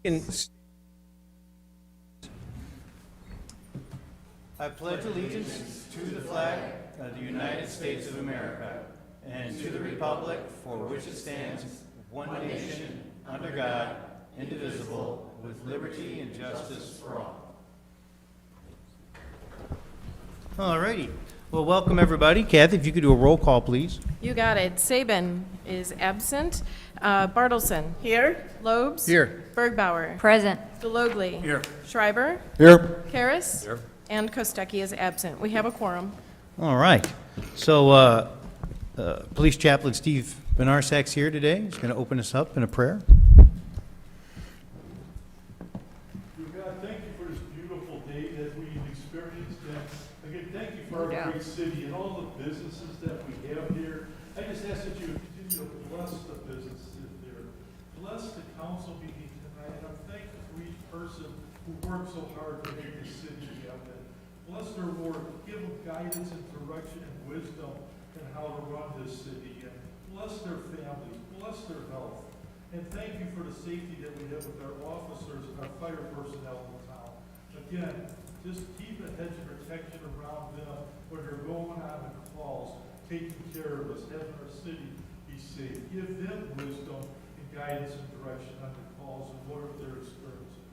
I pledge allegiance to the flag of the United States of America and to the republic for which it stands, one nation, under God, indivisible, with liberty and justice for all. All righty. Well, welcome everybody. Kathy, if you could do a roll call, please. You got it. Saban is absent. Bartleson. Here. Lobes. Here. Bergbauer. Present. Delogli. Here. Schreiber. Here. Karas. Here. And Kostecki is absent. We have a quorum. All right. So, Police Chaplain Steve Benarsak's here today. He's going to open us up in a prayer. God, thank you for this beautiful day that we've experienced. And again, thank you for our great city and all the businesses that we have here. I just ask that you continue to bless the businesses there. Bless the council meeting tonight. And I'm thankful for each person who worked so hard to make this city happen. Bless their work. Give them guidance and direction and wisdom in how to run this city. And bless their families. Bless their health. And thank you for the safety that we have with our officers and our fire personnel in town. Again, just keep a hedge of protection around them when they're going on the calls, taking care of us, having our city be safe. Give them wisdom and guidance and direction on the calls and whatever they're experiencing.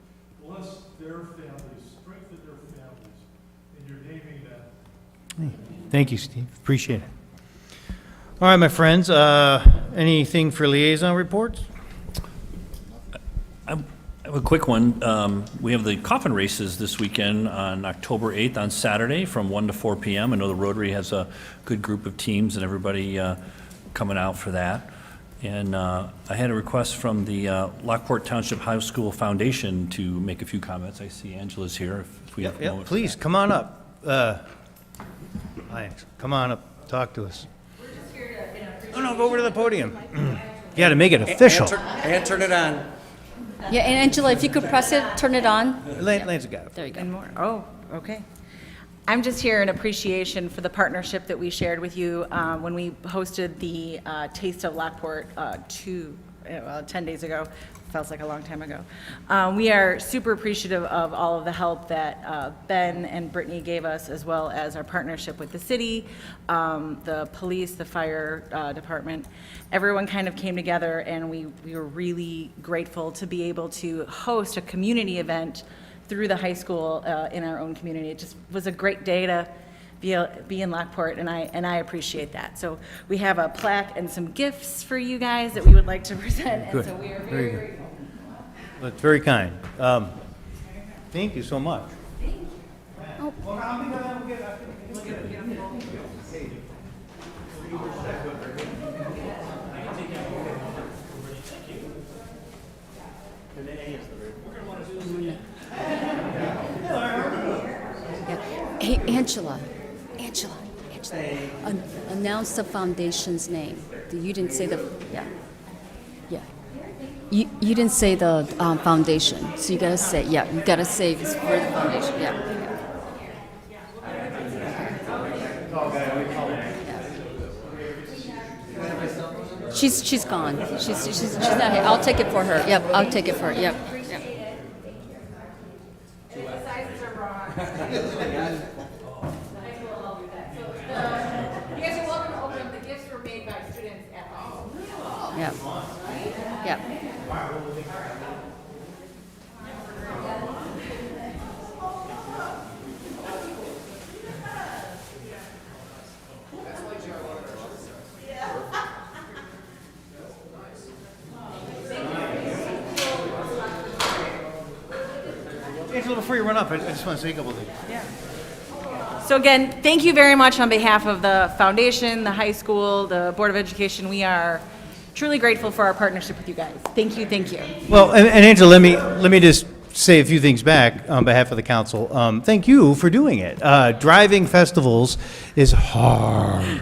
Bless their families, strengthen their families. In your name, amen. Thank you, Steve. Appreciate it. All right, my friends. Anything for liaison reports? I have a quick one. We have the coffin races this weekend on October 8th on Saturday from 1 to 4 p.m. I know the Rotary has a good group of teams and everybody coming out for that. And I had a request from the Lockport Township High School Foundation to make a few comments. I see Angela's here. If we have a moment for Please, that. come on up. Thanks. Come on up. Talk to us. We're just here to, Oh, no, go over to the podium. You got to make it official. And turn it on. Yeah, and Angela, if you could press it, turn it on. Lance got it. There you go. and more. Oh, okay. I'm just here in appreciation for the partnership that we shared with you when we hosted the Taste of Lockport 10 days ago. Feels like a long time ago. We are super appreciative of all of the help that Ben and Brittany gave us, as well as our partnership with the city, the police, the fire department. Everyone kind of came together, and we were really grateful to be able to host a community event through the high school in our own community. It just was a great day to be in Lockport, and I appreciate that. So we have a plaque and some gifts for you guys that we would like to present, and Good. so we are Very very good. grateful. That's very kind. Thank you so much. Hey, Angela, announce the foundation's name. You didn't say the, yeah. You didn't say the foundation, so you gotta say, yeah, you gotta say it's for the foundation, yeah. She's gone. She's not here. I'll take it for her. Yep, I'll take it for her. Yep. You guys are welcome to open them. The gifts were made by students at home. Yep. Yep. Angela, before you run up, I just want to say a couple of things. So again, thank you very much on behalf of the foundation, the high school, the Board of Education. We are truly grateful for our partnership with you guys. Thank you, thank you. Well, and Angela, let me just say a few things back on behalf of the council. Thank you for doing it. Driving festivals is hard,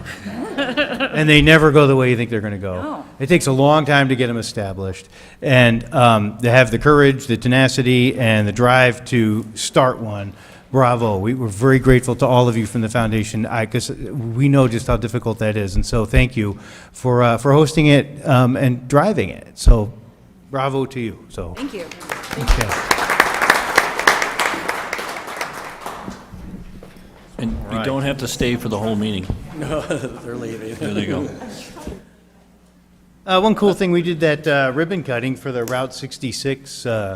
and they never go the way you think they're going to go. No. It takes a long time to get them established, and to have the courage, the tenacity, and the drive to start one. Bravo. We're very grateful to all of you from the foundation, because we know just how difficult that is. And so thank you for hosting it and driving it. So bravo to you. So Thank you. And you don't have to stay for the whole meeting. No, they're leaving. There they go. One cool thing, we did that ribbon cutting for the Route 66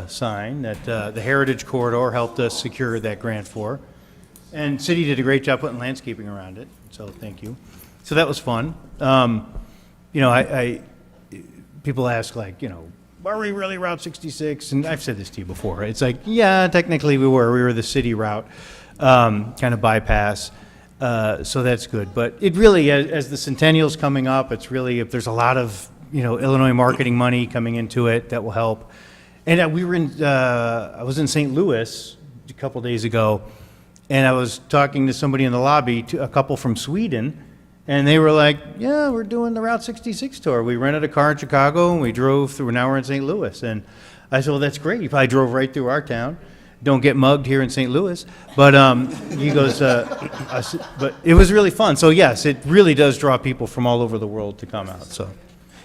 sign that the Heritage Corridor helped us secure that grant for. And city did a great job putting landscaping around it, so thank you. So that was fun. You know, people ask like, you know, are we really Route 66? And I've said this to you before. It's like, yeah, technically we were. We were the city route, kind of bypass. So that's good. But it really, as the centennial's coming up, it's really, if there's a lot of, you know, Illinois marketing money coming into it, that will help. And we were in, I was in St. Louis a couple days ago, and I was talking to somebody in the lobby, a couple from Sweden, and they were like, yeah, we're doing the Route 66 tour. We rented a car in Chicago, and we drove through, now we're in St. Louis. And I said, well, that's great. You probably drove right through our town. Don't get mugged here in St. Louis. But he goes, but it was really fun. So yes, it really does draw people from all over the world to come out. So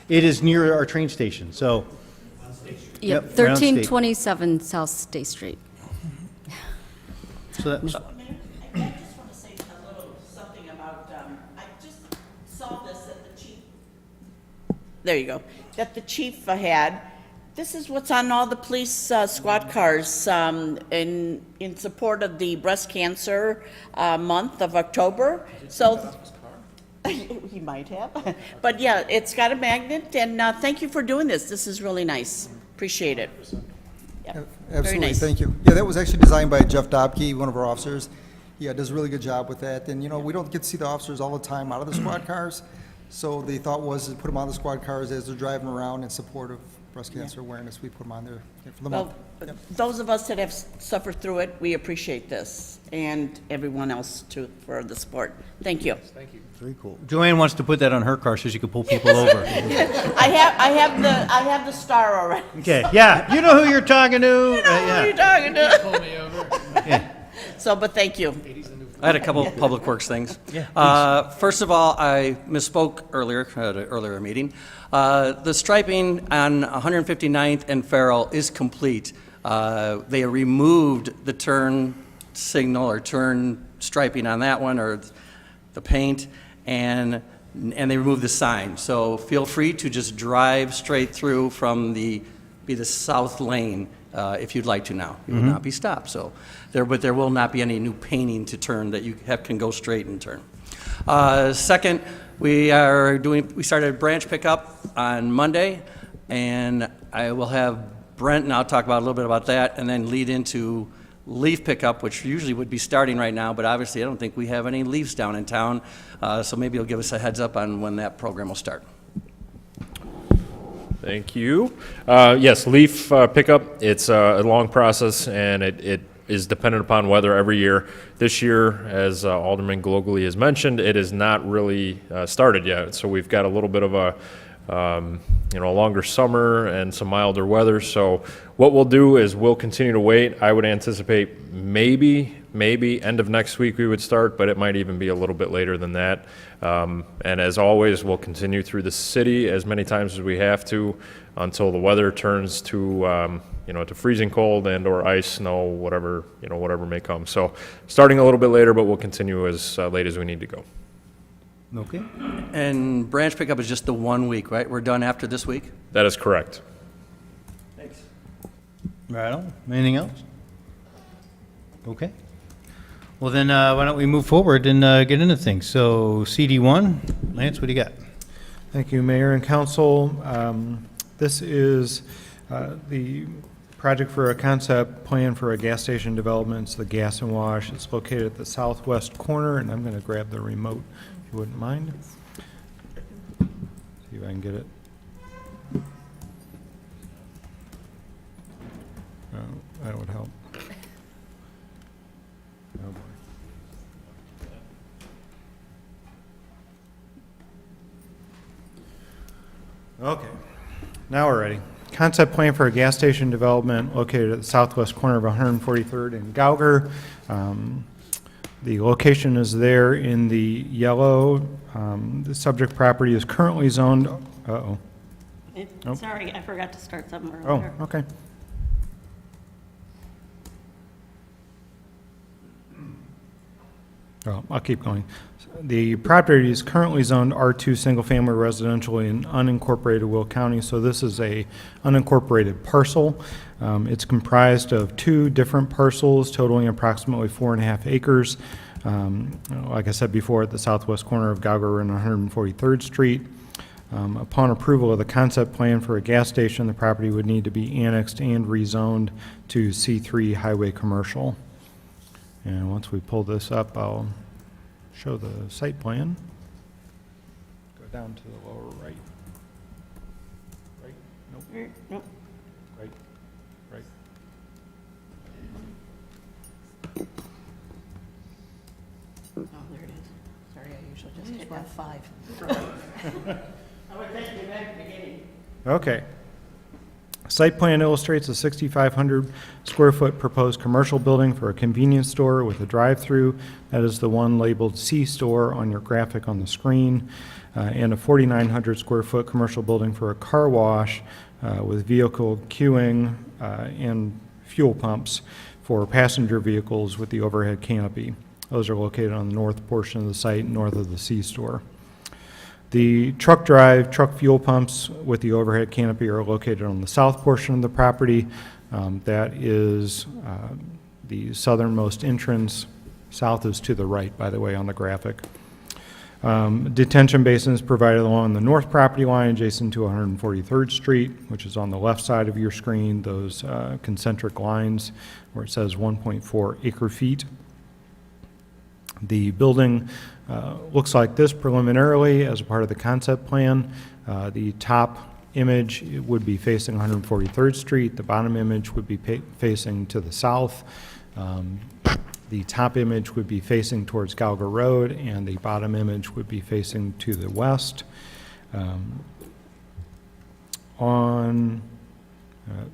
it is near our train station. So Yep, Yep, around State. 1327 South State Street. so that was, I just want to say a little something about, I just saw this that the chief, there you go, that the chief had. This is what's on all the police squad cars in support of the breast cancer month of October. So he might have, but yeah, it's got a magnet, and thank you for doing this. This is really nice. Appreciate it. Yeah, very Absolutely, nice. thank you. Yeah, that was actually designed by Jeff Dobke, one of our officers. Yeah, does a really good job with that. And, you know, we don't get to see the officers all the time out of the squad cars. So the thought was to put them on the squad cars as they're driving around in support of breast cancer awareness. We put them on there for the month. Well, those of us that have suffered through it, we appreciate this, and everyone else too for the support. Thank you. very cool. Joanne wants to put that on her car so she can pull people over. I have the star already. Okay, yeah, you know who you're talking to. Who are you talking to? Yeah. So, but thank you. I had a couple of public works things. First of all, I misspoke earlier at an earlier meeting. The striping on 159th and Farrell is complete. They removed the turn signal or turn striping on that one, or the paint, and they removed the sign. So feel free to just drive straight through from the south lane if you'd like to now. You will not be stopped. So but there will not be any new painting to turn that you can go straight and turn. Second, we started a branch pickup on Monday, and I will have Brent, and I'll talk about a little bit about that, and then lead into leaf pickup, which usually would be starting right now, but obviously I don't think we have any leaves down in town, so maybe you'll give us a heads up on when that program will start. Thank you. Yes, leaf pickup, it's a long process, and it is dependent upon weather every year. This year, as Alderman Glogally has mentioned, it is not really started yet, so we've got a little bit of a a longer summer and some milder weather. So what we'll do is we'll continue to wait. I would anticipate maybe end of next week we would start, but it might even be a little bit later than that. And as always, we'll continue through the city as many times as we have to until the weather turns to to freezing cold and or ice, snow, whatever may come. So starting a little bit later, but we'll continue as late as we need to go. Okay. And branch pickup is just the 1 week, right? We're done after this week? That is correct. Thanks. Right on. Anything else? Okay. Well, then, why don't we move forward and get into things? So, CD1, Lance, what do you got? Thank you, Mayor and Council. This is the project for a concept plan for a gas station development. It's the Gas and Wash. It's located at the southwest corner, and I'm going to grab the remote, if you wouldn't mind. See if I can get it. Oh, that would help. Oh, boy. Okay, now we're ready. Concept plan for a gas station development located at the southwest corner of 143rd and Gauger. The location is there in the yellow. The subject property is currently zoned. Uh-oh. Sorry, I forgot to start something Oh, earlier. okay. Oh, I'll keep going. The property is currently zoned R2 Single Family Residential in unincorporated Will County, so this is a unincorporated parcel. It's comprised of 2 different parcels totaling approximately 4.5 acres. Like I said before, at the southwest corner of Gauger and 143rd Street. Upon approval of the concept plan for a gas station, the property would need to be annexed and rezoned to C3 Highway Commercial. And once we pull this up, I'll show the site plan. Go down to the lower right. Right? Nope. Nope. Right. Right. Oh, there it is. Sorry, I usually just hit F5. I would think you meant beginning. Okay. Site plan illustrates a 6,500 square foot proposed commercial building for a convenience store with a drive-through. That is the one labeled C store on your graphic on the screen. And a 4,900 square foot commercial building for a car wash with vehicle queuing and fuel pumps for passenger vehicles with the overhead canopy. Those are located on the north portion of the site, north of the C store. The truck drive, truck fuel pumps with the overhead canopy are located on the south portion of the property. That is the southernmost entrance. South is to the right, by the way, on the graphic. Detention basins provided along the north property line adjacent to 143rd Street, which is on the left side of your screen, those concentric lines where it says 1.4 acre feet. The building looks like this preliminarily as a part of the concept plan. The top image would be facing 143rd Street. The bottom image would be facing to the south. The top image would be facing towards Gauger Road, and the bottom image would be facing to the west.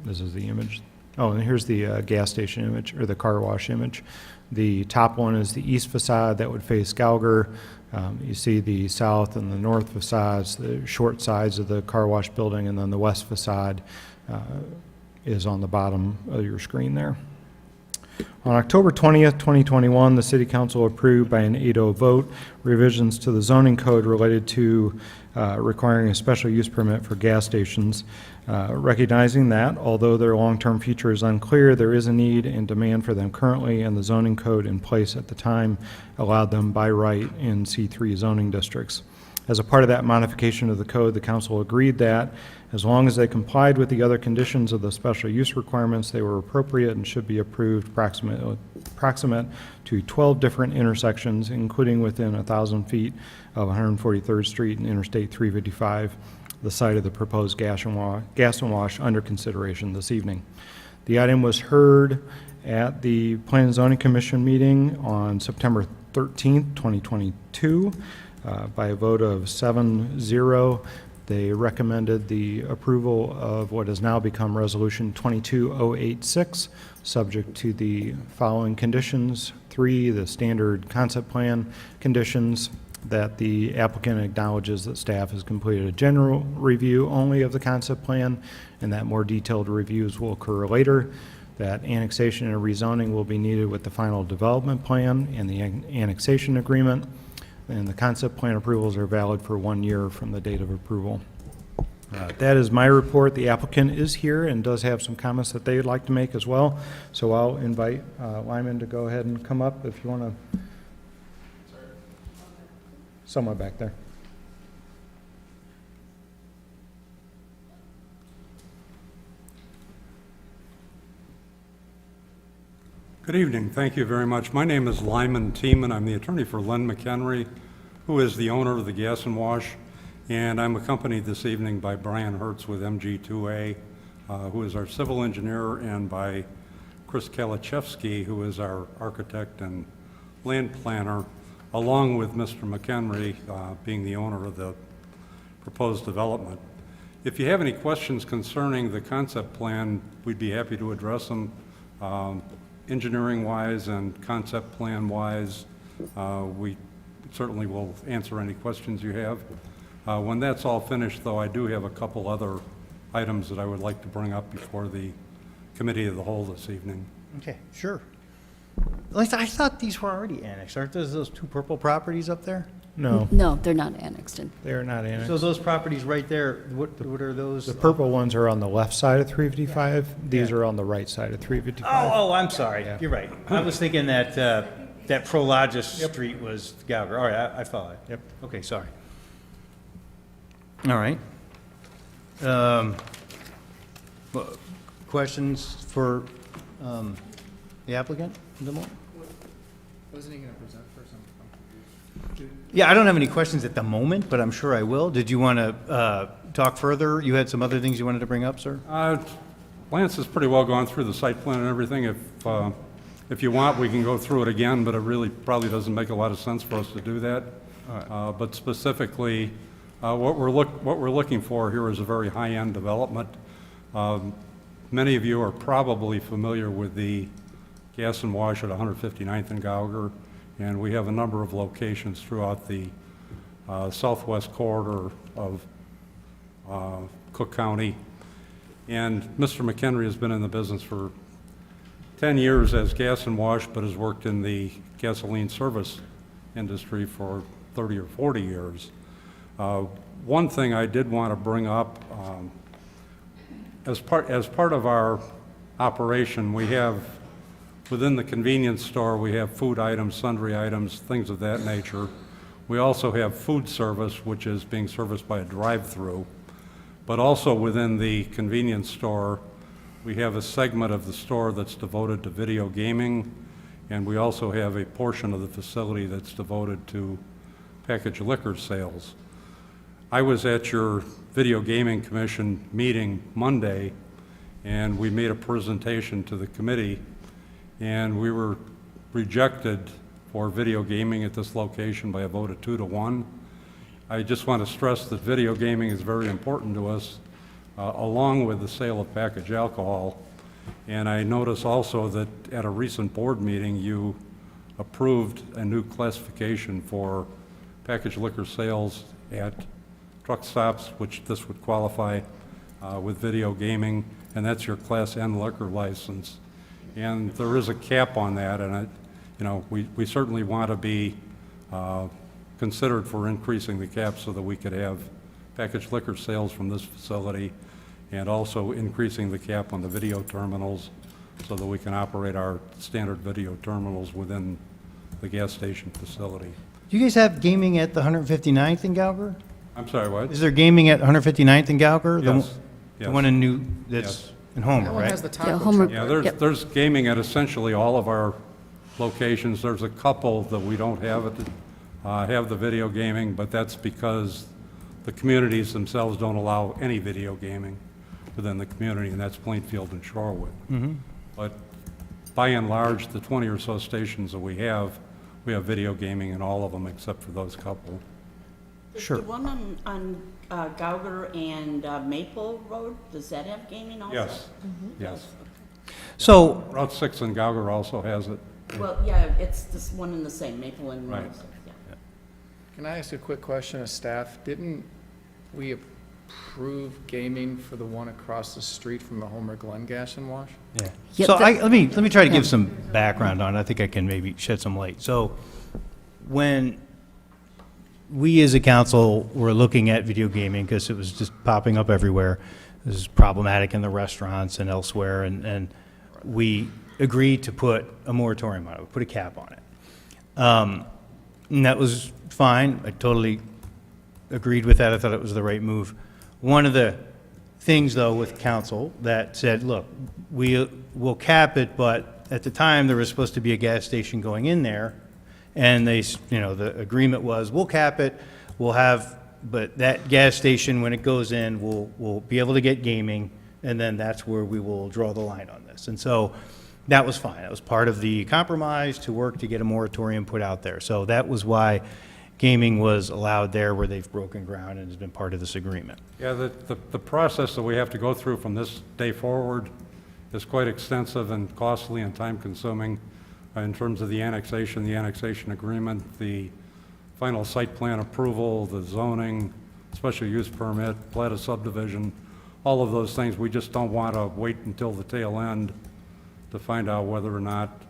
This is the image. Oh, and here's the gas station image, or the car wash image. The top one is the east facade that would face Gauger. You see the south and the north facades, the short sides of the car wash building, and then the west facade is on the bottom of your screen there. On October 20th, 2021, the City Council approved by an 8-0 vote revisions to the zoning code related to requiring a special use permit for gas stations, recognizing that although their long-term future is unclear, there is a need and demand for them currently, and the zoning code in place at the time allowed them by right in C3 zoning districts. As a part of that modification of the code, the council agreed that as long as they complied with the other conditions of the special use requirements, they were appropriate and should be approved proximate to 12 different intersections, including within 1,000 feet of 143rd Street and Interstate 355, the site of the proposed gas and wash under consideration this evening. The item was heard at the Plan and Zoning Commission meeting on September 13th, 2022. By a vote of 7-0, they recommended the approval of what has now become Resolution 22086, subject to the following conditions. 3, the standard concept plan conditions, that the applicant acknowledges that staff has completed a general review only of the concept plan, and that more detailed reviews will occur later, that annexation and rezoning will be needed with the final development plan and the annexation agreement, and the concept plan approvals are valid for 1 year from the date of approval. That is my report. The applicant is here and does have some comments that they would like to make as well. So I'll invite Lyman to go ahead and come up if you want to. Somewhere back there. Good evening. Thank you very much. My name is Lyman Tiemann. I'm the attorney for Len McHenry, who is the owner of the Gas and Wash, and I'm accompanied this evening by Brian Hertz with MG2A, who is our civil engineer, and by Chris Kalachevsky, who is our architect and land planner, along with Mr. McHenry being the owner of the proposed development. If you have any questions concerning the concept plan, we'd be happy to address them. Engineering-wise and concept plan-wise, we certainly will answer any questions you have. When that's all finished, though, I do have a couple other items that I would like to bring up before the Committee of the Whole this evening. Okay, sure. I thought these were already annexed. Aren't those two purple properties up there? No, No, they're not annexed in. they are not So annexed. those properties right there, what are those? The purple ones are on the left side of 355. These are on the right side of 355. Oh, I'm sorry. Yeah. You're right. I was thinking that, that Prologis Street was Gallagher. All right, I follow it. Yep. Okay, sorry. All right. Questions for the applicant? Wasn't he going to present for some? Yeah, I don't have any questions at the moment, but I'm sure I will. Did you want to talk further? You had some other things you wanted to bring up, sir? Lance has pretty well gone through the site plan and everything. If you want, we can go through it again, but it really probably doesn't make a lot of sense for us to do that. But specifically, what we're looking for here is a very high-end development. Many of you are probably familiar with the gas and wash at 159th and Gauger, and we have a number of locations throughout the southwest corridor of Cook County. And Mr. McHenry has been in the business for 10 years as gas and wash, but has worked in the gasoline service industry for 30 or 40 years. One thing I did want to bring up, as part of our operation, we have, within the convenience store, we have food items, sundry items, things of that nature. We also have food service, which is being serviced by a drive-through. But also within the convenience store, we have a segment of the store that's devoted to video gaming, and we also have a portion of the facility that's devoted to packaged liquor sales. I was at your Video Gaming Commission meeting Monday, and we made a presentation to the committee, and we were rejected for video gaming at this location by a vote of 2-1. I just want to stress that video gaming is very important to us, along with the sale of packaged alcohol. And I notice also that at a recent board meeting, you approved a new classification for packaged liquor sales at truck stops, which this would qualify with video gaming, and that's your Class N liquor license. And there is a cap on that, and we certainly want to be considered for increasing the cap so that we could have packaged liquor sales from this facility, and also increasing the cap on the video terminals so that we can operate our standard video terminals within the gas station facility. Do you guys have gaming at the 159th in Gallagher? I'm sorry, what? Is there gaming at 159th in Gallagher? Yes. The one in New, that's Yes. in Homer, That one right? has the Yeah, taco Homer. truck. Yeah, there's gaming at essentially all of our locations. There's a couple that we don't have have the video gaming, but that's because the communities themselves don't allow any video gaming within the community, and that's Plainfield and Shorewood. But by and large, the 20 or so stations that we have video gaming in all of them except for those couple. Sure. The one on Gauger and Maple Road, does that have gaming also? Yes, yes. So, Route 6 in Gauger also has it. Well, yeah, it's this one and the same, Maple and Right. Rose, yeah. Can I ask a quick question of staff? Didn't we approve gaming for the one across the street from the Homer Glen Gas and Wash? yeah. Yeah, So that- let me try to give some background on it. I think I can maybe shed some light. So when we as a council were looking at video gaming, because it was just popping up everywhere, this is problematic in the restaurants and elsewhere, and we agreed to put a moratorium on it, put a cap on it. And that was fine. I totally agreed with that. I thought it was the right move. One of the things, though, with council that said, look, we will cap it, but at the time, there was supposed to be a gas station going in there, and they, the agreement was, we'll cap it, we'll have, but that gas station, when it goes in, we'll be able to get gaming, and then that's where we will draw the line on this. And so that was fine. That was part of the compromise to work to get a moratorium put out there. So that was why gaming was allowed there, where they've broken ground and has been part of this agreement. Yeah, the process that we have to go through from this day forward is quite extensive and costly and time-consuming in terms of the annexation agreement, the final site plan approval, the zoning, special use permit, plat of subdivision, all of those things. We just don't want to wait until the tail end to find out whether or not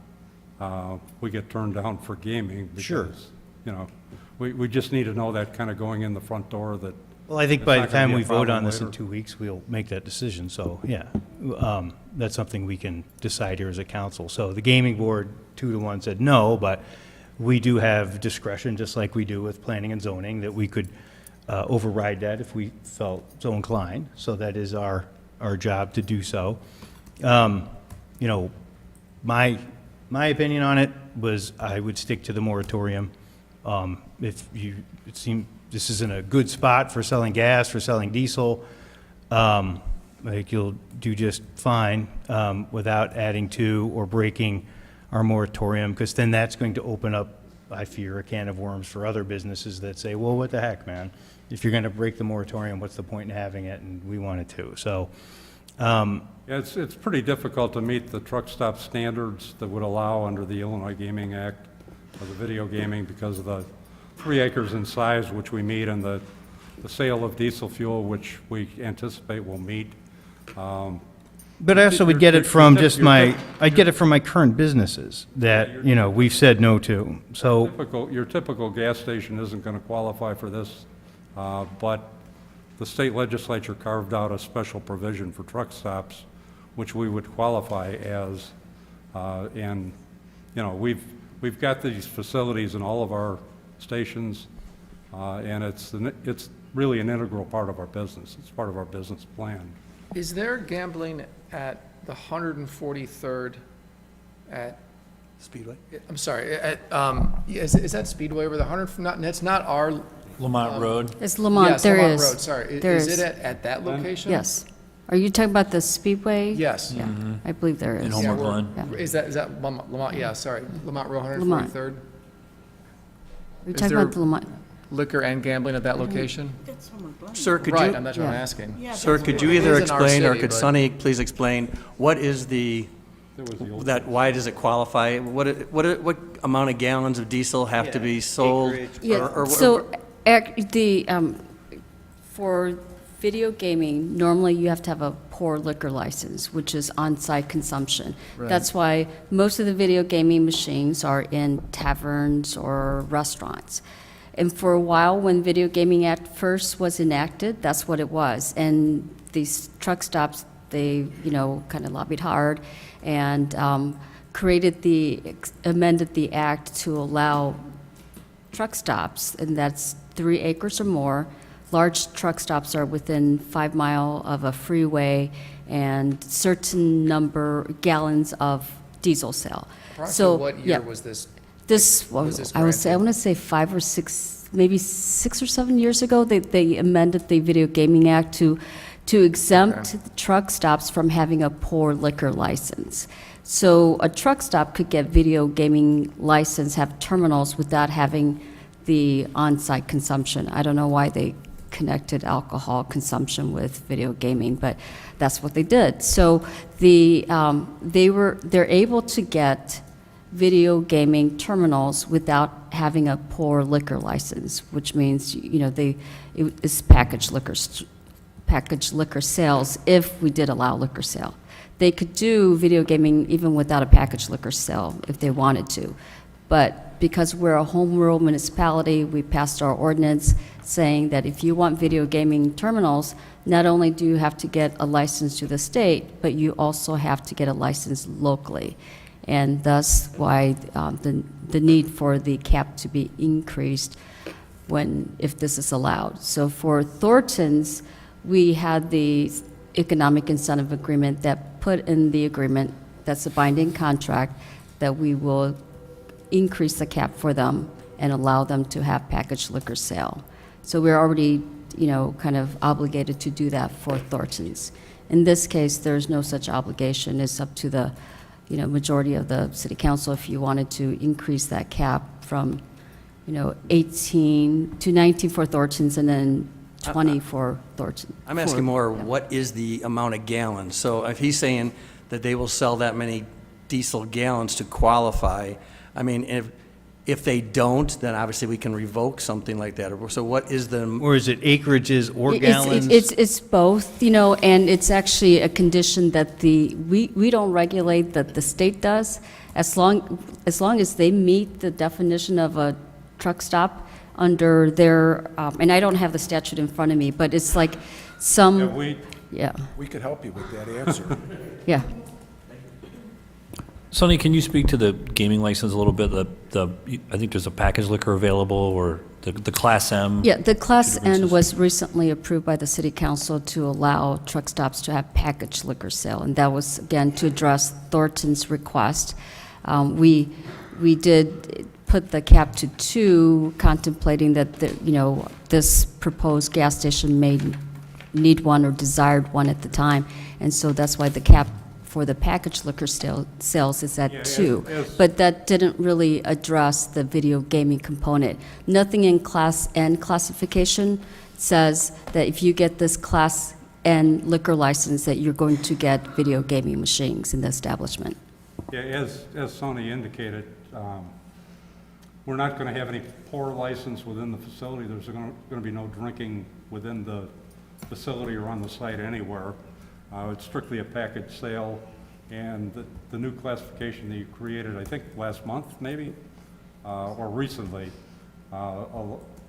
we get turned down for gaming. Sure. Because, you know, we just need to know that kind of going in the front door that. Well, I think it's by the not gonna time be a we vote problem on this in later. 2 weeks, we'll make that decision, so, yeah. That's something we can decide here as a council. So the gaming board, 2-1 said no, but we do have discretion, just like we do with planning and zoning, that we could override that if we felt so inclined. So that is our job to do so. You know, my opinion on it was I would stick to the moratorium. If you, it seemed, this isn't a good spot for selling gas, for selling diesel, I think you'll do just fine without adding to or breaking our moratorium, because then that's going to open up, I fear, a can of worms for other businesses that say, well, what the heck, man? If you're going to break the moratorium, what's the point in having it? And we want it to. So, Yeah, it's pretty difficult to meet the truck stop standards that would allow under the Illinois Gaming Act of the video gaming because of the 3 acres in size, which we meet, and the sale of diesel fuel, which we anticipate will meet. but I also would get it from just I'd get it from my current businesses that, you know, we've said no to. So, Your typical gas station isn't going to qualify for this, but the state legislature carved out a special provision for truck stops, which we would qualify as, and, you know, we've got these facilities in all of our stations, and it's really an integral part of our business. It's part of our business plan. Is there gambling at the 143rd at, Speedway? I'm sorry, at, is that Speedway over the 100, not, that's not our. Lamont Road. It's Lamont, Yes, there Lamont is. Road, sorry. There Is is. it at that location? Yes. Are you talking about the Speedway? Yes. Yeah, I believe there is. In Homer Yeah, Glen. Yeah. Is that Lamont, yeah, sorry, Lamont Road, Lamont. 143rd? Are you Is talking there- about the Lamont? Liquor and gambling at that location? That's someone blind. Sir, could Right, you, I'm not sure what I'm Yeah. asking. Yeah, sir, that's could what you it either is in our explain, or city, could but- Sonny please explain, what is the, There was the old. that, why does it qualify? What amount of gallons of diesel have to be sold? Yeah, or- so for video gaming, normally you have to have a pour liquor license, which is on-site consumption. That's why most of the video gaming machines are in taverns or restaurants. And for a while, when Video Gaming Act first was enacted, that's what it was. And these truck stops, they, you know, kind of lobbied hard and amended the act to allow truck stops, and that's 3 acres or more. Large truck stops are within 5 miles of a freeway and certain number gallons of diesel sale. Approximately what yeah, year was this? this was this I would say, I granted? want to say 5 or 6, maybe 6 or 7 years ago, they amended the Video Gaming Act to exempt truck stops from having a pour liquor license. So a truck stop could get video gaming license, have terminals without having the on-site consumption. I don't know why they connected alcohol consumption with video gaming, but that's what they did. So they're able to get video gaming terminals without having a pour liquor license, which means, you know, it's packaged liquor sales if we did allow liquor sale. They could do video gaming even without a packaged liquor sale if they wanted to. But because we're a home rule municipality, we passed our ordinance saying that if you want video gaming terminals, not only do you have to get a license to the state, but you also have to get a license locally. And thus why the need for the cap to be increased if this is allowed. So for Thornton's, we had the economic incentive agreement that put in the agreement, that's a binding contract, that we will increase the cap for them and allow them to have packaged liquor sale. So we're already, you know, kind of obligated to do that for Thornton's. In this case, there's no such obligation. It's up to the, you know, majority of the city council if you wanted to increase that cap from, you know, 18 to 19 for Thornton's and then 20 for Thornton. I'm asking more, what is the amount of gallons? So if he's saying that they will sell that many diesel gallons to qualify, I mean, If they don't, then obviously we can revoke something like that. So what is the, Or is it acreages or It's- gallons? It's both, and it's actually a condition that we don't regulate, that the state does. As long as they meet the definition of a truck stop under their, and I don't have the statute in front of me, but it's like some, yeah, We could help you with that answer. yeah. Sonny, can you speak to the gaming license a little bit? I think there's a package liquor available, or the Class M? Yeah, the Class different N was recently approved by the city council to allow truck stops to have packaged liquor sale, and that was, again, to address Thornton's request. We did put the cap to 2, contemplating that, this proposed gas station may need one or desired one at the time, and so that's why the cap for the packaged liquor sales is at 2. But that didn't really address the video gaming component. Nothing in Class N classification says that if you get this Class N liquor license, that you're going to get video gaming machines in the establishment. Yeah, as Sonny indicated, we're not going to have any pour license within the facility. There's going to be no drinking within the facility or on the site anywhere. It's strictly a package sale, and the new classification that you created, I think last month maybe, or recently,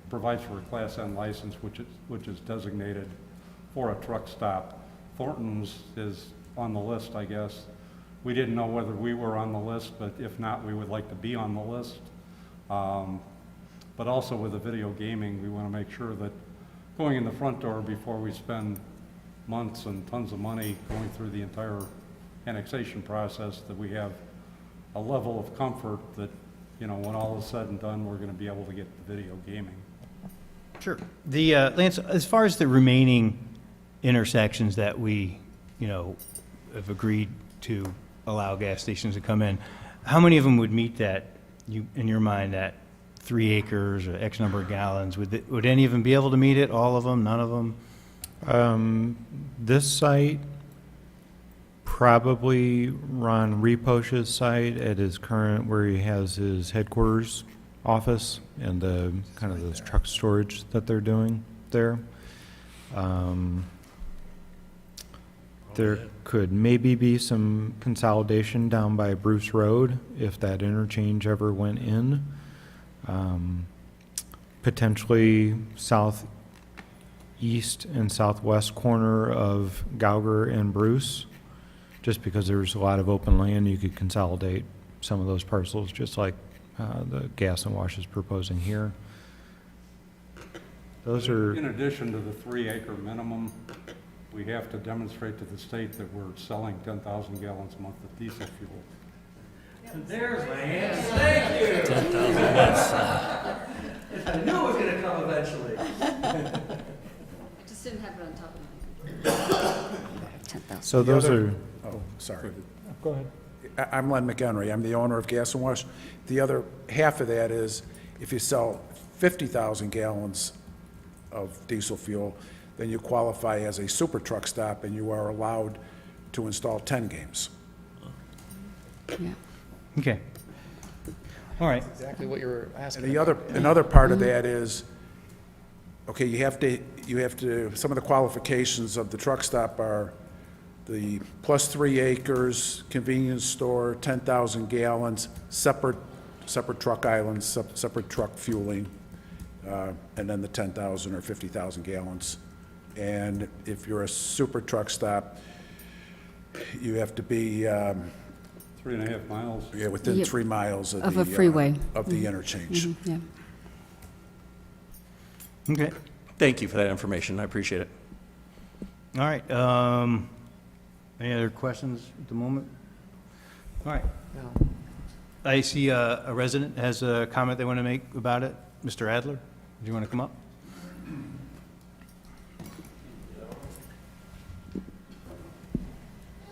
provides for a Class N license, which is designated for a truck stop. Thornton's is on the list, I guess. We didn't know whether we were on the list, but if not, we would like to be on the list. But also with the video gaming, we want to make sure that going in the front door before we spend months and tons of money going through the entire annexation process, that we have a level of comfort that, when all is said and done, we're going to be able to get the video gaming. Sure. Lance, as far as the remaining intersections that we, have agreed to allow gas stations to come in, how many of them would meet that, in your mind, that 3 acres or X number of gallons? Would any of them be able to meet it? All of them? None of them? This site, probably Ron Reposh's site at his current, where he has his headquarters office and the kind of those truck storage that they're doing there. There could maybe be some consolidation down by Bruce Road if that interchange ever went in. Potentially southeast and southwest corner of Gauger and Bruce, just because there's a lot of open land, you could consolidate some of those parcels, just like the Gas and Wash is proposing here. Those are, In addition to the 3-acre minimum, we have to demonstrate to the state that we're selling 10,000 gallons a month of diesel fuel. There's my answer. Thank you. 10,000 watts. I knew it was going to come eventually. Just didn't have it on top of my 10,000. so those are, Oh, sorry. go ahead. I'm Len McHenry. I'm the owner of Gas and Wash. The other half of that is if you sell 50,000 gallons of diesel fuel, then you qualify as a super truck stop and you are allowed to install 10 games. Yeah. Okay. All right. Exactly what you were asking. And another part of that is, okay, you have to, some of the qualifications of the truck stop are the plus 3 acres, convenience store, 10,000 gallons, separate truck islands, separate truck fueling, and then the 10,000 or 50,000 gallons. And if you're a super truck stop, you have to be, 3.5 miles. yeah, within Yep. 3 miles of Of the a freeway. of the interchange. Yeah. Okay. Thank you for that information. I appreciate it. All right. Any other questions at the moment? All right. I see a resident has a comment they want to make about it. Mr. Adler, do you want to come up?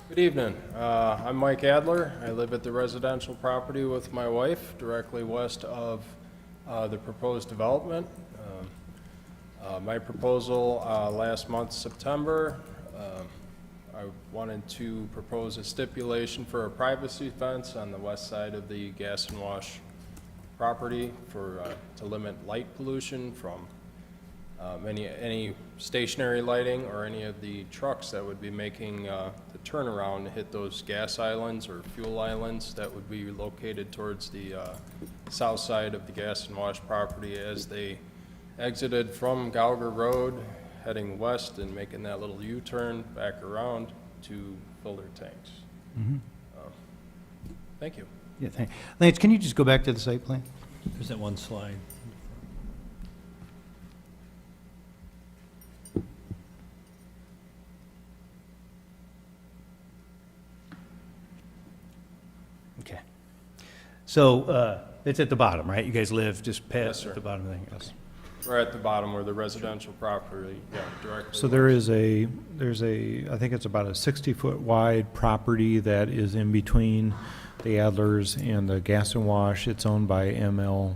Good evening. I'm Mike Adler. I live at the residential property with my wife directly west of the proposed development. My proposal last month, September, I wanted to propose a stipulation for a privacy fence on the west side of the Gas and Wash property to limit light pollution from any stationary lighting or any of the trucks that would be making the turnaround to hit those gas islands or fuel islands that would be located towards the south side of the gas and wash property as they exited from Gauger Road, heading west and making that little U-turn back around to fill their tanks. Thank you. Yeah, Lance, can you just go back to the site plan? There's that one slide. Okay. So it's at the bottom, right? You guys live just past sir. the bottom of the thing? Yes. We're at the bottom where the residential property, directly. So there's a, I think it's about a 60-foot wide property that is in between the Adlers and the Gas and Wash. It's owned by ML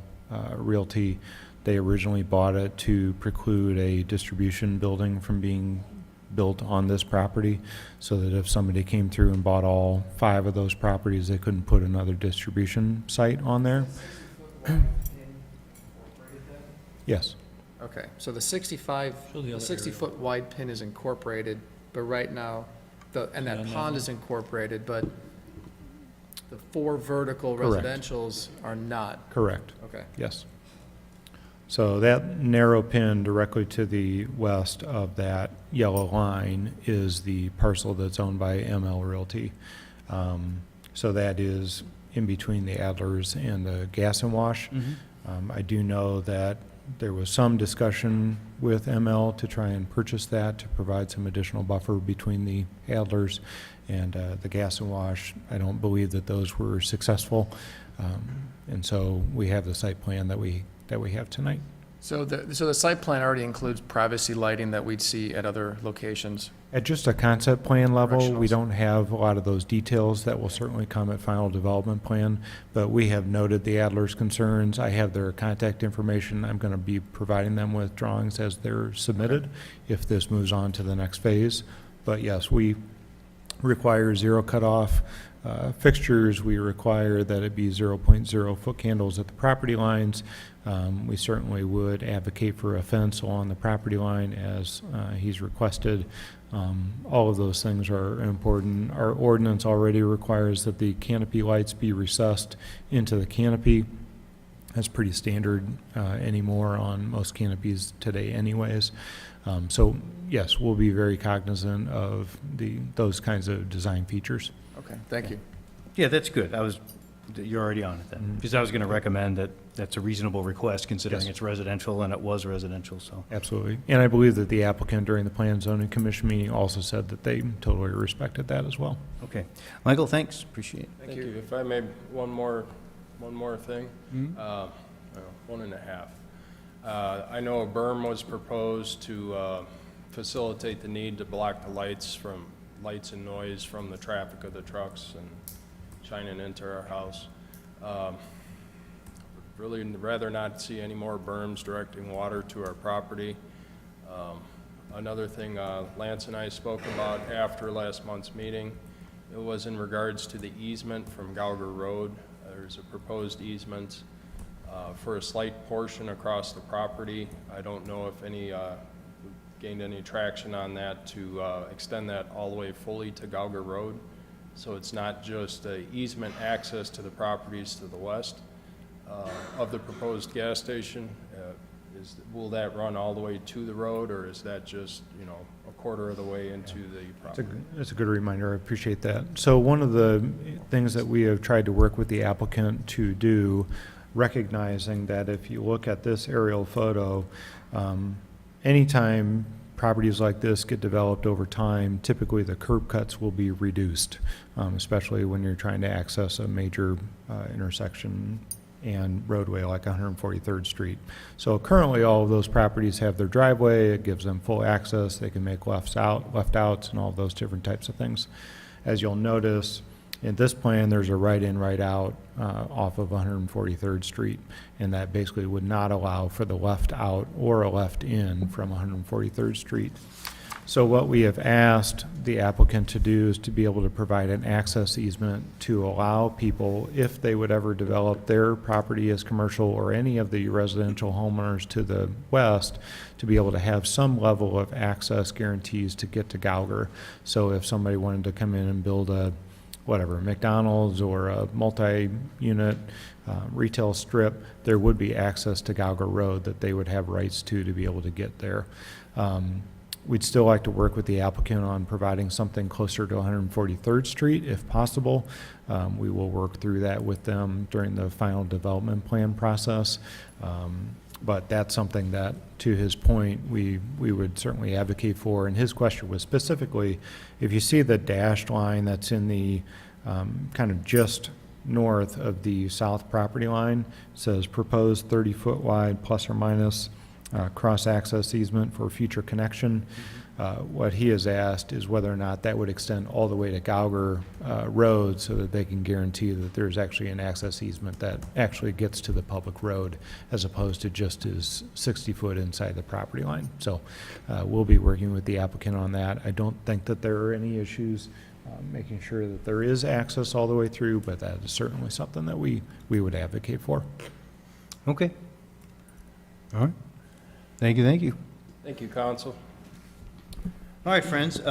Realty. They originally bought it to preclude a distribution building from being built on this property, so that if somebody came through and bought all 5 of those properties, they couldn't put another distribution site on there. Yes. Okay, so the 60-foot wide pin is incorporated, but right now, and that pond is incorporated, but the 4 vertical Correct. residentials are not. Correct. Okay. Yes. So that narrow pin directly to the west of that yellow line is the parcel that's owned by ML Realty. So that is in between the Adlers and the Gas and Wash. I do know that there was some discussion with ML to try and purchase that to provide some additional buffer between the Adlers and the Gas and Wash. I don't believe that those were successful. And so we have the site plan that we have tonight. So the site plan already includes privacy lighting that we'd see at other locations? At just a concept plan level, we Directionals. don't have a lot of those details that will certainly come at final development plan, but we have noted the Adler's concerns. I have their contact information. I'm going to be providing them with drawings as they're submitted if this moves on to the next phase. But yes, we require 0 cutoff fixtures. We require that it be 0.0 foot candles at the property lines. We certainly would advocate for a fence along the property line as he's requested. All of those things are important. Our ordinance already requires that the canopy lights be recessed into the canopy. That's pretty standard anymore on most canopies today anyways. So yes, we'll be very cognizant of those kinds of design features. Okay, thank you. Yeah, that's good. You're already on it then. Because I was going to recommend that that's a reasonable request considering Yes. it's residential and it was residential, so. Absolutely. And I believe that the applicant during the Plan and Zoning Commission meeting also said that they totally respected that as well. Okay. Michael, thanks. Appreciate it. Thank you. If I may, one more thing. 1.5. I know a berm was proposed to facilitate the need to block the lights and noise from the traffic of the trucks and shining into our house. Really rather not see any more berms directing water to our property. Another thing Lance and I spoke about after last month's meeting, it was in regards to the easement from Gauger Road. There's a proposed easement for a slight portion across the property. I don't know if any gained any traction on that to extend that all the way fully to Gauger Road. So it's not just easement access to the properties to the west of the proposed gas station. Will that run all the way to the road, or is that just, a quarter of the way into the property? That's a good reminder. I appreciate that. So one of the things that we have tried to work with the applicant to do, recognizing that if you look at this aerial photo, anytime properties like this get developed over time, typically the curb cuts will be reduced, especially when you're trying to access a major intersection and roadway like 143rd Street. So currently all of those properties have their driveway. It gives them full access. They can make left outs and all those different types of things. As you'll notice, in this plan, there's a right-in, right-out off of 143rd Street, and that basically would not allow for the left-out or a left-in from 143rd Street. So what we have asked the applicant to do is to be able to provide an access easement to allow people, if they would ever develop their property as commercial or any of the residential homeowners to the west, to be able to have some level of access guarantees to get to Gauger. So if somebody wanted to come in and build a, whatever, McDonald's or a multi-unit retail strip, there would be access to Gauger Road that they would have rights to be able to get there. We'd still like to work with the applicant on providing something closer to 143rd Street if possible. We will work through that with them during the final development plan process. But that's something that, to his point, we would certainly advocate for. And his question was specifically, if you see the dashed line that's in the kind of just north of the south property line, it says proposed 30-foot wide plus or minus cross-access easement for future connection. What he has asked is whether or not that would extend all the way to Gauger Road so that they can guarantee that there's actually an access easement that actually gets to the public road as opposed to just is 60 foot inside the property line. So we'll be working with the applicant on that. I don't think that there are any issues making sure that there is access all the way through, but that is certainly something that we would advocate for. Okay. All right. Thank you, thank you. Thank you, council. All right, friends,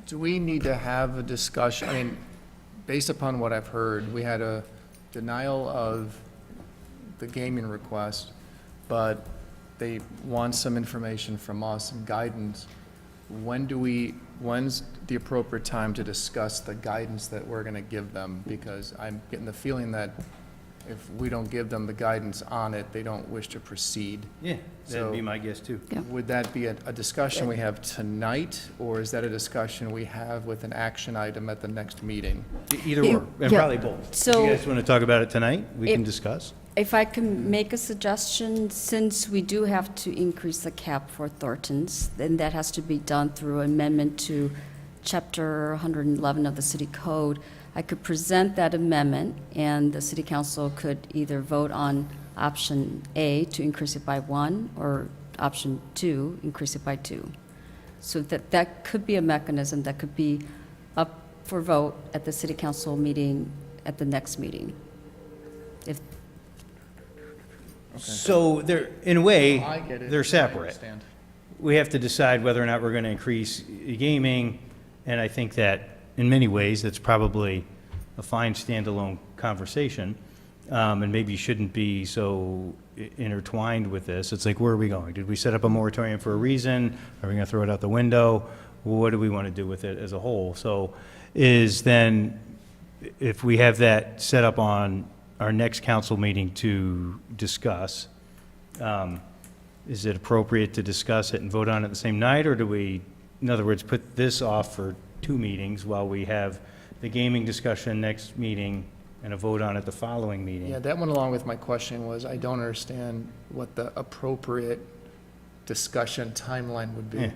Do we need to have a discussion? I mean, based upon what I've heard, we had a denial of the gaming request, but they want some information from us and guidance. When's the appropriate time to discuss the guidance that we're going to give them? Because I'm getting the feeling that if we don't give them the guidance on it, they don't wish to proceed. yeah, that'd be my guess too. Would that be a discussion we have tonight, or is that a discussion we have with an action item at the next meeting? Either or, and Yeah. probably both. If So- you guys want to talk about it tonight, we can If- discuss. If I can make a suggestion, since we do have to increase the cap for Thornton's, then that has to be done through amendment to Chapter 111 of the City Code. I could present that amendment, and the City Council could either vote on option A, to increase it by 1, or option 2, increase it by 2. So that could be a mechanism that could be up for vote at the City Council meeting at the next meeting. If So they're, in a way, I get it. they're I separate. understand. We have to decide whether or not we're going to increase gaming, and I think that in many ways, that's probably a fine standalone conversation, and maybe shouldn't be so intertwined with this. It's like, where are we going? Did we set up a moratorium for a reason? Are we going to throw it out the window? What do we want to do with it as a whole? So is then, if we have that set up on our next council meeting to discuss, is it appropriate to discuss it and vote on it the same night, or do we, in other words, put this off for 2 meetings while we have the gaming discussion next meeting and a vote on it the following meeting? Yeah, that went along with my question was, I don't understand what the appropriate discussion timeline would be. Yeah.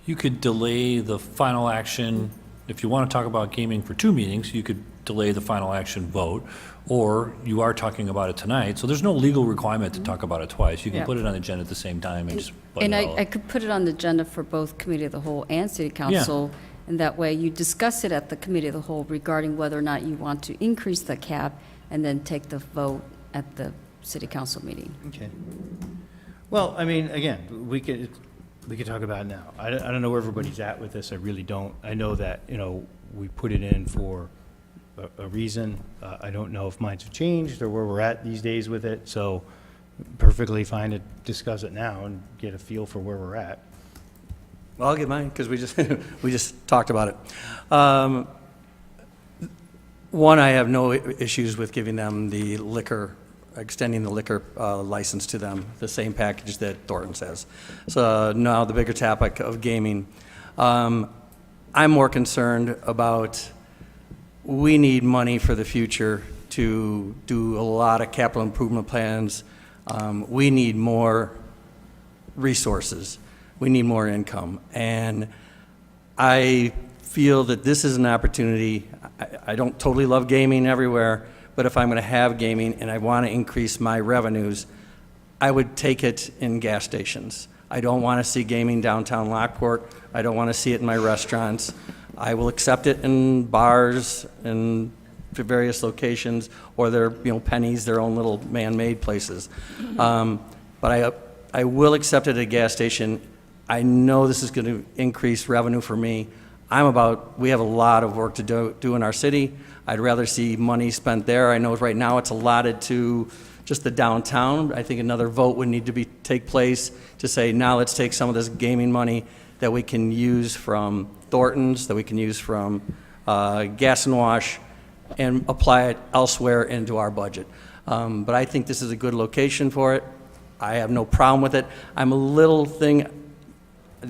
You could delay the final action, if you want to talk about gaming for 2 meetings, you could delay the final action vote, or you are talking about it tonight, so there's no legal requirement to talk about it twice. You can Yeah. put it on the agenda at the same time and just let And it all. I could put it on the agenda for both Committee of the Whole and City Council, and that way you discuss it at the Committee of the Whole regarding whether or not you want to increase the cap, and then take the vote at the City Council meeting. Okay. Well, I mean, again, we could talk about it now. I don't know where everybody's at with this, I really don't. I know that, we put it in for a reason. I don't know if minds have changed or where we're at these days with it, so perfectly fine to discuss it now and get a feel for where we're at. Well, I'll give mine, because we just, we just talked about it. One, I have no issues with giving them the liquor, extending the liquor license to them, the same package that Thornton says. So now the bigger topic of gaming. I'm more concerned about, we need money for the future to do a lot of capital improvement plans. We need more resources. We need more income. And I feel that this is an opportunity. I don't totally love gaming everywhere, but if I'm going to have gaming and I want to increase my revenues, I would take it in gas stations. I don't want to see gaming downtown Lockport. I don't want to see it in my restaurants. I will accept it in bars and various locations, or their, Pennies, their own little man-made places. But I will accept it at a gas station. I know this is going to increase revenue for me. We have a lot of work to do in our city. I'd rather see money spent there. I know right now it's allotted to just the downtown. I think another vote would need to take place to say, now let's take some of this gaming money that we can use from Thornton's, that we can use from Gas and Wash, and apply it elsewhere into our budget. But I think this is a good location for it. I have no problem with it. The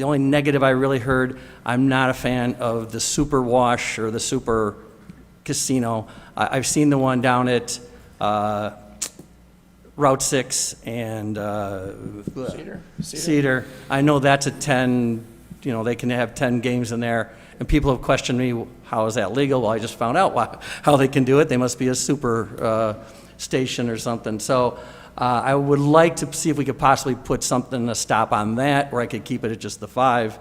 only negative I really heard, I'm not a fan of the Super Wash or the Super Casino. I've seen the one down at Route 6 and Cedar. I know that's a 10, they can have 10 games in there. And people have questioned me, how is that legal? Well, I just found out how they can do it. They must be a super station or something. So I would like to see if we could possibly put something, a stop on that, or I could keep it at just the 5,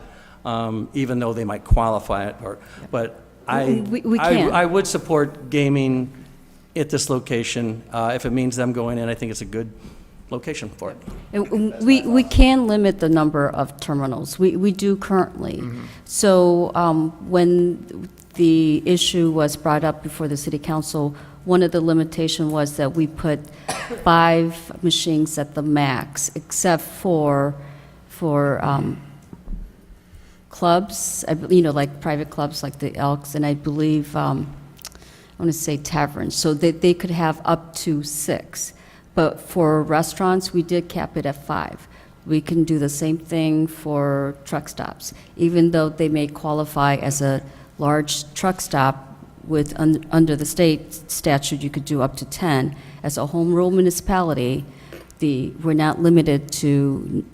even though they might qualify it. But We can. I would support gaming at this location. If it means them going in, I think it's a good location for it. And we can limit the number of terminals. We do currently. So when the issue was brought up before the city council, one of the limitation was that we put 5 machines at the max, except for clubs, like private clubs like the Elks, and I believe, I want to say taverns, so that they could have up to 6. But for restaurants, we did cap it at 5. We can do the same thing for truck stops. Even though they may qualify as a large truck stop, under the state statute, you could do up to 10. As a home rule municipality, we're not limited to,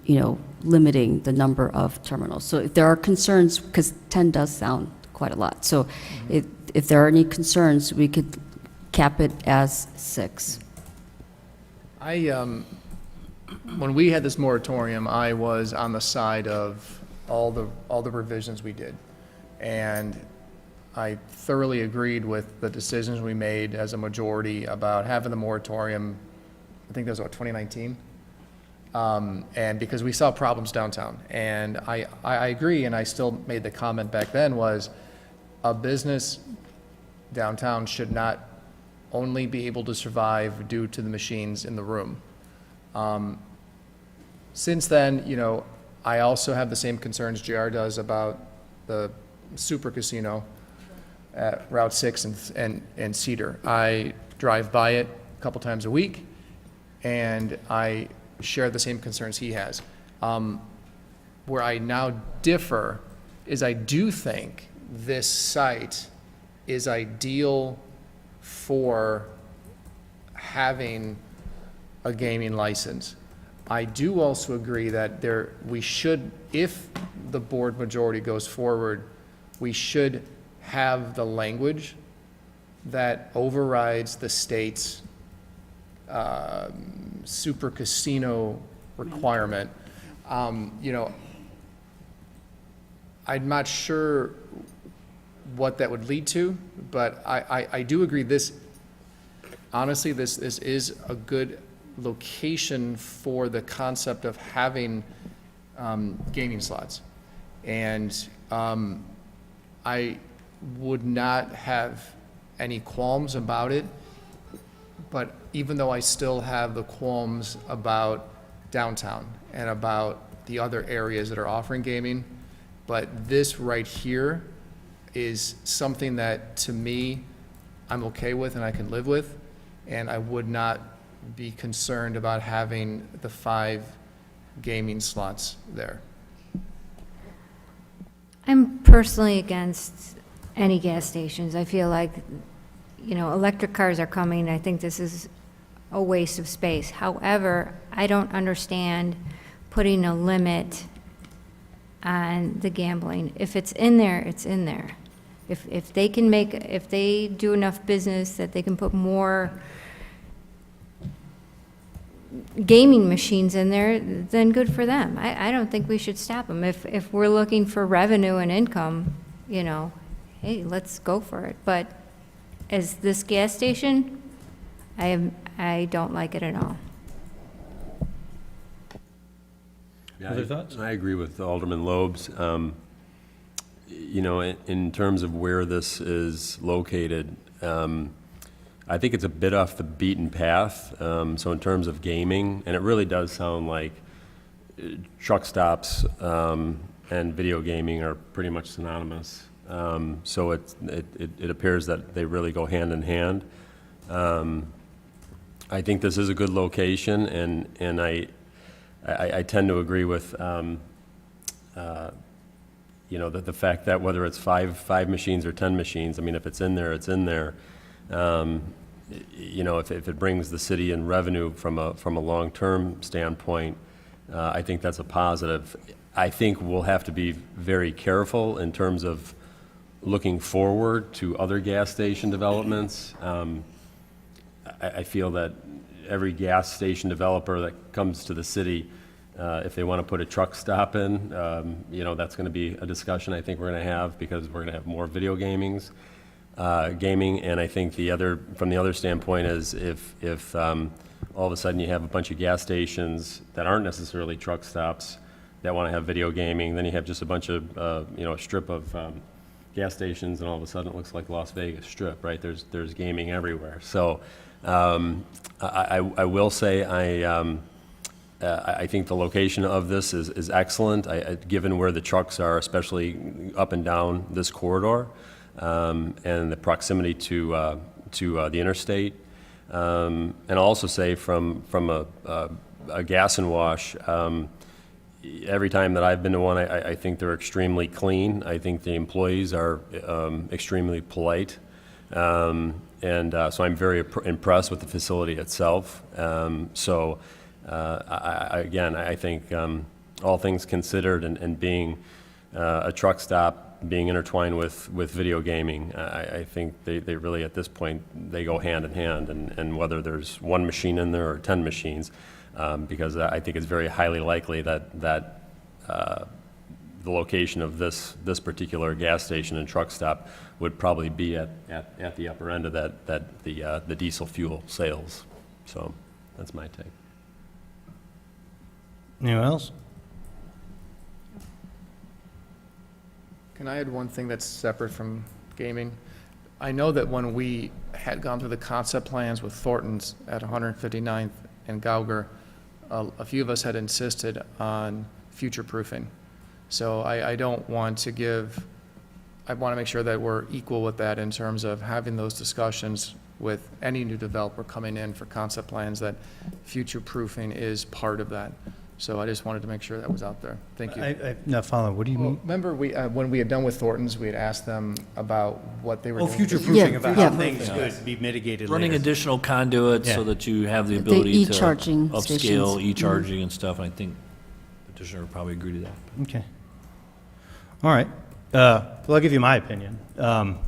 limiting the number of terminals. So if there are concerns, because 10 does sound quite a lot, so if there are any concerns, we could cap it as 6. When we had this moratorium, I was on the side of all the revisions we did. And I thoroughly agreed with the decisions we made as a majority about having the moratorium. I think that was, 2019? And because we saw problems downtown. And I agree, and I still made the comment back then, was a business downtown should not only be able to survive due to the machines in the room. Since then, I also have the same concerns JR does about the Super Casino at Route 6 and Cedar. I drive by it a couple times a week, and I share the same concerns he has. Where I now differ is I do think this site is ideal for having a gaming license. I do also agree that we should, if the board majority goes forward, we should have the language that overrides the state's super casino requirement. I'm not sure what that would lead to, but I do agree honestly, this is a good location for the concept of having gaming slots. And I would not have any qualms about it, but even though I still have the qualms about downtown and about the other areas that are offering gaming, but this right here is something that, to me, I'm okay with and I can live with, and I would not be concerned about having the 5 gaming slots there. I'm personally against any gas stations. I feel like, electric cars are coming. I think this is a waste of space. However, I don't understand putting a limit on the gambling. If it's in there, it's in there. If they do enough business that they can put more gaming machines in there, then good for them. I don't think we should stop them. If we're looking for revenue and income, you know, hey, let's go for it. But as this gas station, I don't like it at all. Yeah, Other thoughts? I agree with Alderman Lobes. You know, in terms of where this is located, I think it's a bit off the beaten path. So in terms of gaming, and it really does sound like truck stops and video gaming are pretty much synonymous. So it appears that they really go hand in hand. I think this is a good location, and I tend to agree with you know, the fact that whether it's five machines or 10 machines, I mean, if it's in there, it's in there. You know, if it brings the city in revenue from a long-term standpoint, I think that's a positive. I think we'll have to be very careful in terms of looking forward to other gas station developments. I feel that every gas station developer that comes to the city, if they want to put a truck stop in, you know, that's going to be a discussion I think we're going to have, because we're going to have more video gaming. And I think from the other standpoint is if all of a sudden you have a bunch of gas stations that aren't necessarily truck stops that want to have video gaming, then you have just a bunch of, you know, a strip of gas stations, and all of a sudden it looks like Las Vegas Strip, right? There's gaming everywhere. So I will say I think the location of this is excellent, given where the trucks are, especially up and down this corridor, and the proximity to the interstate. And I'll also say from a gas and wash, every time that I've been to one, I think they're extremely clean. I think the employees are extremely polite. So I'm very impressed with the facility itself. I think all things considered, and being a truck stop, being intertwined with video gaming, I think they really, at this point, they go hand in hand, and whether there's one machine in there or 10 machines, because I think it's very highly likely that the location of this particular gas station and truck stop would probably be at the upper end of the diesel fuel sales. So that's my take. Anyone else? Can I add one thing that's separate from gaming? I know that when we had gone through the concept plans with Thornton's at 159th and Gauger, a few of us had insisted on future-proofing. So I don't want to I want to make sure that we're equal with that in terms of having those discussions with any new developer coming in for concept plans, that future-proofing is part of that. So I just wanted to make sure that was out there. Thank you. I'm not following. What do you mean? Remember, when we had done with Thornton's, we had asked them about what they were doing. Future-proofing, about how things could be mitigated Running later. additional conduits so that you have the The ability to e-charging upscale stations. e-charging and stuff, and I think the petitioner would probably agree to that. Okay. All right. Well, I'll give you my opinion.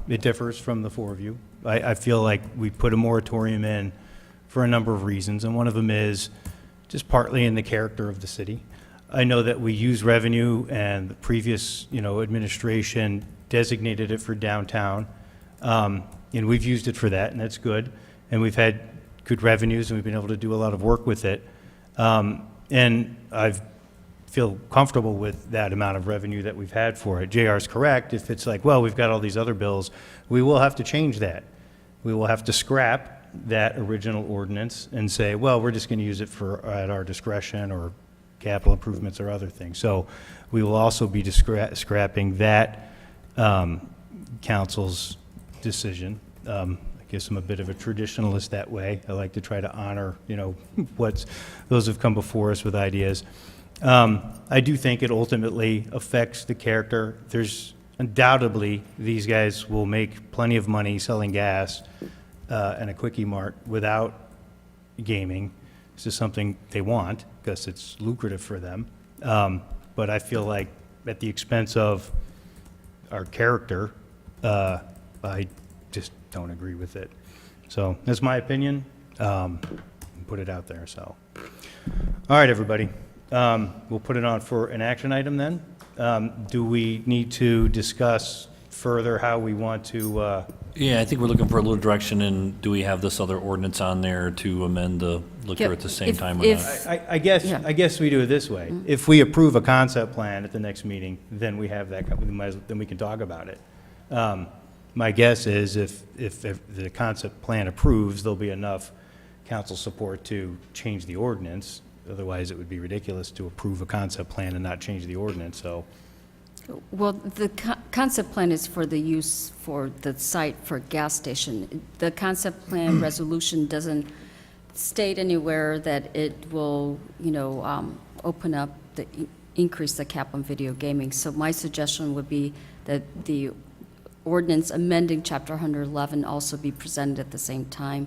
It differs from the four of you. I feel like we put a moratorium in for a number of reasons, and one of them is just partly in the character of the city. I know that we use revenue, and the previous, administration designated it for downtown, and we've used it for that, and that's good. And we've had good revenues, and we've been able to do a lot of work with it. And I feel comfortable with that amount of revenue that we've had for it. JR's correct. If it's like, well, we've got all these other bills, we will have to change that. We will have to scrap that original ordinance and say, well, we're just going to use it for at our discretion, or capital improvements or other things. So we will also be scrapping that council's decision. I guess I'm a bit of a traditionalist that way. I like to try to honor, what's those who've come before us with ideas. I do think it ultimately affects the character. There's undoubtedly, these guys will make plenty of money selling gas and a Quickie Mart without gaming. It's just something they want because it's lucrative for them. But I feel like at the expense of our character, I just don't agree with it. So that's my opinion. Put it out there, so. All right, everybody. We'll put it on for an action item then. Do we need to discuss further how we want to, Yeah, I think we're looking for a little direction, and do we have this other ordinance on there to amend the liquor at the same time or not? I guess we do it this way. If we approve a concept plan at the next meeting, then we have that, then we can talk about it. My guess is if the concept plan approves, there'll be enough council support to change the ordinance. Otherwise, it would be ridiculous to approve a concept plan and not change the ordinance, so. Well, the concept plan is for the use for the site for a gas station. The concept plan resolution doesn't state anywhere that it will, open up, increase the cap on video gaming. So my suggestion would be that the ordinance amending Chapter 111 also be presented at the same time.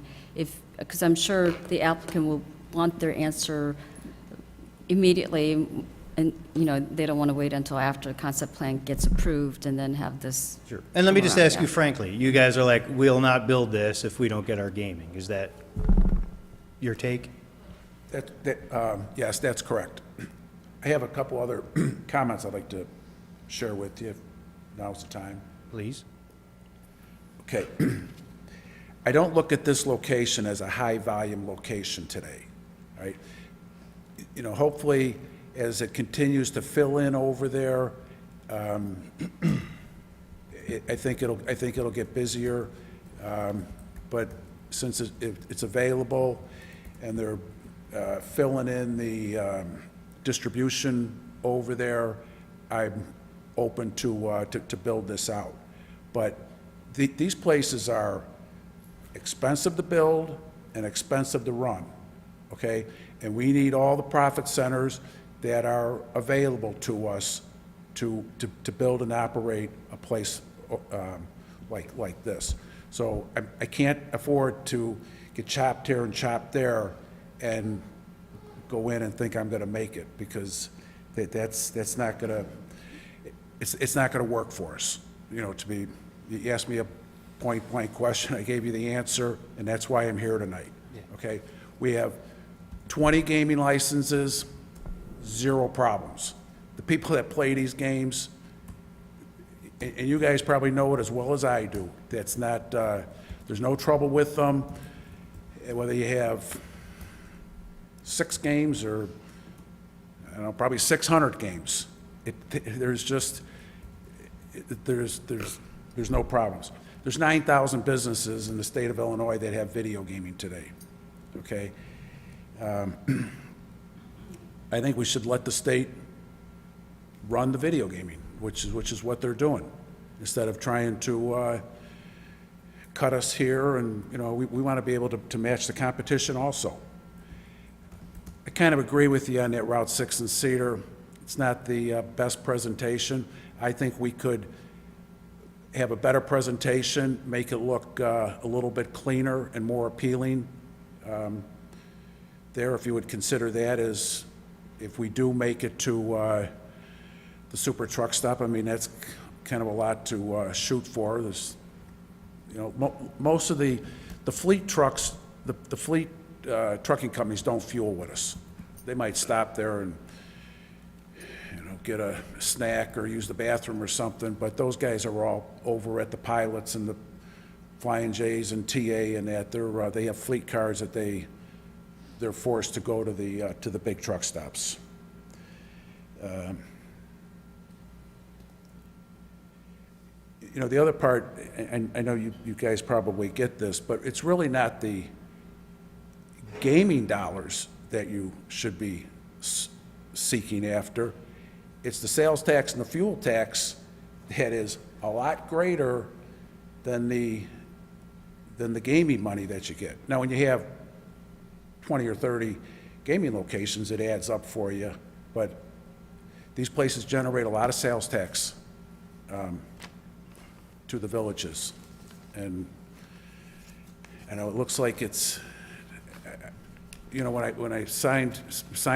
Because I'm sure the applicant will want their answer immediately, and, they don't want to wait until after the concept plan gets approved and then have this. Sure. And let me just come around. ask you frankly, you guys are like, we'll not build this if we don't get our gaming. Is that your take? Yes, that's correct. I have a couple other comments I'd like to share with you. Now's the time. Please. Okay. I don't look at this location as a high-volume location today, right? Hopefully, as it continues to fill in over there, I think it'll get busier. But since it's available and they're filling in the distribution over there, I'm open to build this out. But these places are expensive to build and expensive to run, okay? And we need all the profit centers that are available to us to build and operate a place like this. So I can't afford to get chopped here and chopped there and go in and think I'm going to make it, because that's not going to, it's not going to work for us. You asked me a point-blank question, I gave you the answer, and that's why I'm here tonight. Okay? We have 20 gaming licenses, 0 problems. The people that play these games, and you guys probably know it as well as I do, that's not, there's no trouble with them, whether you have 6 games or, I don't know, probably 600 games. There's no problems. There's 9,000 businesses in the state of Illinois that have video gaming today, okay? I think we should let the state run the video gaming, which is what they're doing, instead of trying to cut us here, and we want to be able to match the competition also. I kind of agree with you on that Route 6 in Cedar. It's not the best presentation. I think we could have a better presentation, make it look a little bit cleaner and more appealing. There, if you would consider that as, if we do make it to the super truck stop, I mean, that's kind of a lot to shoot for. There's, most of the fleet trucks, the fleet trucking companies don't fuel with us. They might stop there and get a snack or use the bathroom or something, but those guys are all over at the Pilots and the Flying J's and TA and that. They have fleet cars that they're forced to go to the big truck stops. The other part, and I know you guys probably get this, but it's really not the gaming dollars that you should be seeking after. It's the sales tax and the fuel tax that is a lot greater than the gaming money that you get. Now, when you have 20 or 30 gaming locations, it adds up for you, but these places generate a lot of sales tax to the villages. And I know it looks like it's, when I signed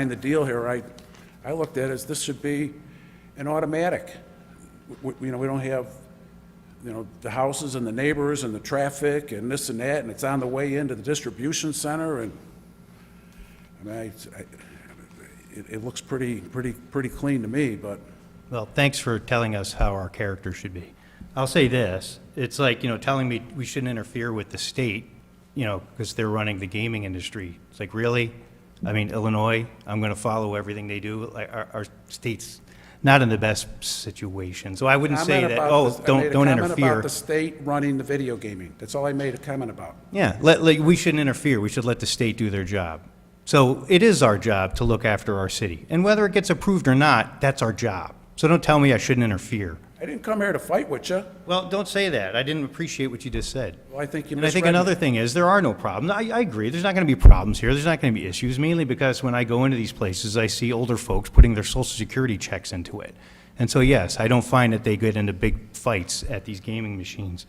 the deal here, I looked at it as this should be an automatic. We don't have, the houses and the neighbors and the traffic and this and that, and it's on the way into the distribution center, and I mean, it looks pretty clean to me, but Well, thanks for telling us how our character should be. I'll say this, it's like, telling me we shouldn't interfere with the state, because they're running the gaming industry. It's like, really? I mean, Illinois, I'm going to follow everything they do. Like, our state's not in the best situation. So I wouldn't say that, don't I made a comment about interfere. the state running the video gaming. That's all I made a comment about. Yeah, we shouldn't interfere. We should let the state do their job. So it is our job to look after our city. And whether it gets approved or not, that's our job. So don't tell me I shouldn't interfere. I didn't come here to fight with you. Well, don't say that. I didn't appreciate what you just said. Well, I think you And I think misread me. another thing is, there are no problems. I agree, there's not going to be problems here, there's not going to be issues, mainly because when I go into these places, I see older folks putting their Social Security checks into it. And so, yes, I don't find that they get into big fights at these gaming machines.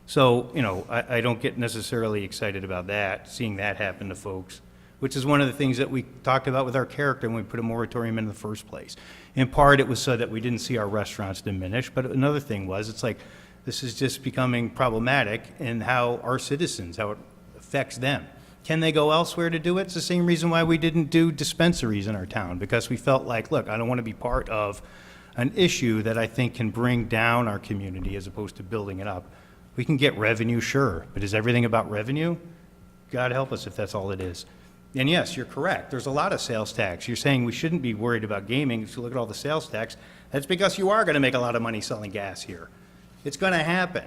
So, I don't get necessarily excited about that, seeing that happen to folks, which is one of the things that we talked about with our character when we put a moratorium in the first place. In part, it was so that we didn't see our restaurants diminish, but another thing was, it's like, this is just becoming problematic in how our citizens, how it affects them. Can they go elsewhere to do it? It's the same reason why we didn't do dispensaries in our town, because we felt like, look, I don't want to be part of an issue that I think can bring down our community as opposed to building it up. We can get revenue, sure, but is everything about revenue? God help us if that's all it is. And yes, you're correct. There's a lot of sales tax. You're saying we shouldn't be worried about gaming. If you look at all the sales tax, that's because you are going to make a lot of money selling gas here. It's going to happen.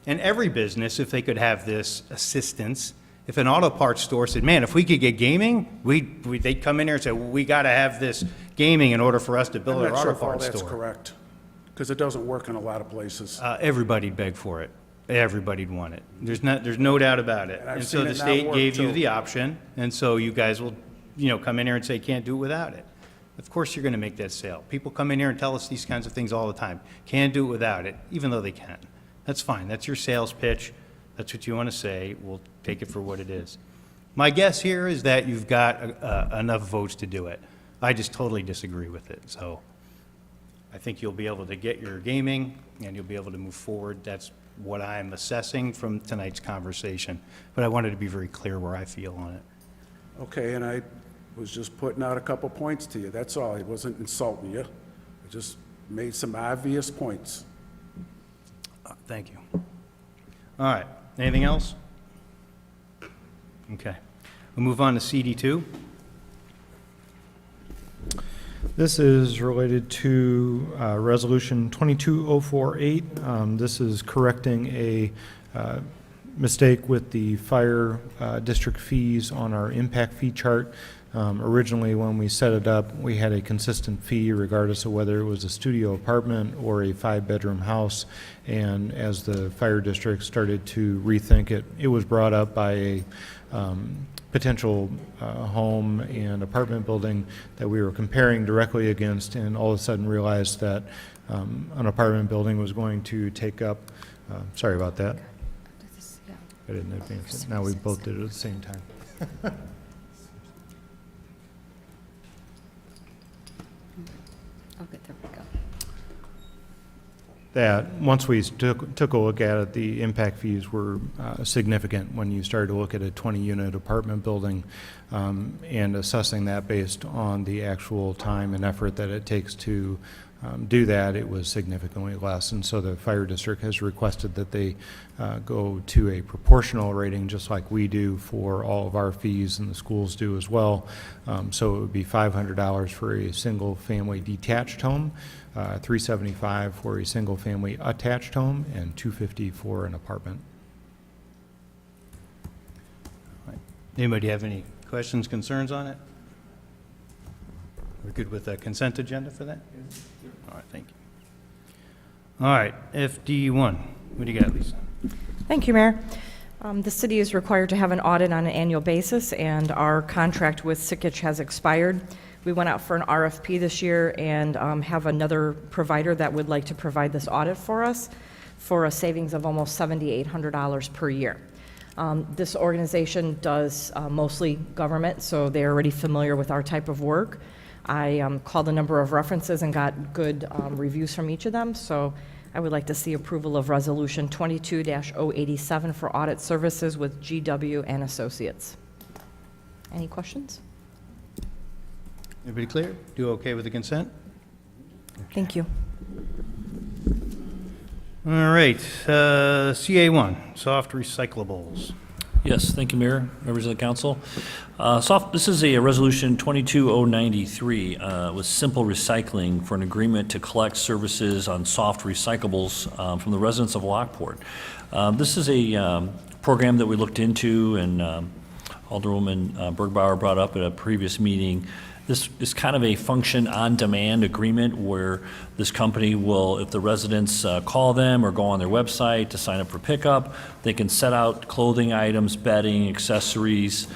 And every business, if they could have this assistance, if an auto parts store said, man, if we could get gaming, they'd come in here and say, well, we got to have this gaming in order for us to build I'm our not sure auto if all parts that's store. correct, because it doesn't work in a lot of places. Everybody'd beg for it. Everybody'd want it. There's no doubt about it. And I've And so seen the it not state work, gave you too. the option, and so you guys will, come in here and say, can't do it without it. Of course you're gonna make that sale. People come in here and tell us these kinds of things all the time. Can't do it without it, even though they can. That's fine. That's your sales pitch. That's what you wanna say. We'll take it for what it is. My guess here is that you've got enough votes to do it. I just totally disagree with it, so I think you'll be able to get your gaming, and you'll be able to move forward. That's what I'm assessing from tonight's conversation. But I wanted to be very clear where I feel on it. Okay, and I was just putting out a couple points to you, that's all. I wasn't insulting you. I just made some obvious points. Thank you. All right, anything else? Okay, we'll move on to CD2. This is related to Resolution 22048. This is correcting a mistake with the fire district fees on our impact fee chart. Originally, when we set it up, we had a consistent fee regardless of whether it was a studio apartment or a 5-bedroom house. And as the fire district started to rethink it, it was brought up by a potential home and apartment building that we were comparing directly against, and all of a sudden realized that an apartment building was going to take up, sorry about that. I didn't advance it. Now we both did it at the same time. Okay, there we go. That, once we took a look at it, the impact fees were significant when you started to look at a 20-unit apartment building, and assessing that based on the actual time and effort that it takes to do that, it was significantly less. And so the fire district has requested that they go to a proportional rating, just like we do for all of our fees, and the schools do as well. So it would be $500 for a single-family detached home, $375 for a single-family attached home, and $250 for an apartment. Anybody have any questions, concerns on it? We're good with the consent agenda for that? All right, thank you. All right, FD1, what do you got, Lisa? Thank you, Mayor. The city is required to have an audit on an annual basis, and our contract with Sikich has expired. We went out for an RFP this year and have another provider that would like to provide this audit for us for a savings of almost $7,800 per year. This organization does mostly government, so they're already familiar with our type of work. I called a number of references and got good reviews from each of them, so I would like to see approval of Resolution 22-087 for audit services with GW and Associates. Any questions? Everybody clear? Do okay with the consent? Thank you. All right, CA1, soft recyclables. Yes, thank you, Mayor, members of the council. This is a resolution 22093 with simple recycling for an agreement to collect services on soft recyclables from the residents of Lockport. This is a program that we looked into, and Alderwoman Bergbauer brought up at a previous meeting. This is kind of a function-on-demand agreement where this company will, if the residents call them or go on their website to sign up for pickup, they can set out clothing items, bedding, accessories,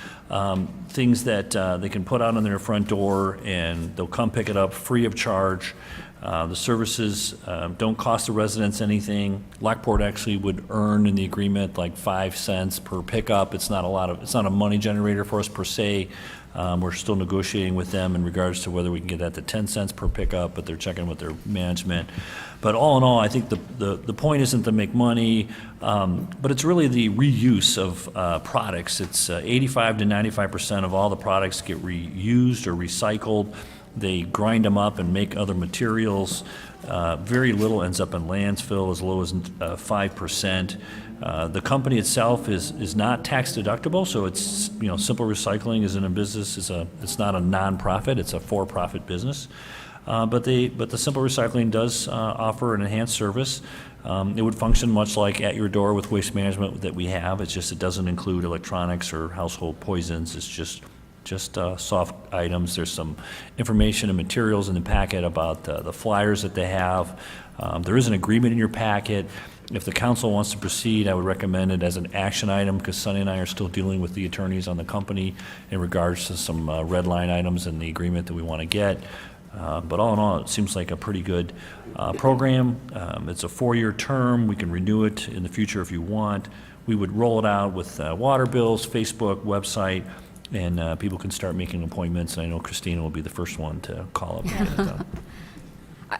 things that they can put out on their front door, and they'll come pick it up free of charge. The services don't cost the residents anything. Lockport actually would earn in the agreement like 5 cents per pickup. It's not a money generator for us per se. We're still negotiating with them in regards to whether we can get that to 10 cents per pickup, but they're checking with their management. But all in all, I think the point isn't to make money, but it's really the reuse of products. It's 85 to 95% of all the products get reused or recycled. They grind them up and make other materials. Very little ends up in landfill, as low as 5%. The company itself is not tax deductible, so it's, Simple Recycling isn't a business. It's not a nonprofit. It's a for-profit business. But the Simple Recycling does offer an enhanced service. It would function much like At Your Door with waste management that we have. It's just it doesn't include electronics or household poisons. It's just soft items. There's some information and materials in the packet about the flyers that they have. There is an agreement in your packet. If the council wants to proceed, I would recommend it as an action item, because Sonny and I are still dealing with the attorneys on the company in regards to some red line items in the agreement that we want to get. But all in all, it seems like a pretty good program. It's a 4-year term. We can renew it in the future if you want. We would roll it out with water bills, Facebook, website, and people can start making appointments. And I know Christina will be the first one to call up and get it done.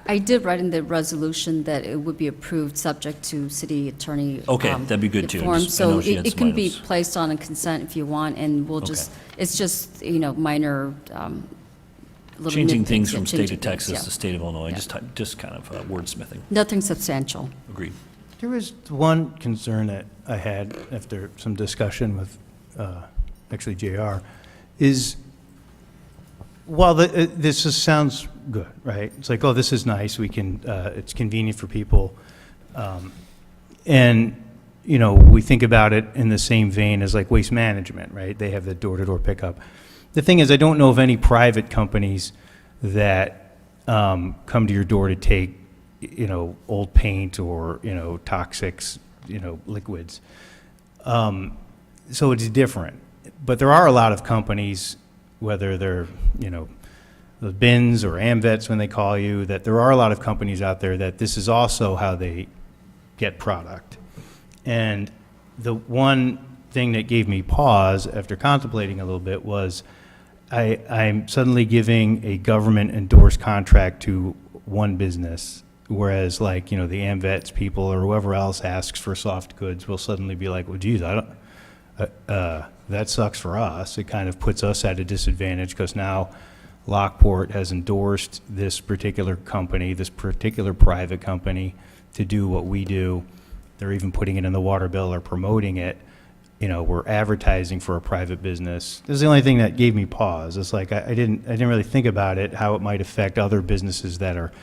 I did write in the resolution that it would be approved subject to city attorney. Okay, that'd be good too. form. I know So she had it some can be items. placed on a consent if you want, and we'll just, it's just, minor, little Changing nitpicks, things yeah, from state changing to Texas things, to yeah. state of Illinois, just kind of wordsmithing. Nothing substantial. Agreed. There was one concern that I had after some discussion with, actually JR, is while this sounds good, right? It's like, oh, this is nice, we can, it's convenient for people. And, we think about it in the same vein as like waste management, right? They have the door-to-door pickup. The thing is, I don't know of any private companies that come to your door to take, old paint or, toxics, liquids. So it's different. But there are a lot of companies, whether they're, the bins or AMVETs when they call you, that there are a lot of companies out there that this is also how they get product. And the one thing that gave me pause after contemplating a little bit was I'm suddenly giving a government-endorsed contract to one business, whereas like, the AMVETs people or whoever else asks for soft goods will suddenly be like, well, geez, that sucks for us. It kind of puts us at a disadvantage because now Lockport has endorsed this particular company, this particular private company, to do what we do. They're even putting it in the water bill or promoting it. We're advertising for a private business. This is the only thing that gave me pause. It's like I didn't really think about it, how it might affect other businesses that are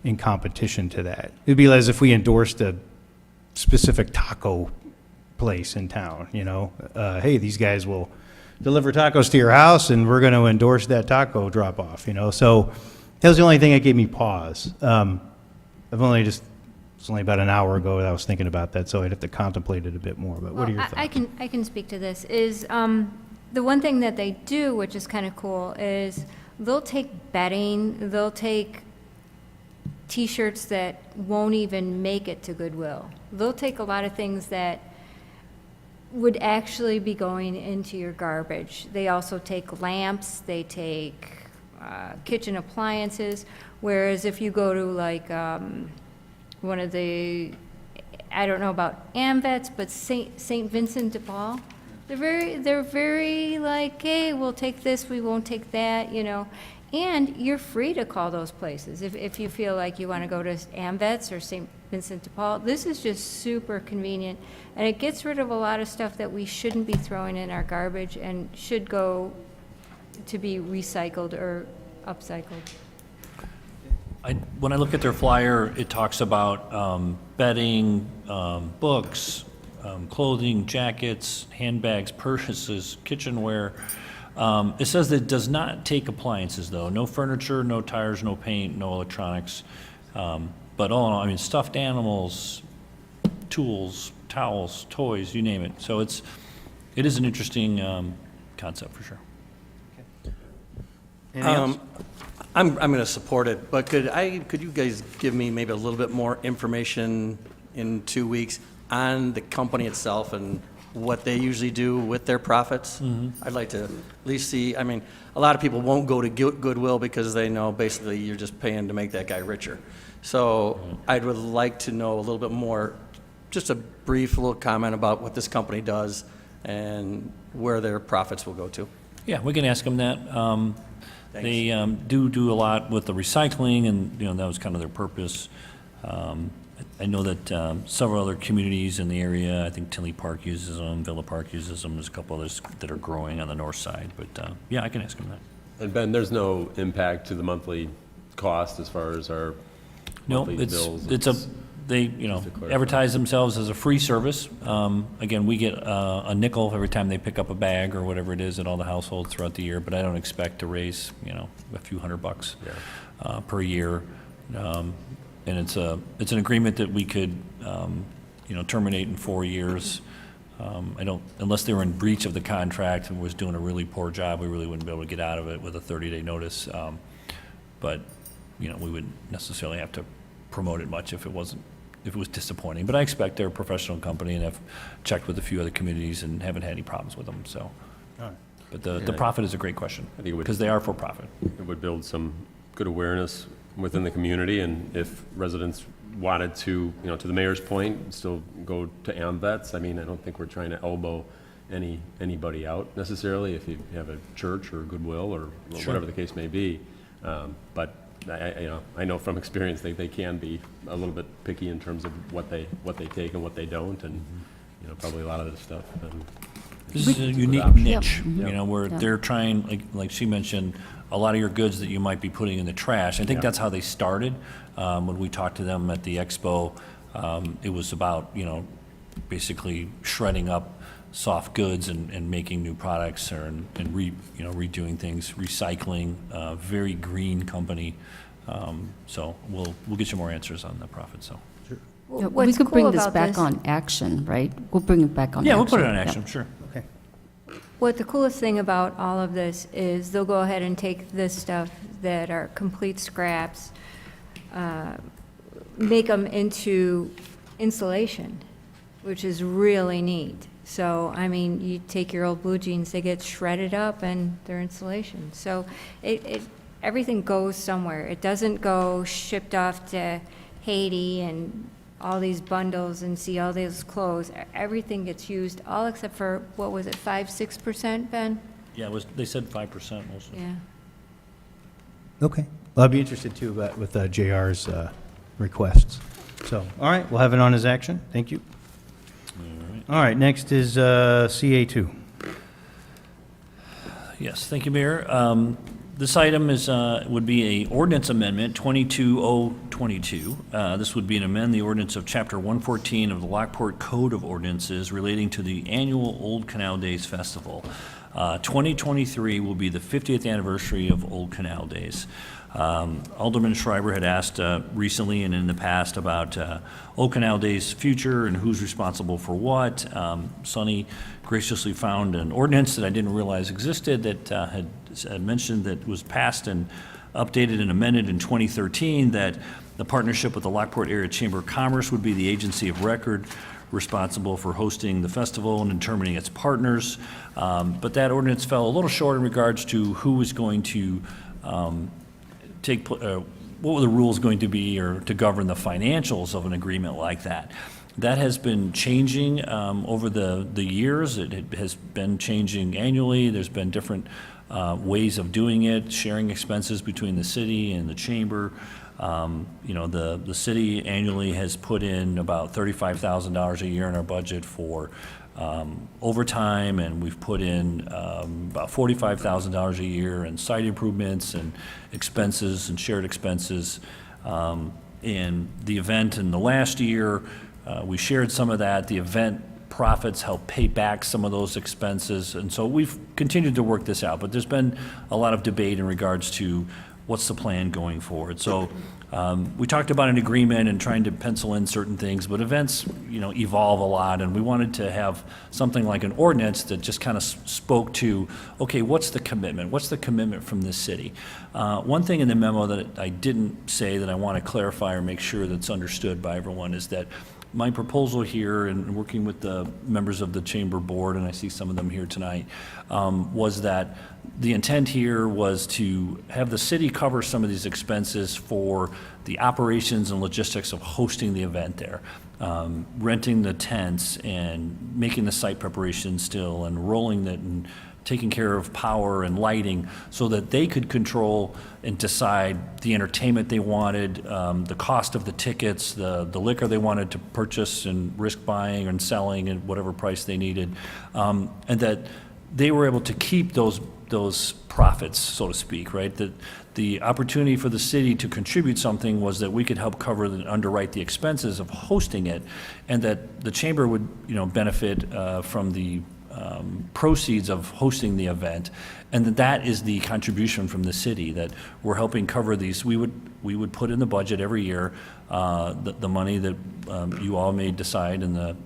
in competition to that. It'd be as if we endorsed a specific taco place in town, hey, these guys will deliver tacos to your house and we're going to endorse that taco drop off, So that was the only thing that gave me pause. It's only about an hour ago that I was thinking about that, so I'd have to contemplate it a bit more, but what are your thoughts? I can speak to this, is the one thing that they do, which is kind of cool, is they'll take bedding, they'll take T-shirts that won't even make it to Goodwill. They'll take a lot of things that would actually be going into your garbage. They also take lamps, they take kitchen appliances, whereas if you go to like one of the, I don't know about AMVETs, but St. Vincent de Paul, they're very like, hey, we'll take this, we won't take that, And you're free to call those places. If you feel like you want to go to AMVETS or St. Vincent de Paul, this is just super convenient. And it gets rid of a lot of stuff that we shouldn't be throwing in our garbage and should go to be recycled or upcycled. When I look at their flyer, it talks about bedding, books, clothing, jackets, handbags, purses, kitchenware. It says that it does not take appliances, though. No furniture, no tires, no paint, no electronics. But all in all, I mean, stuffed animals, tools, towels, toys, you name it. So it is an interesting concept for sure. Anything else? I'm going to support it, but could you guys give me maybe a little bit more information in 2 weeks on the company itself and what they usually do with their profits? I'd like to at least see, I mean, a lot of people won't go to Goodwill because they know basically you're just paying to make that guy richer. So I would like to know a little bit more, just a brief little comment about what this company does and where their profits will go to. Yeah, we can ask them that. They do a lot with the recycling, and that was kind of their purpose. I know that several other communities in the area, I think Tinley Park uses them, Villa Park uses them, there's a couple others that are growing on the north side, but yeah, I can ask them that. And Ben, there's no impact to the monthly cost as far as our monthly bills? They advertise themselves as a free service. Again, we get a nickel every time they pick up a bag or whatever it is at all the households throughout the year, but I don't expect to raise, a few $100 per year. And it's an agreement that we could, terminate in 4 years. Unless they were in breach of the contract and was doing a really poor job, we really wouldn't be able to get out of it with a 30-day notice. But we wouldn't necessarily have to promote it much if it was disappointing. But I expect they're a professional company, and I've checked with a few other communities and haven't had any problems with them. So, but the profit is a great question, because they are for profit. It would build some good awareness within the community, and if residents wanted to, to the mayor's point, still go to AMVETS. I mean, I don't think we're trying to elbow anybody out necessarily if you have a church or Goodwill or whatever the case may be. But I know from experience they can be a little bit picky in terms of what they take and what they don't, and probably a lot of this stuff. This is a unique niche, where they're trying, like she mentioned, a lot of your goods that you might be putting in the trash. I think that's how they started. When we talked to them at the expo, it was about basically shredding up soft goods and making new products redoing things, recycling. Very green company. So we'll get you more answers on the profit. So. We could bring this back on action, right? We'll bring it back on action. Yeah, we'll put it on action, sure. Okay. What the coolest thing about all of this is they'll go ahead and take this stuff that are complete scraps, make them into insulation, which is really neat. So, I mean, you take your old blue jeans, they get shredded up and they're insulation. So everything goes somewhere. It doesn't go shipped off to Haiti and all these bundles and see all these clothes. Everything gets used, all except for, what was it, 5-6%, Ben? Yeah, they said 5% mostly. Yeah. Okay. Well, I'd be interested too with JR's requests. So, all right, we'll have it on as action. Thank you. All right, next is CA2. Yes, thank you, Mayor. This item would be a ordinance amendment, 22022. This would be an amend the ordinance of Chapter 114 of the Lockport Code of Ordinances relating to the annual Old Canal Days Festival. 2023 will be the 50th anniversary of Old Canal Days. Alderman Schreiber had asked recently and in the past about Old Canal Days' future and who's responsible for what. Sonny graciously found an ordinance that I didn't realize existed that had mentioned that was passed and updated and amended in 2013, that the partnership with the Lockport Area Chamber of Commerce would be the agency of record responsible for hosting the festival and determining its partners. But that ordinance fell a little short in regards to who was going to what were the rules going to be or to govern the financials of an agreement like that. That has been changing over the years. It has been changing annually. There's been different ways of doing it, sharing expenses between the city and the chamber. You know, the city annually has put in about $35,000 a year in our budget for overtime, and we've put in about $45,000 a year in site improvements and expenses and shared expenses. In the event in the last year, we shared some of that. The event profits help pay back some of those expenses, and so we've continued to work this out. But there's been a lot of debate in regards to what's the plan going forward. So we talked about an agreement and trying to pencil in certain things, but events, you know, evolve a lot, and we wanted to have something like an ordinance that just kind of spoke to, okay, what's the commitment? What's the commitment from this city? One thing in the memo that I didn't say that I want to clarify or make sure that's understood by everyone is that my proposal here, and working with the members of the chamber board, and I see some of them here tonight, was that the intent here was to have the city cover some of these expenses for the operations and logistics of hosting the event there, renting the tents and making the site preparation still and rolling it and taking care of power and lighting so that they could control and decide the entertainment they wanted, the cost of the tickets, the liquor they wanted to purchase and risk buying and selling at whatever price they needed, and that they were able to keep those profits, so to speak, right? That the opportunity for the city to contribute something was that we could help cover and underwrite the expenses of hosting it, and that the chamber would, you know, benefit from the proceeds of hosting the event, and that is the contribution from the city, that we're helping cover these. We would put in the budget every year the money that you all may decide in the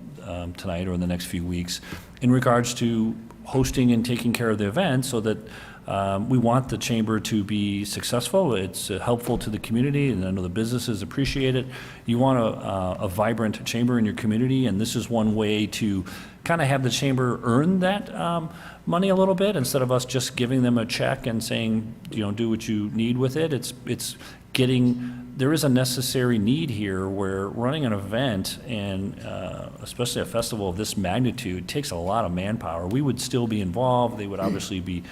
tonight or in the next few weeks in regards to hosting and taking care of the event, so that we want the chamber to be successful. It's helpful to the community, and I know the businesses appreciate it. You want a vibrant chamber in your community, and this is one way to kind of have the chamber earn that money a little bit, instead of us just giving them a check and saying, you know, do what you need with it. It's getting, there is a necessary need here where running an event, and especially a festival of this magnitude, takes a lot of manpower. We would still be involved. They would obviously be,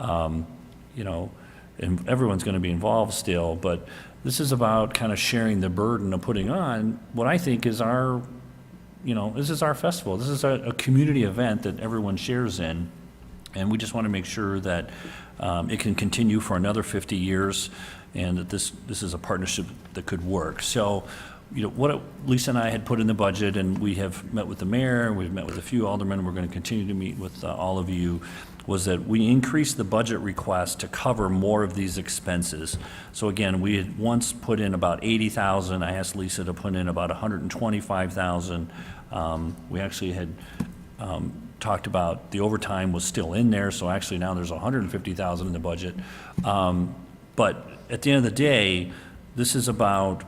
you know, and everyone's going to be involved still, but this is about kind of sharing the burden of putting on what I think is our, you know, this is our festival. This is a community event that everyone shares in, and we just want to make sure that it can continue for another 50 years, and that this is a partnership that could work. So, you know, what Lisa and I had put in the budget, and we have met with the mayor, we've met with a few aldermen, we're going to continue to meet with all of you, was that we increased the budget request to cover more of these expenses. So again, we had once put in about $80,000. I asked Lisa to put in about $125,000. We actually had talked about the overtime was still in there, so actually now there's $150,000 in the budget. But at the end of the day, this is about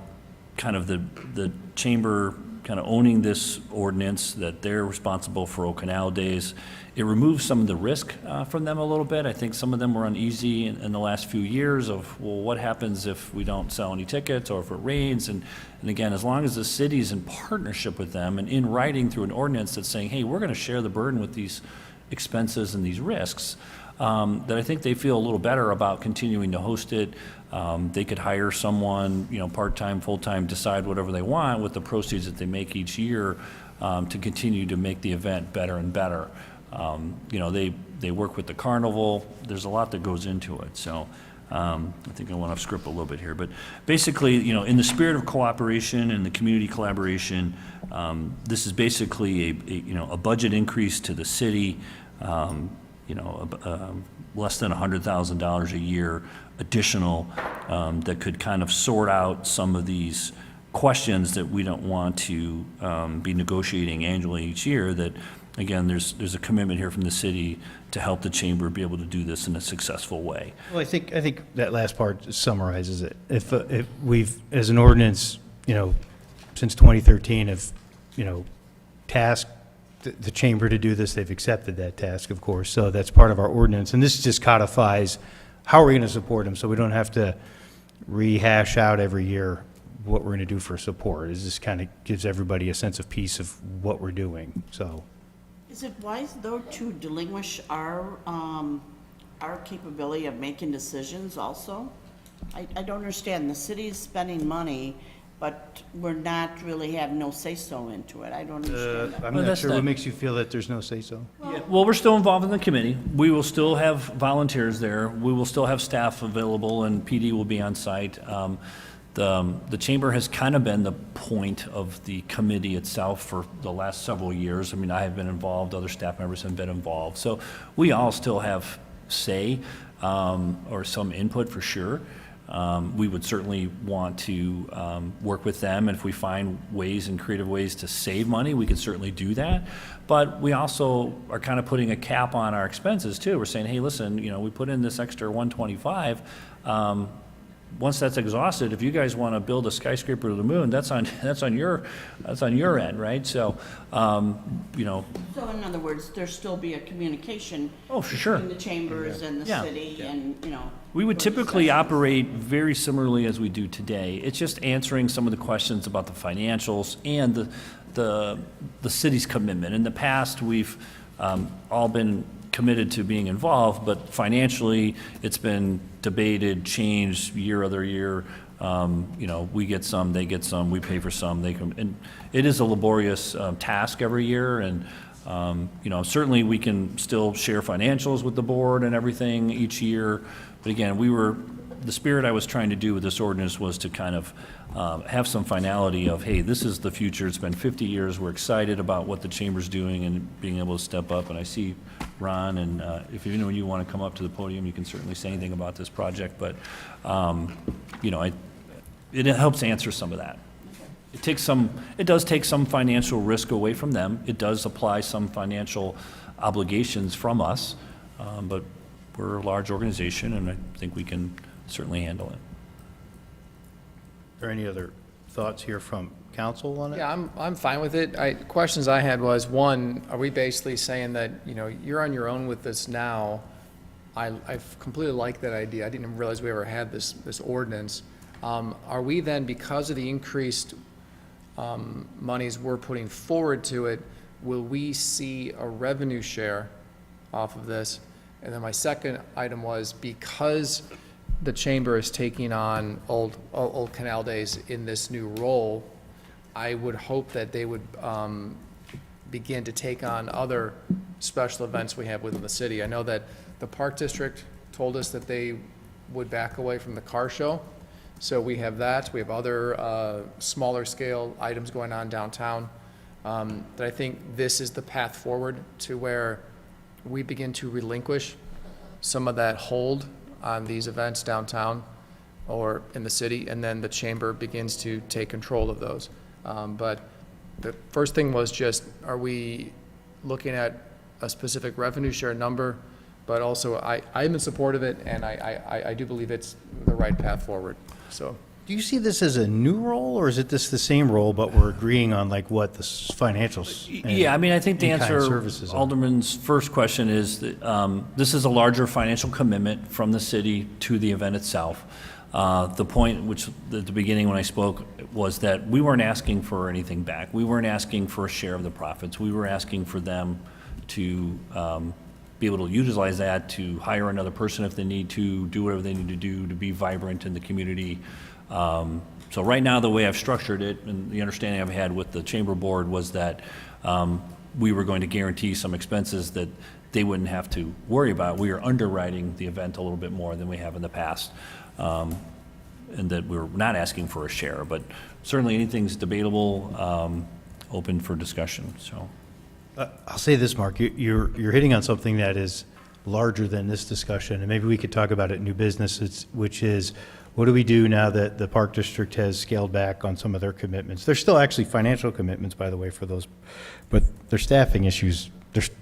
kind of the chamber kind of owning this ordinance, that they're responsible for O Canal Days. It removes some of the risk from them a little bit. I think some of them were uneasy in the last few years of, well, what happens if we don't sell any tickets or if it rains? And again, as long as the city's in partnership with them and in writing through an ordinance that's saying, hey, we're going to share the burden with these expenses and these risks, that I think they feel a little better about continuing to host it. They could hire someone, you know, part-time, full-time, decide whatever they want with the proceeds that they make each year to continue to make the event better and better. You know, they work with the carnival. There's a lot that goes into it. So I think I went off script a little bit here. But basically, you know, in the spirit of cooperation and the community collaboration, this is basically a budget increase to the city, you know, less than $100,000 a year additional, that could kind of sort out some of these questions that we don't want to be negotiating annually each year. That, again, there's a commitment here from the city to help the chamber be able to do this in a successful way. Well, I think that last part summarizes it. If we've, as an ordinance, you know, since 2013, have, you know, tasked the chamber to do this, they've accepted that task, of course. So that's part of our ordinance, and this just codifies how we're going to support them, so we don't have to rehash out every year what we're going to do for support. It just kind of gives everybody a sense of peace of what we're doing. So, is it wise, though, to delinquish our our capability of making decisions also? I don't understand. The city is spending money, but we're not really have no say-so into it. I don't understand that. I'm Well, not that's sure not- what makes you feel that there's no say-so. Yeah, well, we're still involved in the committee. We will still have volunteers there. We will still have staff available, and PD will be on site. The chamber has kind of been the point of the committee itself for the last several years. I mean, I have been involved, other staff members have been involved. So we all still have say or some input for sure. We would certainly want to work with them, and if we find ways and creative ways to save money, we could certainly do that. But we also are kind of putting a cap on our expenses too. We're saying, hey, listen, you know, we put in this extra 125. Once that's exhausted, if you guys want to build a skyscraper to the moon, that's on your end, right? So, you know. So in other words, there still be a communication Oh, for sure. between the chambers and the Yeah. city and, you know. We would for typically discussions. operate very similarly as we do today. It's just answering some of the questions about the financials and the city's commitment. In the past, we've all been committed to being involved, but financially, it's been debated, changed year other year. You know, we get some, they get some, we pay for some, they come, and it is a laborious task every year, and you know, certainly we can still share financials with the board and everything each year, but again, the spirit I was trying to do with this ordinance was to kind of have some finality of, hey, this is the future, it's been 50 years, we're excited about what the chamber's doing and being able to step up, and I see Ron, and if you know you want to come up to the podium, you can certainly say anything about this project, but you know, it helps answer some of that. It does take some financial risk away from them. It does apply some financial obligations from us, but we're a large organization, and I think we can certainly handle it. Are there any other thoughts here from council on it? Yeah, I'm fine with it. Questions I had was, one, are we basically saying that, you know, you're on your own with this now? I've completely liked that idea. I didn't even realize we ever had this ordinance. Are we then, because of the increased monies we're putting forward to it, will we see a revenue share off of this? And then my second item was, because the chamber is taking on old Canal Days in this new role, I would hope that they would begin to take on other special events we have within the city. I know that the Park District told us that they would back away from the car show. So we have that. We have other smaller scale items going on downtown. That I think this is the path forward to where we begin to relinquish some of that hold on these events downtown or in the city, and then the chamber begins to take control of those. But the first thing was just, are we looking at a specific revenue share number? But also, I'm in support of it, and I do believe it's the right path forward, so. Do you see this as a new role, or is it just the same role, but we're agreeing on like what the financials? Yeah, I mean, I think to in-kind answer services are? Alderman's first question is that this is a larger financial commitment from the city to the event itself. The point, which at the beginning when I spoke, was that we weren't asking for anything back. We weren't asking for a share of the profits. We were asking for them to be able to utilize that, to hire another person if they need to, do whatever they need to do to be vibrant in the community. So right now, the way I've structured it, and the understanding I've had with the chamber board, was that we were going to guarantee some expenses that they wouldn't have to worry about. We are underwriting the event a little bit more than we have in the past, and that we're not asking for a share. But certainly, anything's debatable, open for discussion. So, I'll say this, Mark, you're hitting on something that is larger than this discussion, and maybe we could talk about it in new businesses, which is, what do we do now that the Park District has scaled back on some of their commitments? There's still actually financial commitments, by the way, for those, but their staffing issues,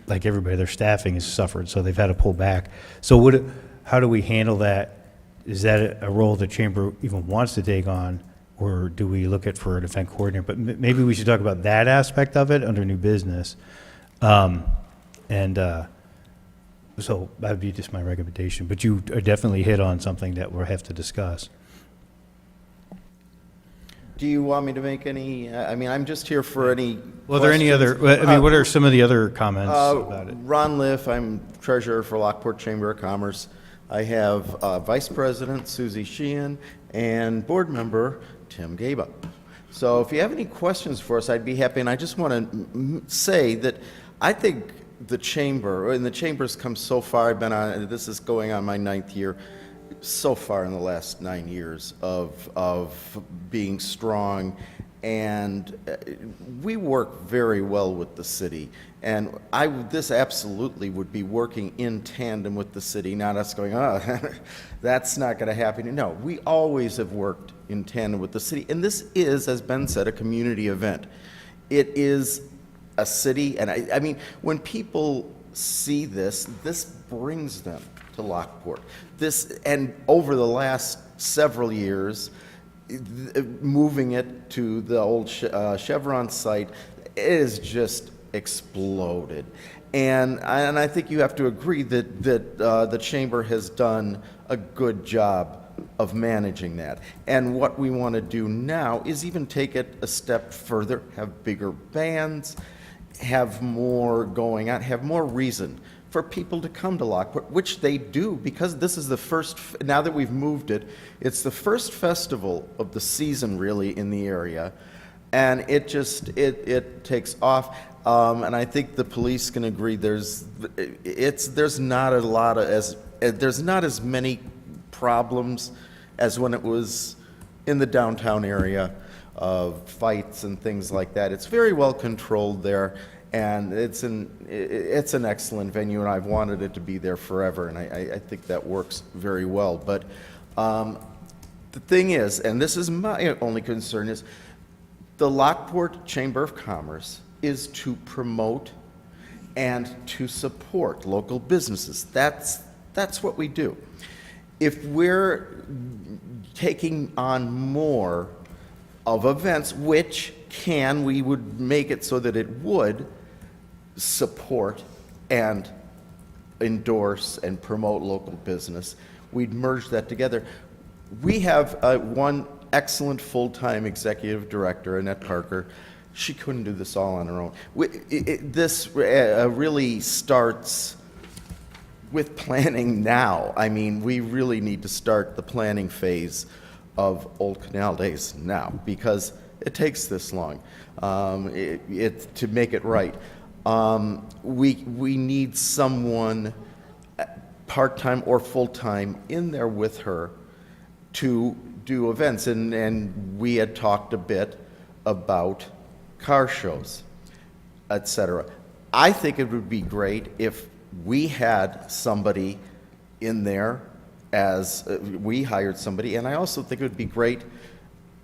like everybody, their staffing has suffered, so they've had to pull back. So how do we handle that? Is that a role the chamber even wants to take on, or do we look at for an event coordinator? But maybe we should talk about that aspect of it under new business. So that would be just my recommendation, but you definitely hit on something that we'll have to discuss. do you want me to make any, I mean, I'm just here for any Well, are there any other, questions. I mean, what are some of the other comments about it? Ron Liff, I'm treasurer for Lockport Chamber of Commerce. I have Vice President Susie Sheehan and board member Tim Gaba. So if you have any questions for us, I'd be happy. And I just want to say that I think the chamber, and the chamber's come so far, I've been on, this is going on my 9th year, so far in the last 9 years of being strong, and we work very well with the city. And this absolutely would be working in tandem with the city, not us going, oh, that's not going to happen. No, we always have worked in tandem with the city. And this is, as Ben said, a community event. It is a city, and I mean, when people see this, this brings them to Lockport. And over the last several years, moving it to the old Chevron site, it is just exploded. And I think you have to agree that the chamber has done a good job of managing that. And what we want to do now is even take it a step further, have bigger bands, have more going on, have more reason for people to come to Lockport, which they do, because this is the first, now that we've moved it, it's the first festival of the season really in the area. And it just, it takes off. And I think the police can agree there's not a lot of, there's not as many problems as when it was in the downtown area of fights and things like that. It's very well controlled there, and it's an excellent venue, and I've wanted it to be there forever, and I think that works very well. But the thing is, and this is my only concern, is the Lockport Chamber of Commerce is to promote and to support local businesses. That's what we do. If we're taking on more of events, which we would make it so that it would support and endorse and promote local business, we'd merge that together. We have one excellent full-time executive director, Annette Parker. She couldn't do this all on her own. This really starts with planning now. I mean, we really need to start the planning phase of Old Canal Days now, because it takes this long to make it right. We need someone part-time or full-time in there with her to do events, and we had talked a bit about car shows, etc. I think it would be great if we had somebody in there as we hired somebody, and I also think it would be great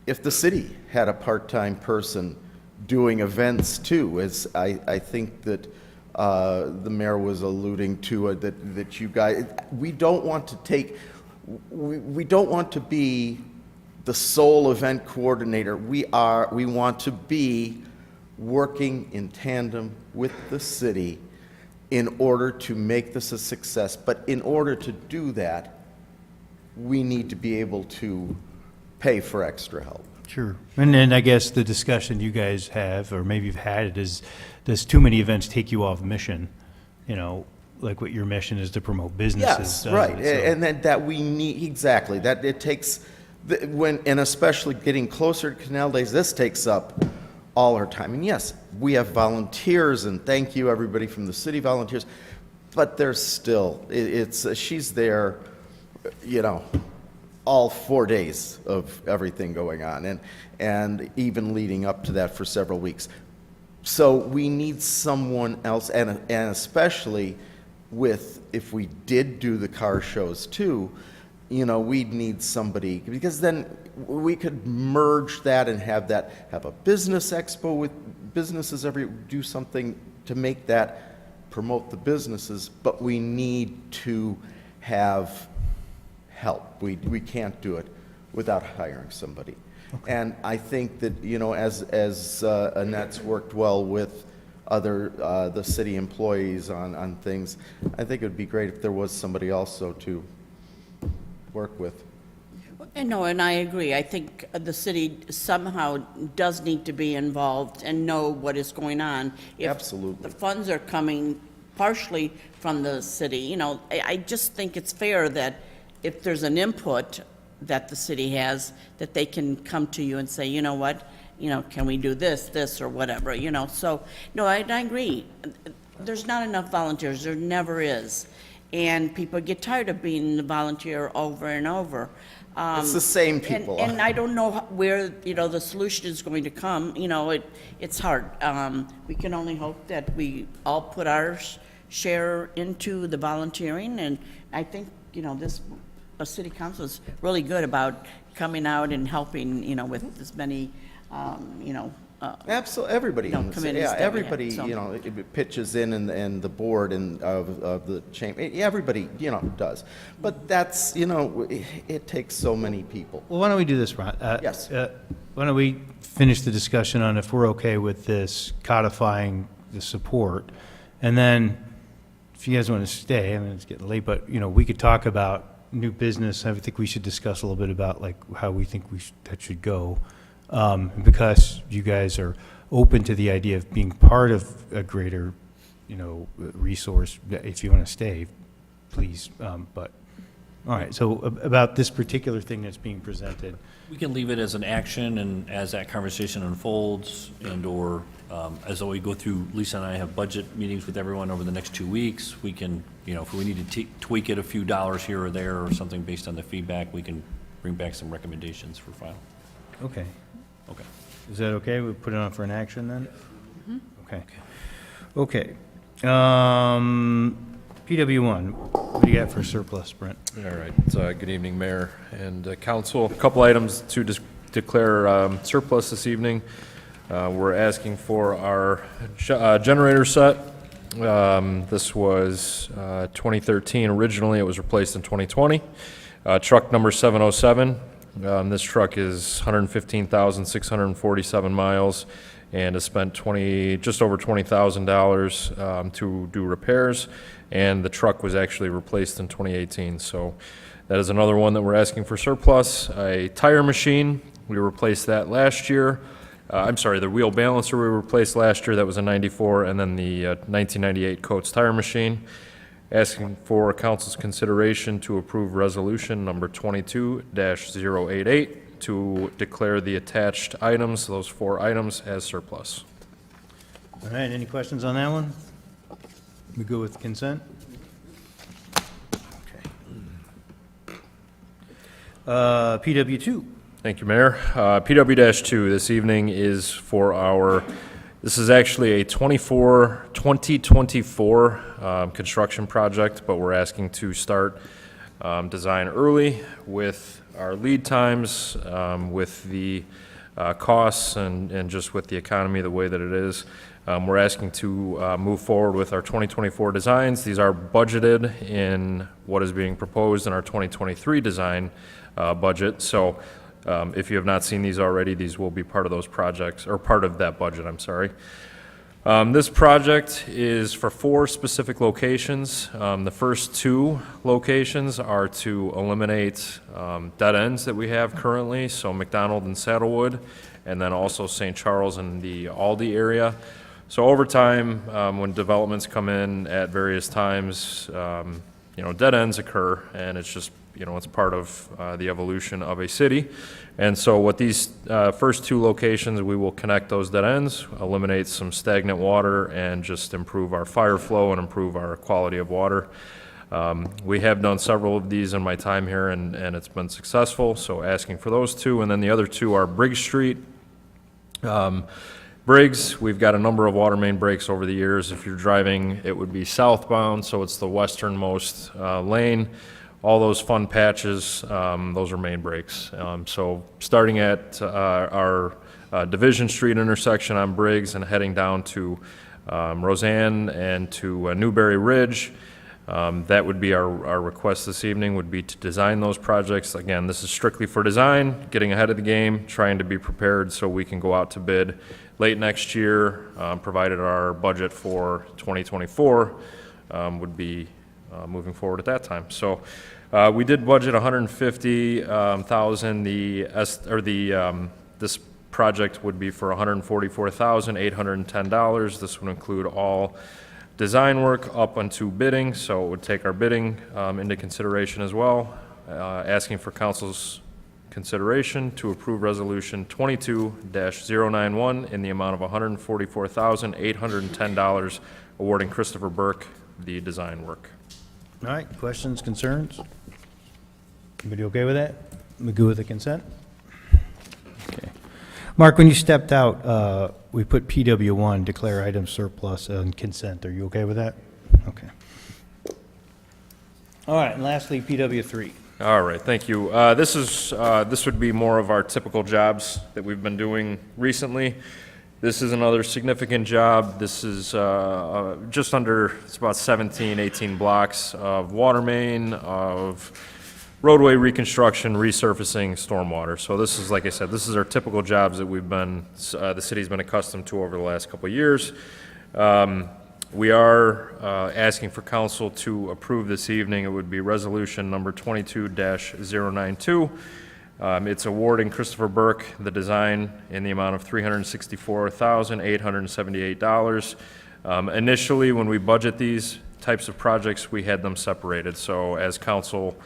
if the city had a part-time person doing events too, as I think that the mayor was alluding to, that you guys, we don't want to be the sole event coordinator. We want to be working in tandem with the city in order to make this a success. But in order to do that, we need to be able to pay for extra help. Sure. And then I guess the discussion you guys have, or maybe you've had it, is does too many events take you off mission? You know, like what your mission is to promote businesses. Yes, right. And that we need, exactly, that it takes, and especially getting closer to Canal Days, this takes up all our time. And yes, we have volunteers, and thank you everybody from the city volunteers, but there's still, she's there, you know, all 4 days of everything going on, and even leading up to that for several weeks. So we need someone else, and especially if we did do the car shows too, you know, we'd need somebody, because then we could merge that and have a business expo with businesses do something to make that, promote the businesses, but we need to have help. We can't do it without hiring somebody. Okay. And I think that, you know, as Annette's worked well with the city employees on things, I think it would be great if there was somebody also to work with. And no, and I agree. I think the city somehow does need to be involved and know what is going on. If Absolutely. the funds are coming partially from the city, you know, I just think it's fair that if there's an input that the city has, that they can come to you and say, you know what, you know, can we do this, or whatever, you know? So, no, I agree. There's not enough volunteers. There never is. And people get tired of being the volunteer over and over. It's the same people. And I don't know where, you know, the solution is going to come. You know, it's hard. We can only hope that we all put our share into the volunteering. And I think, you know, this city council is really good about coming out and helping, you know, with as many, you know, Absolutely, everybody, No, in the city, committees yeah, that we have, everybody, so. you know, it pitches in, and the board and of the chamber, everybody, you know, does. But that's, you know, it takes so many people. Well, why don't we do this, Ron? Yes. Why don't we finish the discussion on if we're okay with this codifying the support? And then, if you guys want to stay, I mean, it's getting late, but, you know, we could talk about new business. I think we should discuss a little bit about, like, how we think that should go. Because you guys are open to the idea of being part of a greater, you know, resource, if you want to stay, please. But, all right, so about this particular thing that's being presented. We can leave it as an action, and as that conversation unfolds, and/or as we go through, Lisa and I have budget meetings with everyone over the next 2 weeks, we can, you know, if we need to tweak it a few dollars here or there or something based on the feedback, we can bring back some recommendations for final. Okay. Okay. Is that okay? We put it on for an action then? Okay. Okay. PW1, what do you got for surplus, Brent? All right. Good evening, Mayor and Council. A couple items to declare surplus this evening. We're asking for our generator set. This was 2013 originally. It was replaced in 2020. Truck number 707. This truck is 115,647 miles and has spent just over $20,000 to do repairs, and the truck was actually replaced in 2018. So that is another one that we're asking for surplus. A tire machine, we replaced that last year. I'm sorry, the wheel balancer we replaced last year, that was a 94, and then the 1998 Coates tire machine. Asking for council's consideration to approve resolution number 22-088 to declare the attached items, those 4 items, as surplus. All right, any questions on that one? We go with consent? Okay. PW2. Thank you, Mayor. PW-2 this evening is for this is actually a 2024 construction project, but we're asking to start design early with our lead times, with the costs, and just with the economy the way that it is. We're asking to move forward with our 2024 designs. These are budgeted in what is being proposed in our 2023 design budget. So if you have not seen these already, these will be part of those projects, or part of that budget, I'm sorry. This project is for 4 specific locations. The first 2 locations are to eliminate dead ends that we have currently, so McDonald and Saddlewood, and then also St. Charles and the Aldi area. So over time, when developments come in at various times, you know, dead ends occur, and it's just, you know, it's part of the evolution of a city. And so with these first 2 locations, we will connect those dead ends, eliminate some stagnant water, and just improve our fire flow and improve our quality of water. We have done several of these in my time here, and it's been successful, so asking for those 2. And then the other 2 are Briggs Street. Briggs, we've got a number of water main breaks over the years. If you're driving, it would be southbound, so it's the westernmost lane. All those fun patches, those are main breaks. So starting at our Division Street intersection on Briggs and heading down to Roseanne and to Newberry Ridge, that would be our request this evening, would be to design those projects. Again, this is strictly for design, getting ahead of the game, trying to be prepared so we can go out to bid late next year, provided our budget for 2024 would be moving forward at that time. So We did budget 150,000. This project would be for $144,810. This would include all design work up unto bidding, so it would take our bidding into consideration as well. Asking for council's consideration to approve resolution 22-091 in the amount of $144,810, awarding Christopher Burke the design work. All right, questions, concerns? Everybody okay with that? We good with the consent? Okay. Mark, when you stepped out, we put PW1, declare item surplus, and consent. Are you okay with that? Okay. All right, and lastly, PW3. All right, thank you. This would be more of our typical jobs that we've been doing recently. This is another significant job. This is just under, it's about 17, 18 blocks of water main, of roadway reconstruction, resurfacing, stormwater. So this is, like I said, this is our typical jobs that we've been, the city's been accustomed to over the last couple of years. We are asking for council to approve this evening. It would be resolution number 22-092. It's awarding Christopher Burke the design in the amount of $364,878. Initially, when we budget these types of projects, we had them separated. So as council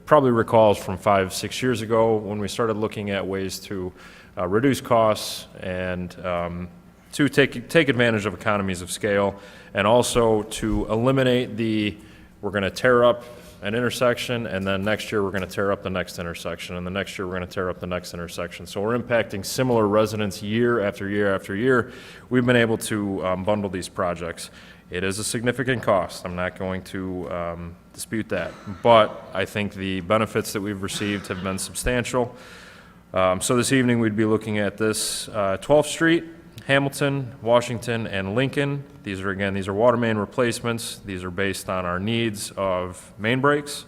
probably recalls from 5-6 years ago, when we started looking at ways to reduce costs and to take advantage of economies of scale, and also to eliminate we're going to tear up an intersection, and then next year we're going to tear up the next intersection, and the next year we're going to tear up the next intersection. So we're impacting similar residents year after year after year. We've been able to bundle these projects. It is a significant cost. I'm not going to dispute that, but I think the benefits that we've received have been substantial. So this evening we'd be looking at this 12th Street, Hamilton, Washington, and Lincoln. These are water main replacements. These are based on our needs of main breaks.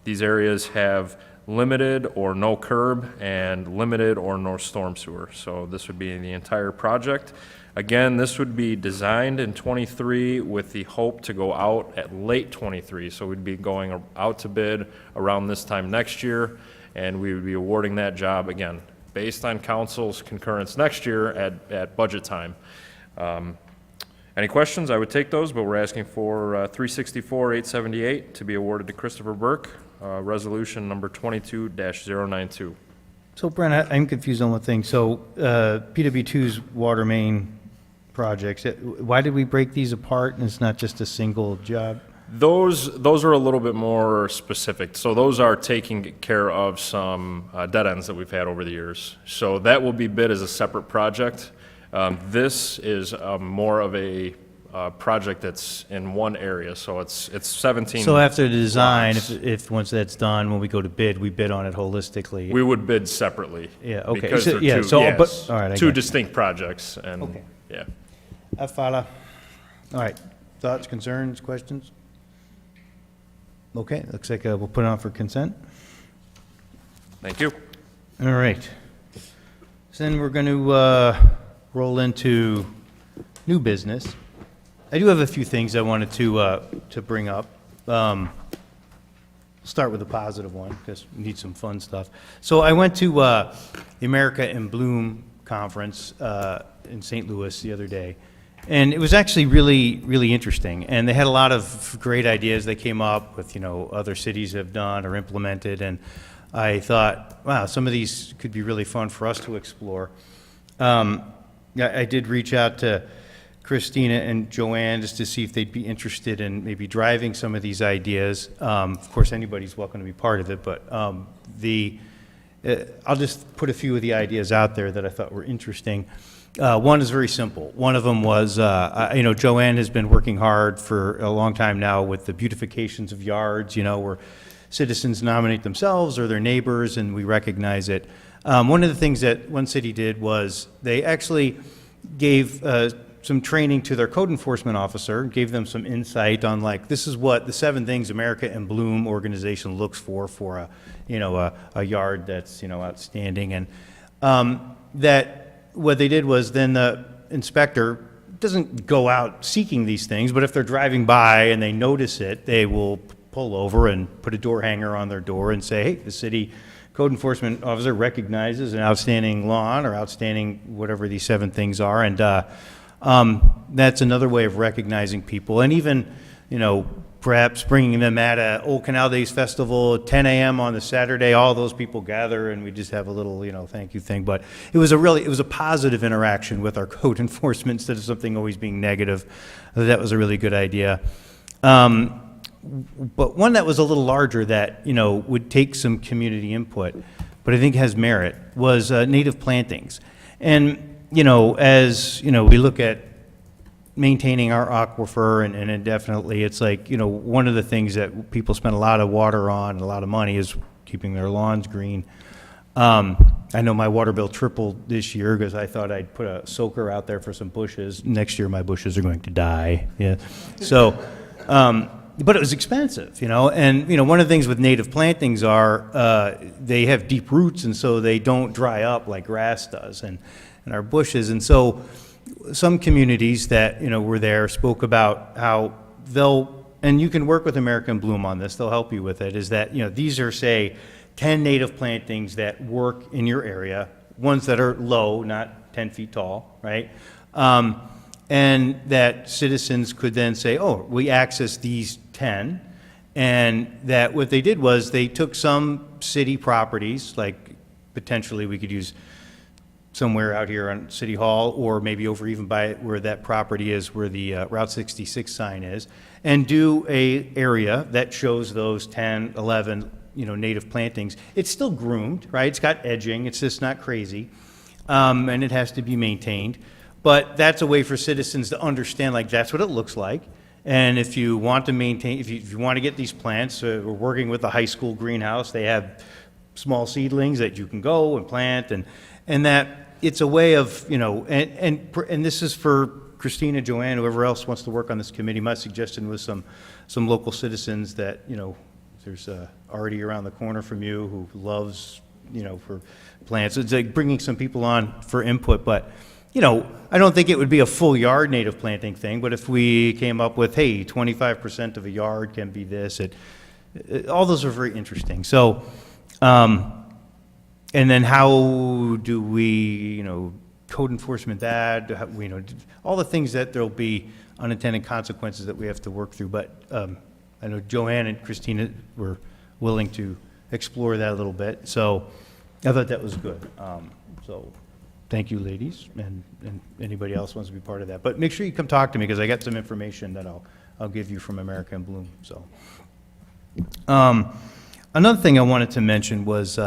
These areas have limited or no curb and limited or no storm sewer. So this would be in the entire project. Again, this would be designed in '23 with the hope to go out at late '23. So we'd be going out to bid around this time next year, and we would be awarding that job again based on council's concurrence next year at budget time. Any questions? I would take those, but we're asking for $364,878 to be awarded to Christopher Burke, resolution number 22-092. So Brent, I'm confused on one thing. So PW2's water main projects, why did we break these apart and it's not just a single job? Those are a little bit more specific. So those are taking care of some dead ends that we've had over the years. So that will be bid as a separate project. This is more of a project that's in one area. So it's 17. So after the design, blocks. if once that's done, when we go to bid, we bid on it holistically. We would bid separately. Yeah, okay. Because So- they're yeah, two, so- yes, but- all right, I two got you. distinct projects, and Okay. yeah. I follow. All right. Thoughts, concerns, questions? Okay, looks like we'll put it on for consent. Thank you. All right. So then we're going to roll into new business. I do have a few things I wanted to bring up. Start with a positive one because we need some fun stuff. So I went to the America in Bloom conference in St. Louis the other day, and it was actually really, really interesting. And they had a lot of great ideas they came up with, other cities have done or implemented. And I thought, wow, some of these could be really fun for us to explore. I did reach out to Christina and Joanne just to see if they'd be interested in maybe driving some of these ideas. Of course, anybody's welcome to be part of it, but I'll just put a few of the ideas out there that I thought were interesting. One is very simple. One of them was, Joanne has been working hard for a long time now with the beautifications of yards, where citizens nominate themselves or their neighbors, and we recognize it. One of the things that one city did was they actually gave some training to their code enforcement officer, gave them some insight on this is what the 7 things America in Bloom organization looks for a yard that's outstanding, and that what they did was then the inspector doesn't go out seeking these things, but if they're driving by and they notice it, they will pull over and put a door hanger on their door and say, hey, the city code enforcement officer recognizes an outstanding lawn or outstanding whatever these 7 things are, and that's another way of recognizing people. And even, perhaps bringing them at a Old Canal Days Festival at 10 a.m. on the Saturday, all those people gather and we just have a little, thank you thing. But it was a positive interaction with our code enforcement instead of something always being negative. That was a really good idea. But one that was a little larger that, would take some community input, but I think has merit, was native plantings. And, as, we look at maintaining our aquifer, and indefinitely, it's like, one of the things that people spend a lot of water on and a lot of money is keeping their lawns green. I know my water bill tripled this year because I thought I'd put a soaker out there for some bushes. Next year, my bushes are going to die. Yeah. So, but it was expensive, and, one of the things with native plantings are they have deep roots, and so they don't dry up like grass does, and our bushes. And so some communities that, were there spoke about how and you can work with American Bloom on this, they'll help you with it, is that, these are, say, 10 native plantings that work in your area, ones that are low, not 10 feet tall, right? And that citizens could then say, oh, we access these 10, and that what they did was they took some city properties, like potentially we could use somewhere out here on City Hall, or maybe over even by where that property is, where the Route 66 sign is, and do a area that shows those 10, 11, native plantings. It's still groomed, right? It's got edging. It's just not crazy, and it has to be maintained. But that's a way for citizens to understand, like, that's what it looks like. And if you want to maintain, if you want to get these plants, we're working with the high school greenhouse. They have small seedlings that you can go and plant, and that it's a way of, and this is for Christina, Joanne, whoever else wants to work on this committee. My suggestion was some local citizens that, there's already around the corner from you who loves, for plants. It's like bringing some people on for input, but, I don't think it would be a full yard native planting thing, but if we came up with, hey, 25% of a yard can be this, all those are very interesting. So, and then how do we, code enforcement that, all the things that there'll be unintended consequences that we have to work through. But I know Joanne and Christina were willing to explore that a little bit. So I thought that was good. So thank you, ladies, and anybody else wants to be part of that. But make sure you come talk to me because I got some information that I'll give you from American Bloom. So. Another thing I wanted to mention was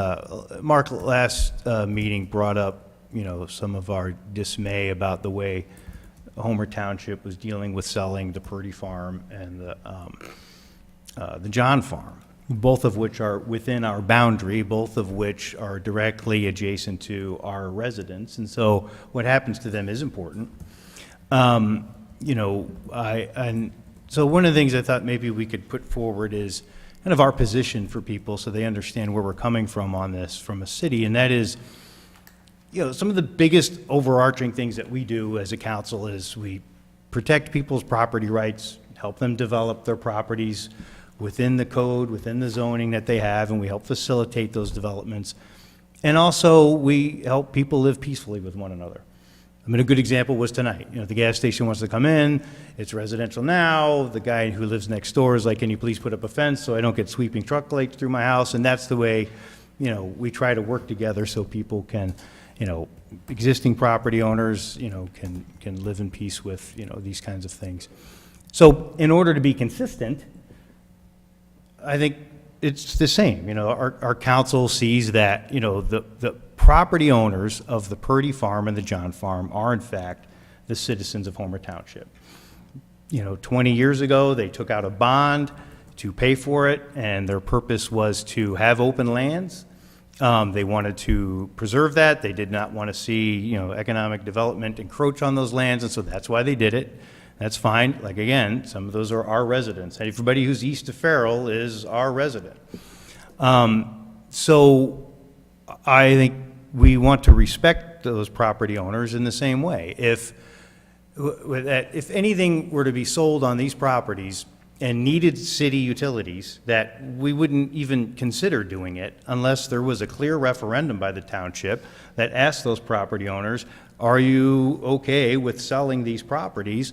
Mark last meeting brought up, some of our dismay about the way Homer Township was dealing with selling the Purdy Farm and the John Farm, both of which are within our boundary, both of which are directly adjacent to our residents. And so what happens to them is important. And so one of the things I thought maybe we could put forward is kind of our position for people so they understand where we're coming from on this from a city, and that is, some of the biggest overarching things that we do as a council is we protect people's property rights, help them develop their properties within the code, within the zoning that they have, and we help facilitate those developments. And also, we help people live peacefully with one another. I mean, a good example was tonight. The gas station wants to come in. It's residential now. The guy who lives next door is like, can you please put up a fence so I don't get sweeping truck lights through my house? And that's the way, we try to work together so people can, existing property owners, can live in peace with, these kinds of things. So in order to be consistent, I think it's the same. Our council sees that, the property owners of the Purdy Farm and the John Farm are in fact the citizens of Homer Township. 20 years ago, they took out a bond to pay for it, and their purpose was to have open lands. They wanted to preserve that. They did not want to see, economic development encroach on those lands, and so that's why they did it. That's fine. Like, again, some of those are our residents. Everybody who's east of Farrell is our resident. So I think we want to respect those property owners in the same way. If that if anything were to be sold on these properties and needed city utilities, that we wouldn't even consider doing it unless there was a clear referendum by the township that asked those property owners, are you okay with selling these properties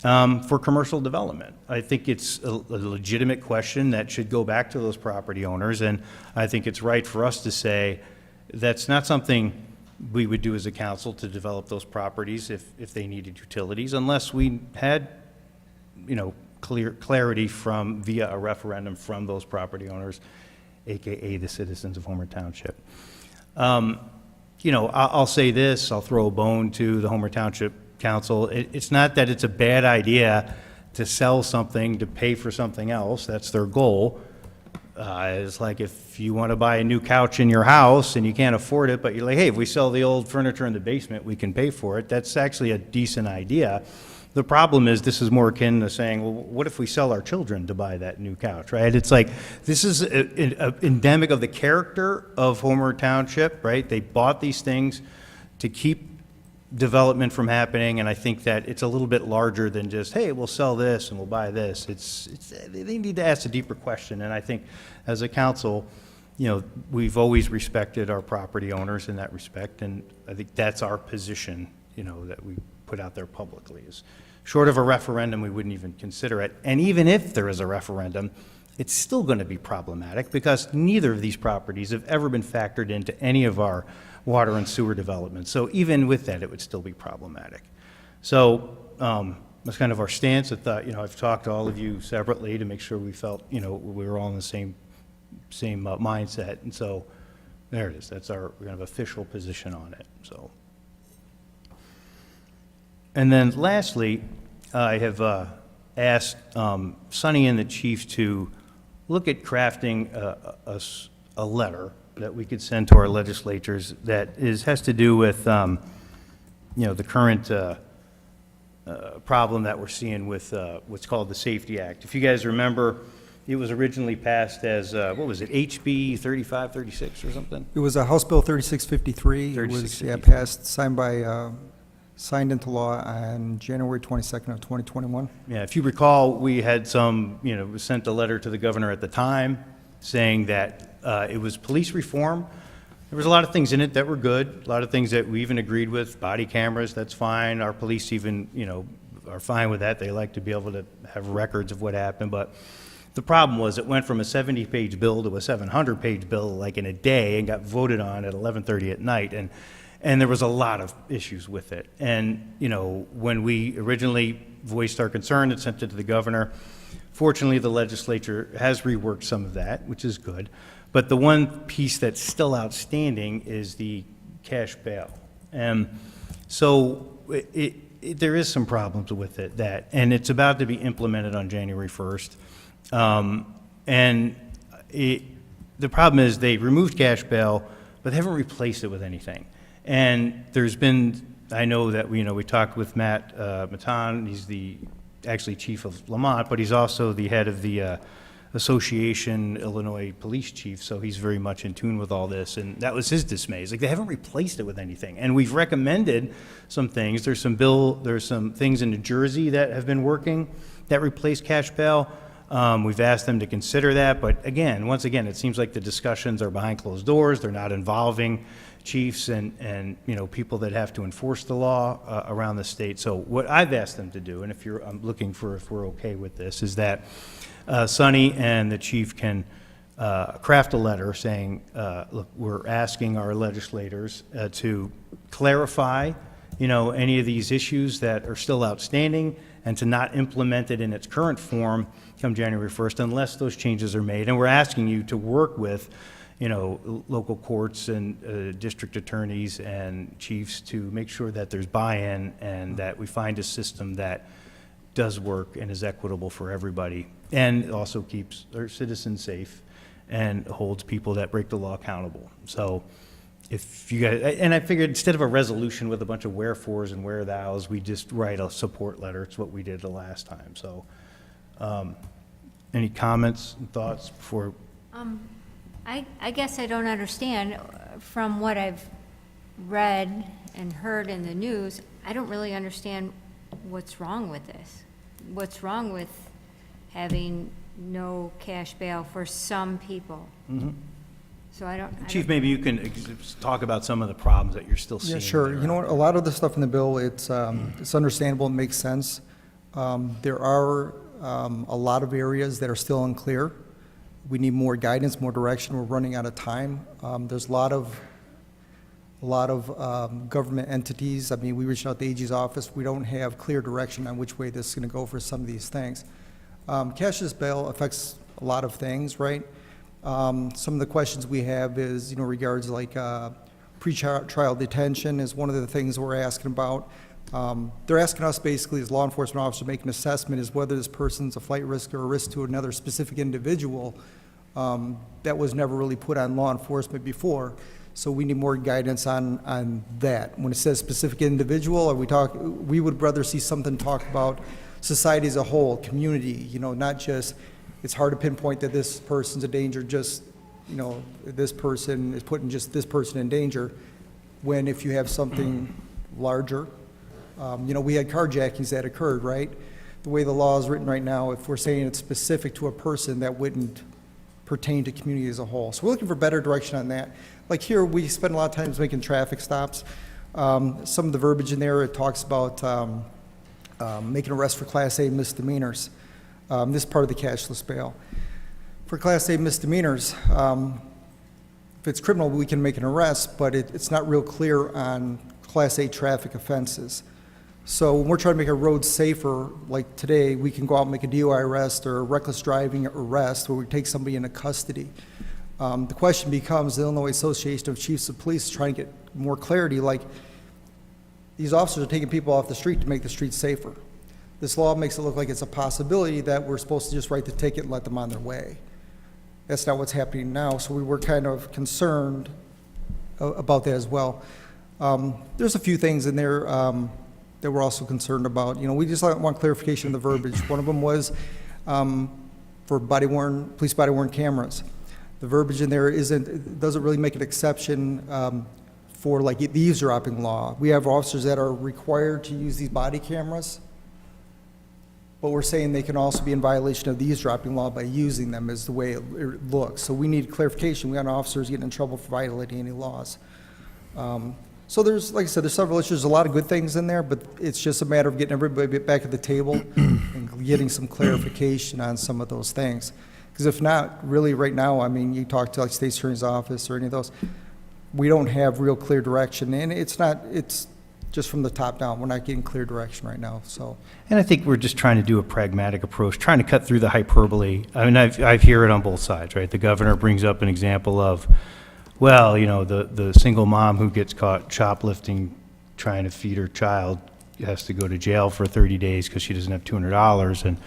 for commercial development? I think it's a legitimate question that should go back to those property owners, and I think it's right for us to say that's not something we would do as a council to develop those properties if they needed utilities, unless we had, clarity from via a referendum from those property owners, AKA the citizens of Homer Township. I'll say this, I'll throw a bone to the Homer Township Council. It's not that it's a bad idea to sell something to pay for something else. That's their goal. It's like if you want to buy a new couch in your house and you can't afford it, but you're like, hey, if we sell the old furniture in the basement, we can pay for it. That's actually a decent idea. The problem is this is more akin to saying, well, what if we sell our children to buy that new couch, right? It's like, this is endemic of the character of Homer Township, right? They bought these things to keep development from happening, and I think that it's a little bit larger than just, hey, we'll sell this and we'll buy this. They need to ask a deeper question, and I think as a council, we've always respected our property owners in that respect, and I think that's our position, that we put out there publicly is, short of a referendum, we wouldn't even consider it. And even if there is a referendum, it's still going to be problematic because neither of these properties have ever been factored into any of our water and sewer development. So even with that, it would still be problematic. So that's kind of our stance. I thought, I've talked to all of you separately to make sure we felt, we were all in the same mindset. And so there it is. That's our kind of official position on it. So. And then lastly, I have asked Sonny and the chief to look at crafting a letter that we could send to our legislatures that has to do with, the current problem that we're seeing with what's called the Safety Act. If you guys remember, it was originally passed as, what was it, HB 3536 or something? It was a House Bill 3653. It was, passed, signed into law on January 22nd of 2021. Yeah, if you recall, we had we sent a letter to the governor at the time saying that it was police reform. There was a lot of things in it that were good, a lot of things that we even agreed with, body cameras, that's fine. Our police even, are fine with that. They like to be able to have records of what happened, but the problem was it went from a 70-page bill to a 700-page bill like in a day and got voted on at 11:30 at night. And there was a lot of issues with it. And, when we originally voiced our concern and sent it to the governor, fortunately, the legislature has reworked some of that, which is good. But the one piece that's still outstanding is the cash bail. So there is some problems with it, and it's about to be implemented on January 1st. The problem is they removed cash bail, but they haven't replaced it with anything. And there's been, I know that we talked with Matt Matan. He's the actually chief of Lamont, but he's also the head of the Association Illinois Police Chief, so he's very much in tune with all this, and that was his dismay. It's like they haven't replaced it with anything, and we've recommended some things. There's some things in New Jersey that have been working that replace cash bail. We've asked them to consider that, but once again, it seems like the discussions are behind closed doors. They're not involving chiefs and people that have to enforce the law around the state. So what I've asked them to do, and I'm looking for if we're okay with this, is that Sonny and the chief can craft a letter saying, look, we're asking our legislators to clarify, any of these issues that are still outstanding and to not implement it in its current form come January 1st unless those changes are made. And we're asking you to work with local courts and district attorneys and chiefs to make sure that there's buy-in and that we find a system that does work and is equitable for everybody and also keeps our citizens safe and holds people that break the law accountable. So if you guys, and I figured instead of a resolution with a bunch of wherefores and where thous, we just write a support letter. It's what we did the last time. So any comments and thoughts before? I guess I don't understand. From what I've read and heard in the news, I don't really understand what's wrong with this? What's wrong with having no cash bail for some people? So I don't. Chief, maybe you can talk about some of the problems that you're still seeing. Yeah, sure. there. You know what, a lot of the stuff in the bill, it's understandable, it makes sense. There are a lot of areas that are still unclear. We need more guidance, more direction. We're running out of time. There's a lot of government entities. I mean, we reached out to the AG's office. We don't have clear direction on which way this is going to go for some of these things. Cashless bail affects a lot of things, right? Some of the questions we have is, you know, regards like pre-trial detention is one of the things we're asking about. They're asking us basically as law enforcement officers to make an assessment as whether this person's a flight risk or a risk to another specific individual that was never really put on law enforcement before. So we need more guidance on that. When it says specific individual, we would rather see something talk about society as a whole, community, you know, not just, it's hard to pinpoint that this person's a danger, just, you know, this person is putting just this person in danger, when if you have something larger, you know, we had carjackings that occurred, right? The way the law is written right now, if we're saying it's specific to a person, that wouldn't pertain to community as a whole. So we're looking for better direction on that. Like here, we spend a lot of times making traffic stops. Some of the verbiage in there, it talks about making arrests for Class A misdemeanors. This is part of the cashless bail. For Class A misdemeanors, if it's criminal, we can make an arrest, but it's not real clear on Class A traffic offenses. So when we're trying to make our roads safer, like today, we can go out and make a DUI arrest or a reckless driving arrest where we take somebody into custody. The question becomes, the Illinois Association of Chiefs of Police is trying to get more clarity, like these officers are taking people off the street to make the streets safer. This law makes it look like it's a possibility that we're supposed to just write the ticket and let them on their way. That's not what's happening now, so we were kind of concerned about that as well. There's a few things in there that we're also concerned about. You know, we just want clarification of the verbiage. One of them was for police body-worn cameras. The verbiage in there doesn't really make an exception for like the eavesdropping law. We have officers that are required to use these body cameras, but we're saying they can also be in violation of the eavesdropping law by using them, is the way it looks. So we need clarification. We got officers getting in trouble for violating any laws. So there's, like I said, there's several issues, a lot of good things in there, but it's just a matter of getting everybody back at the table and getting some clarification on some of those things. Because if not, really right now, I mean, you talk to like State Attorney's Office or any of those, we don't have real clear direction, and it's just from the top down. We're not getting clear direction right now, so. And I think we're just trying to do a pragmatic approach, trying to cut through the hyperbole. I mean, I hear it on both sides, right? The governor brings up an example of, well, you know, the single mom who gets caught shoplifting, trying to feed her child, has to go to jail for 30 days because she doesn't have $200. And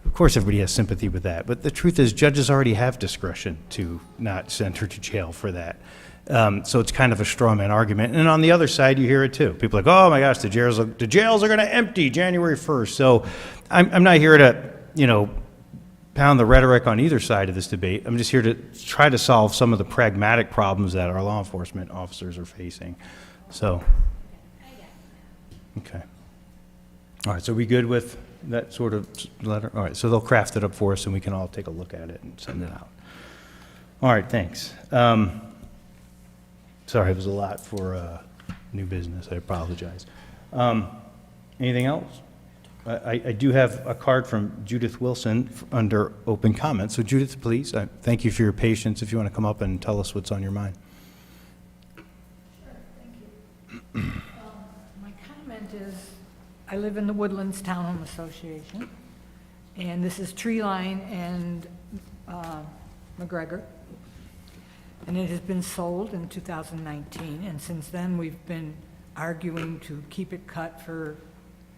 of course, everybody has sympathy with that. But the truth is, judges already have discretion to not send her to jail for that. So it's kind of a straw man argument. And on the other side, you hear it too. People are like, oh my gosh, the jails are going to empty January 1st. So I'm not here to, you know, pound the rhetoric on either side of this debate. I'm just here to try to solve some of the pragmatic problems that our law enforcement officers are facing. So, okay. All right, so we good with that sort of letter? All right, so they'll craft it up for us and we can all take a look at it and send it out. All right, thanks. Sorry, it was a lot for new business. I apologize. Anything else? I do have a card from Judith Wilson under open comments. So Judith, please, thank you for your patience. If you want to come up and tell us what's on your mind. Sure, thank you. My comment is, I live in the Woodlands Townhome Association, and this is Tree Line and McGregor. And it has been sold in 2019, and since then we've been arguing to keep it cut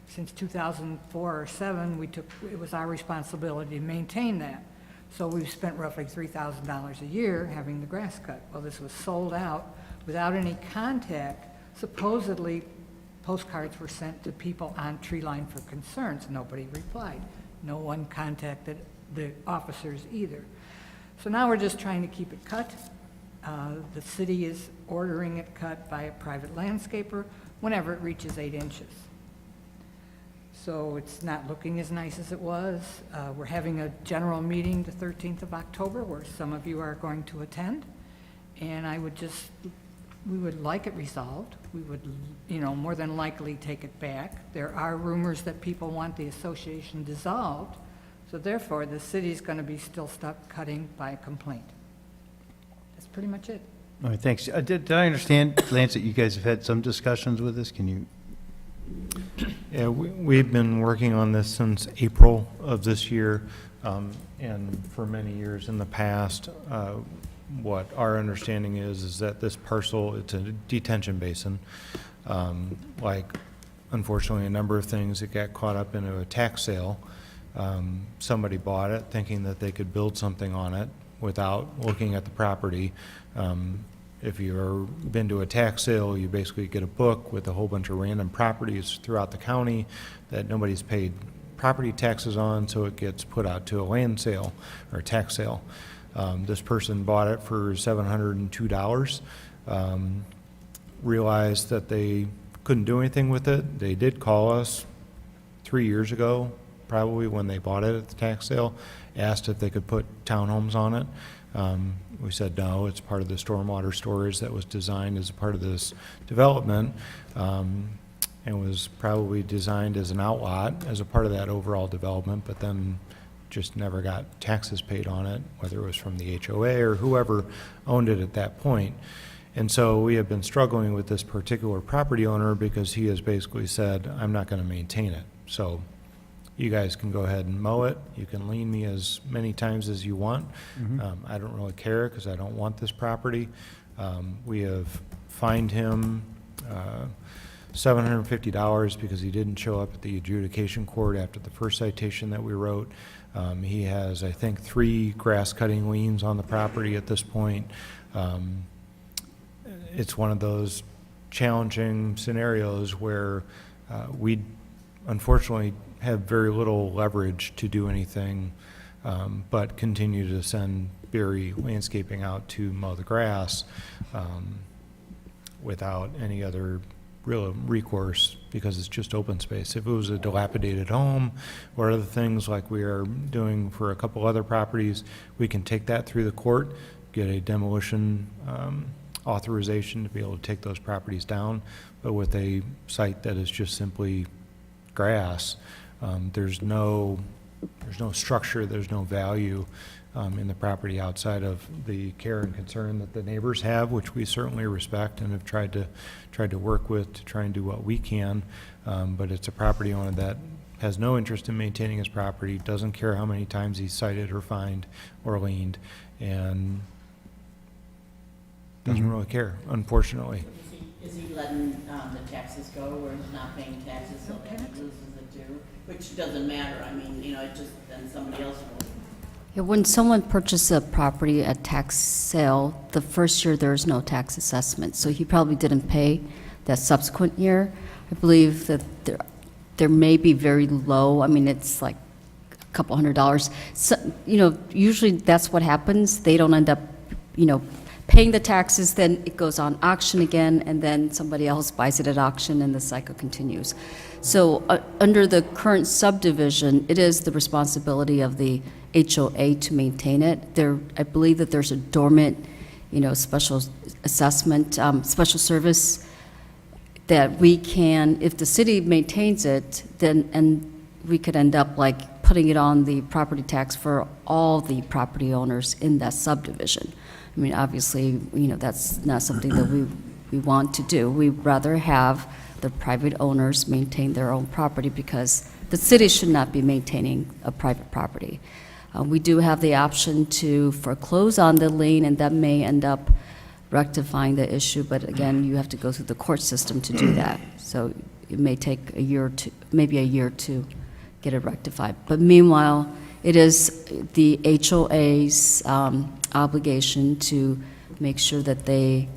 since 2004 or 7, it was our responsibility to maintain that. So we've spent roughly $3,000 a year having the grass cut. Well, this was sold out without any contact. Supposedly, postcards were sent to people on Tree Line for concerns. Nobody replied. No one contacted the officers either. So now we're just trying to keep it cut. The city is ordering it cut by a private landscaper whenever it reaches 8 inches. so it's not looking as nice as it was. We're having a general meeting the 13th of October, where some of you are going to attend, and we would like it resolved. We would, more than likely take it back. There are rumors that people want the association dissolved, so therefore, the city's going to be still stuck cutting by complaint. That's pretty much it. All right, thanks. Did I understand, Lance, that you guys have had some discussions with this? Can you? Yeah, we've been working on this since April of this year, and for many years in the past. What our understanding is that this parcel, it's a detention basin. Like, unfortunately, a number of things that got caught up into a tax sale. Somebody bought it thinking that they could build something on it without looking at the property. If you've ever been to a tax sale, you basically get a book with a whole bunch of random properties throughout the county that nobody's paid property taxes on, so it gets put out to a land sale or a tax sale. This person bought it for $702, realized that they couldn't do anything with it. They did call us 3 years ago, probably when they bought it at the tax sale, asked if they could put townhomes on it. We said no, it's part of the stormwater storage that was designed as a part of this development, and was probably designed as an outlot as a part of that overall development, but then just never got taxes paid on it, whether it was from the HOA or whoever owned it at that point. And so we have been struggling with this particular property owner because he has basically said, I'm not going to maintain it. So you guys can go ahead and mow it. You can lien me as many times as you want. I don't really care because I don't want this property. We have fined him $750 because he didn't show up at the adjudication court after the first citation that we wrote. He has, I think, 3 grass cutting liens on the property at this point. It's one of those challenging scenarios where we unfortunately have very little leverage to do anything, but continue to send Berry Landscaping out to mow the grass without any other real recourse, because it's just open space. If it was a dilapidated home or other things like we are doing for a couple other properties, we can take that through the court, get a demolition authorization to be able to take those properties down. But with a site that is just simply grass, there's no structure, there's no value in the property outside of the care and concern that the neighbors have, which we certainly respect and have tried to work with to try and do what we can. But it's a property owner that has no interest in maintaining his property, doesn't care how many times he's cited or fined or liened, and doesn't really care, unfortunately. Is he letting the taxes go, or he's not paying taxes so that he loses it too? Which doesn't matter, I mean, it just, then somebody else will. Yeah, when someone purchases a property at tax sale, the first year there is no tax assessment, so he probably didn't pay that subsequent year. I believe that there may be very low, I mean, it's like a couple $100. So, usually that's what happens. They don't end up, paying the taxes, then it goes on auction again, and then somebody else buys it at auction, and the cycle continues. So under the current subdivision, it is the responsibility of the HOA to maintain it. I believe that there's a dormant, special assessment, special service that we can, if the city maintains it, and we could end up like putting it on the property tax for all the property owners in that subdivision. I mean, obviously, that's not something that we want to do. We'd rather have the private owners maintain their own property because the city should not be maintaining a private property. We do have the option to foreclose on the lien, and that may end up rectifying the issue, but again, you have to go through the court system to do that. So it may take a year or two, maybe a year to get it rectified. But meanwhile, it is the HOA's obligation to make sure that they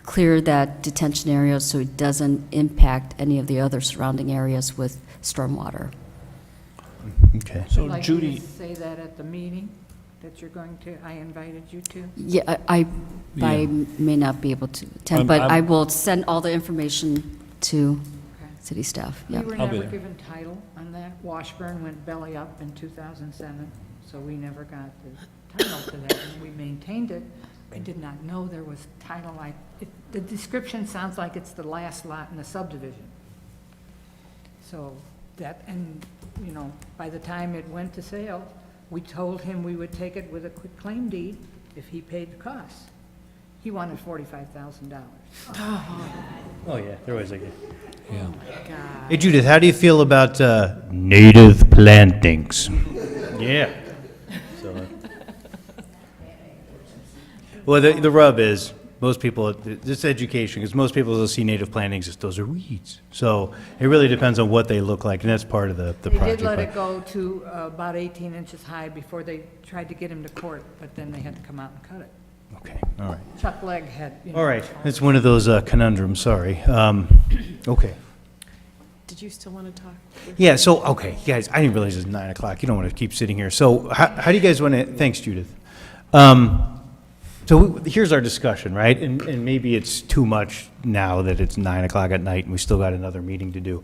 clear that detention area so it doesn't impact any of the other surrounding areas with stormwater. Okay. I'd So like Judy, you to say that at the meeting that I invited you to. Yeah, I may not be able to attend, but I will send all the information to city staff. We Yeah. were I'll be never there. given title on that. Washburn went belly up in 2007, so we never got the title to that. And we maintained it. I did not know there was title. The description sounds like it's the last lot in the subdivision. So that, and, you know, by the time it went to sale, we told him we would take it with a quick claim deed if he paid the costs. He wanted $45,000. Oh, yeah, there was like a... Yeah. Hey, Judith, how do you feel about native plantings? Yeah. So, well, the rub is, most people, this education, because most people will see native plantings as those are weeds. So it really depends on what they look like, and that's part of the They project. did let but- it go to about 18 inches high before they tried to get him to court, but then they had to come out and cut it. Okay, all right. Chuck Legg had, you know. All right, it's one of those conundrums, sorry. Okay. Did you still want to talk? Yeah, so, okay, guys, I didn't realize it's 9 o'clock. You don't want to keep sitting here. So how do you guys want to, thanks, Judith. So here's our discussion, right? And maybe it's too much now that it's 9 o'clock at night and we still got another meeting to do.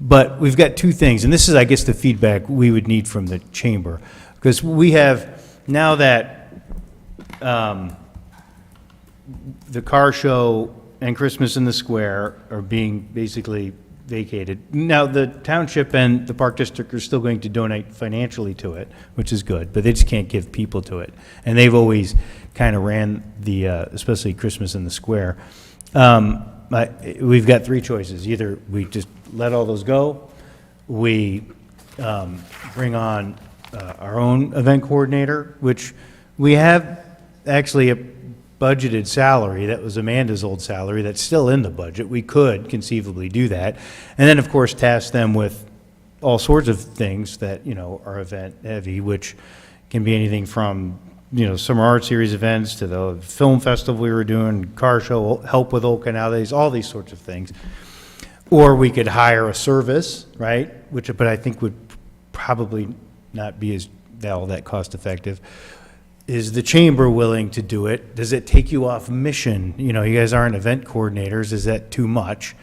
But we've got two things, and this is, I guess, the feedback we would need from the chamber. Because we have, now that the car show and Christmas in the Square are being basically vacated. Now, the township and the Park District are still going to donate financially to it, which is good, but they just can't give people to it. And they've always kind of ran the, especially Christmas in the Square. We've got three choices. Either we just let all those go, we bring on our own event coordinator, which we have actually a budgeted salary. That was Amanda's old salary. That's still in the budget. We could conceivably do that. And then, of course, task them with all sorts of things that, you know, are event heavy, which can be anything from, you know, summer art series events to the film festival we were doing, car show, help with Old Canal Days, all these sorts of things. Or we could hire a service, right? But I think would probably not be as all that cost effective. Is the chamber willing to do it? Does it take you off mission? You know, you guys aren't event coordinators. Is that too much?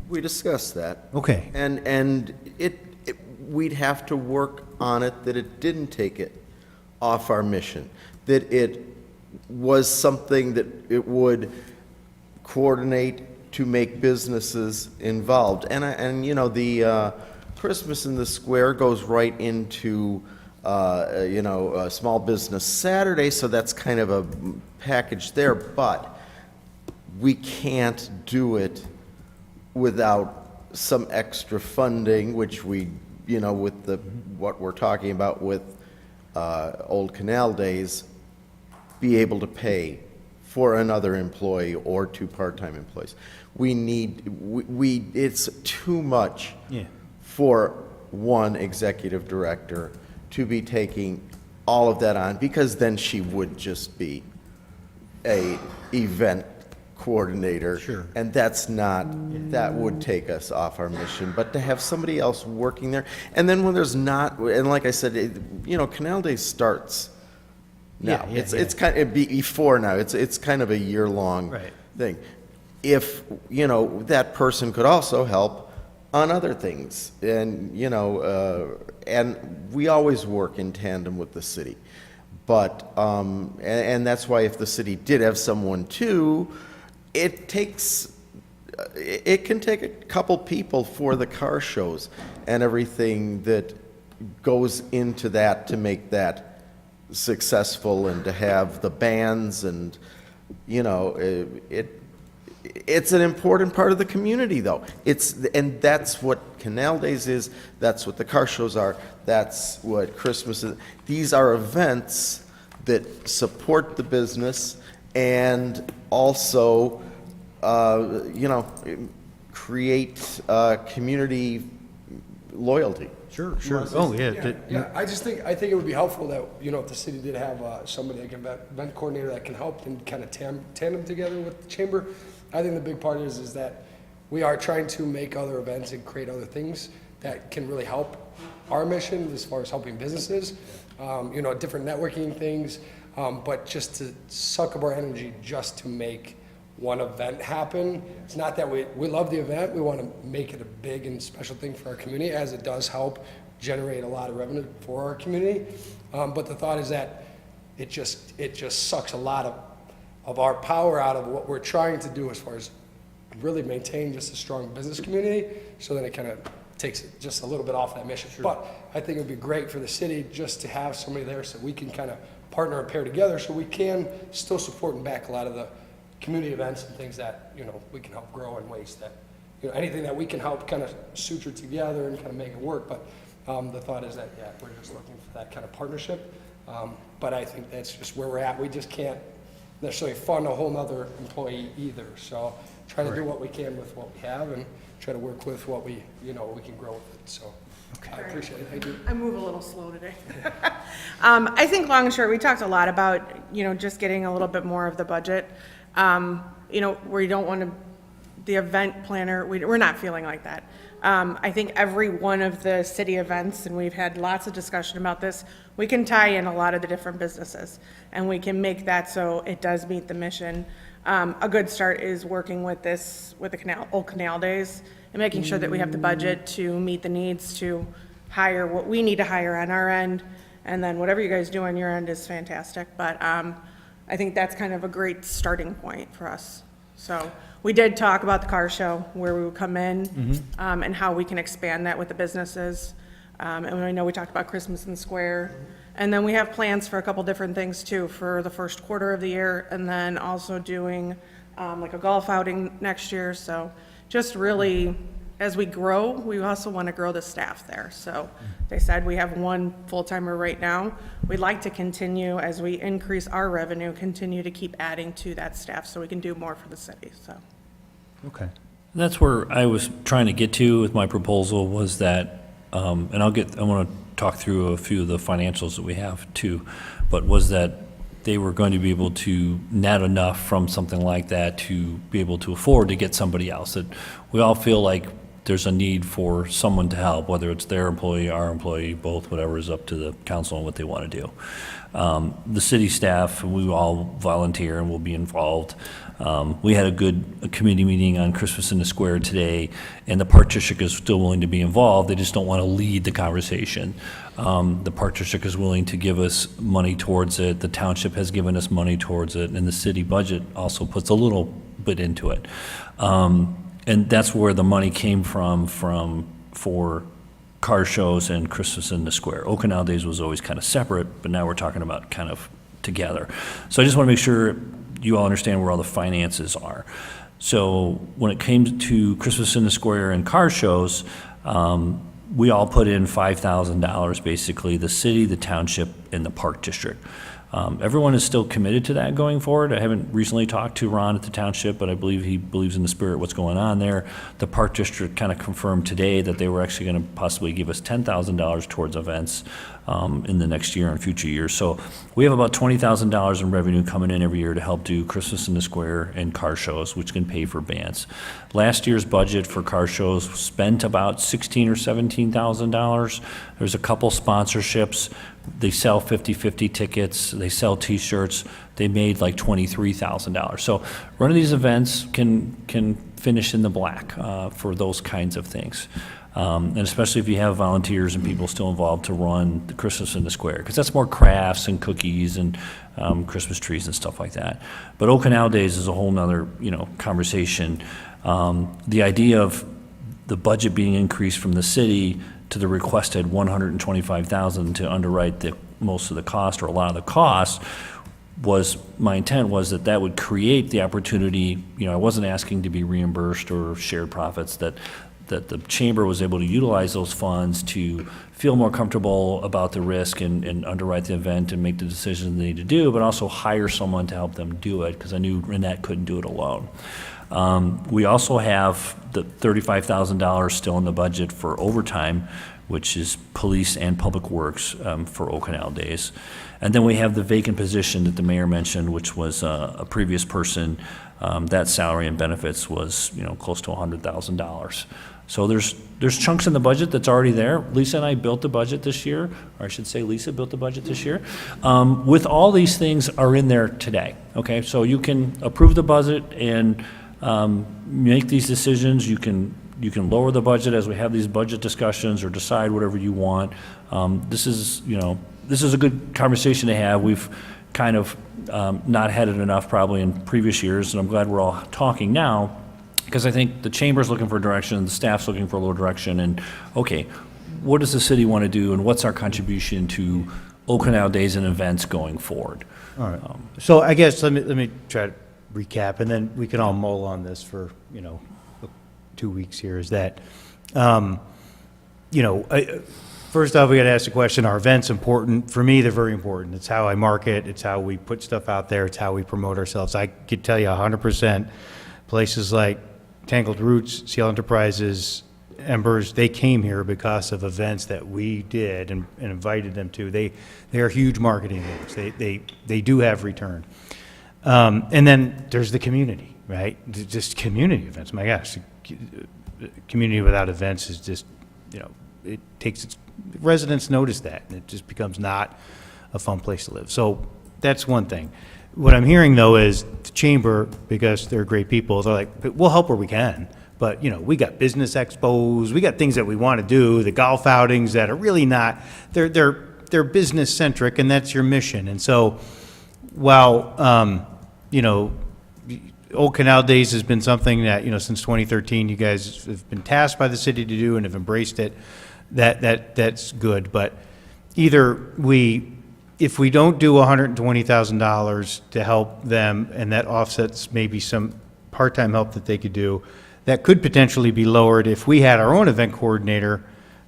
We discussed that. Okay. And we'd have to work on it that it didn't take it off our mission, that it was something that it would coordinate to make businesses involved. And you know, the Christmas in the Square goes right into you know, Small Business Saturday, so that's kind of a package there, but we can't do it without some extra funding, which we, you know, with what we're talking about with Old Canal Days, be able to pay for another employee or two part-time employees. It's too much for one executive director to be taking all of that on, because then she would just be a event coordinator. Sure. And that's not, that would take us off our mission. But to have somebody else working there, and then when there's not, and like I said, you know, Canal Day starts now. It's kind of before now. It's kind of a year-long thing. If, you know, that person could also help on other things, and, you know, and we always work in tandem with the city. But, and that's why if the city did have someone too, it can take a couple people for the car shows and everything that goes into that to make that successful, and to have the bands, and, you know, it's an important part of the community, though. And that's what Canal Days is, that's what the car shows are, that's what Christmas is. These are events that support the business and also, you know, create community loyalty. Sure. Oh, yeah. Yeah, I think it would be helpful that, you know, if the city did have somebody, like an event coordinator that can help and kind of tandem together with the chamber. I think the big part is that we are trying to make other events and create other things that can really help our mission as far as helping businesses, you know, different networking things, but just to suck up our energy just to make one event happen. It's not that we love the event, we want to make it a big and special thing for our community, as it does help generate a lot of revenue for our community. But the thought is that it just sucks a lot of our power out of what we're trying to do as far as really maintain just a strong business community, so then it kind of takes it just a little bit off that mission. But I think it would be great for the city just to have somebody there so we can kind of partner and pair together, so we can still support and back a lot of the community events and things that, you know, we can help grow in ways that, you know, anything that we can help kind of suture together and kind of make it work. But the thought is that, yeah, we're just looking for that kind of partnership. But I think that's just where we're at. We just can't necessarily fund a whole nother employee either. So try to do what we can with what we have and try to work with what we, you know, we can grow with it. So I appreciate it. Thank you. I move a little slow today. I think long and short, we talked a lot about, you know, just getting a little bit more of the budget. You know, where you don't want to, the event planner, we're not feeling like that. I think every one of the city events, and we've had lots of discussion about this, we can tie in a lot of the different businesses, and we can make that so it does meet the mission. A good start is working with the Old Canal Days and making sure that we have the budget to meet the needs to hire what we need to hire on our end, and then whatever you guys do on your end is fantastic. But I think that's kind of a great starting point for us. So we did talk about the car show, where we would come in, and how we can expand that with the businesses. And I know we talked about Christmas in the Square. And then we have plans for a couple different things too for the first quarter of the year, and then also doing like a golf outing next year. So just really, as we grow, we also want to grow the staff there. So they said we have one full-timer right now. We'd like to continue, as we increase our revenue, continue to keep adding to that staff so we can do more for the city, so. Okay. That's where I was trying to get to with my proposal, was that, and I want to talk through a few of the financials that we have too, but was that they were going to be able to net enough from something like that to be able to afford to get somebody else. That we all feel like there's a need for someone to help, whether it's their employee, our employee, both, whatever is up to the council and what they want to do. The city staff, we all volunteer and will be involved. We had a committee meeting on Christmas in the Square today, and the Park District is still willing to be involved. They just don't want to lead the conversation. The Park District is willing to give us money towards it. The township has given us money towards it, and the city budget also puts a little bit into it. And that's where the money came from for car shows and Christmas in the Square. Old Canal Days was always kind of separate, but now we're talking about kind of together. So I just want to make sure you all understand where all the finances are. So when it came to Christmas in the Square and car shows, we all put in $5,000, basically, the city, the township, and the Park District. Everyone is still committed to that going forward. I haven't recently talked to Ron at the township, but I believe he believes in the spirit of what's going on there. The Park District kind of confirmed today that they were actually going to possibly give us $10,000 towards events in the next year and future years. So we have about $20,000 in revenue coming in every year to help do Christmas in the Square and car shows, which can pay for bands. Last year's budget for car shows spent about $16,000 or $17,000. There's a couple sponsorships. They sell 50/50 tickets. They sell T-shirts. They made like $23,000. So running these events can finish in the black for those kinds of things. And especially if you have volunteers and people still involved to run the Christmas in the Square, because that's more crafts and cookies and Christmas trees and stuff like that. But Old Canal Days is a whole nother, conversation. The idea of the budget being increased from the city to the requested $125,000 to underwrite most of the cost, or a lot of the cost, was my intent was that would create the opportunity. I wasn't asking to be reimbursed or shared profits, that the chamber was able to utilize those funds to feel more comfortable about the risk and underwrite the event and make the decisions they need to do, but also hire someone to help them do it, because I knew Renette couldn't do it alone. We also have the $35,000 still in the budget for overtime, which is police and public works for Old Canal Days. And then we have the vacant position that the mayor mentioned, which was a previous person that salary and benefits was, close to $100,000. So there's chunks in the budget that's already there. Lisa and I built the budget this year, or I should say Lisa built the budget this year. With all these things are in there today, okay? So you can approve the budget and make these decisions. You can lower the budget as we have these budget discussions, or decide whatever you want. This is a good conversation to have. We've kind of not had it enough probably in previous years, and I'm glad we're all talking now, because I think the chamber's looking for direction, the staff's looking for a little direction, and okay, what does the city want to do, and what's our contribution to Old Canal Days and events going forward? All right. So I guess let me try to recap, and then we can all mull on this for 2 weeks here. Is that, first off, we got to ask the question: are events important? For me, they're very important. It's how I market. It's how we put stuff out there. It's how we promote ourselves. I could tell you 100%. Places like Tangled Roots, Seal Enterprises, Embers, they came here because of events that we did and invited them to. They are huge marketing moves. They do have return. And then there's the community, right? Just community events. My gosh, community without events is just, it takes its residents notice that, and it just becomes not a fun place to live. So that's one thing. What I'm hearing, though, is the chamber, because they're great people, they're like, we'll help where we can. But, we got business expos, we got things that we want to do, the golf outings that are really not, they're business centric, and that's your mission. And so while, Old Canal Days has been something that, since 2013, you guys have been tasked by the city to do and have embraced it, that's good. But either if we don't do $120,000 to help them, and that offsets maybe some part-time help that they could do, that could potentially be lowered if we had our own event coordinator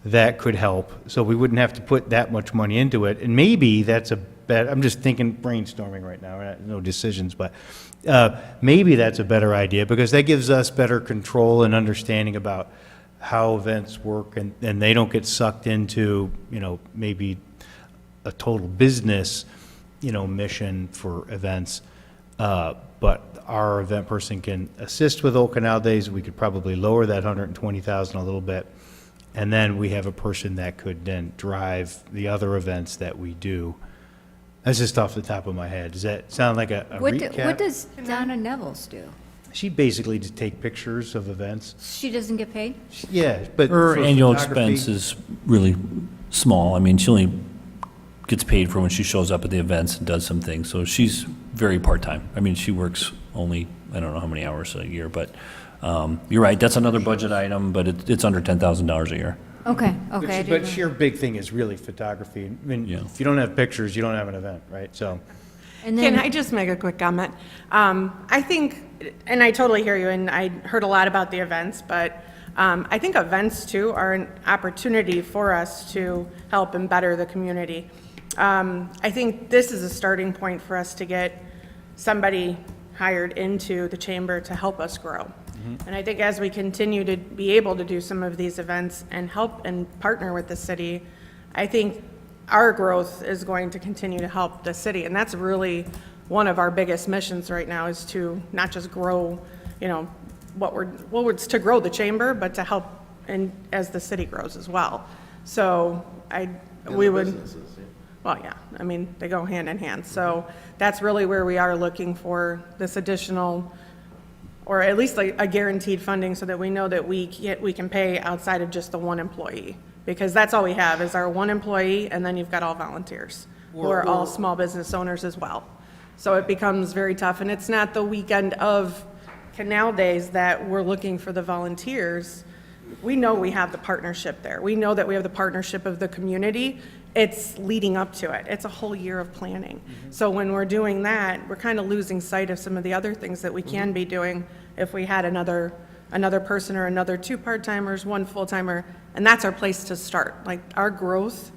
that could help, so we wouldn't have to put that much money into it. And maybe that's I'm just thinking, brainstorming right now, no decisions, but maybe that's a better idea, because that gives us better control and understanding about how events work, and they don't get sucked into, maybe a total business, mission for events. But our event person can assist with Old Canal Days. We could probably lower that $120,000 a little bit. And then we have a person that could then drive the other events that we do. That's just off the top of my head. Does that sound like a recap? What does Donna Nevels do? She basically just take pictures of events. She doesn't get paid? Yeah, but Her for annual photography- expense is really small. I mean, she only gets paid for when she shows up at the events and does some things, so she's very part-time. I mean, she works only, I don't know how many hours a year, but you're right, that's another budget item, but it's under $10,000 a year. Okay, I didn't know. But your big thing is really photography. I mean, if you don't have pictures, you don't have an event, right? So, And then, Can I just make a quick comment? I think, and I totally hear you, and I heard a lot about the events, but I think events too are an opportunity for us to help and better the community. I think this is a starting point for us to get somebody hired into the chamber to help us grow. And I think as we continue to be able to do some of these events and help and partner with the city, I think our growth is going to continue to help the city. And that's really one of our biggest missions right now, is to not just grow, it's to grow the chamber, but to help and as the city grows as well. So we would, well, yeah, I mean, they go hand in hand. So that's really where we are looking for this additional, or at least like a guaranteed funding, so that we know that we can pay outside of just the one employee. Because that's all we have is our one employee, and then you've got all volunteers who are all small business owners as well. So it becomes very tough, and it's not the weekend of Canal Days that we're looking for the volunteers. We know we have the partnership there. We know that we have the partnership of the community. It's leading up to it. It's a whole year of planning. So when we're doing that, we're kind of losing sight of some of the other things that we can be doing if we had another person or another two part-timers, one full-timer, and that's our place to start. Like, our growth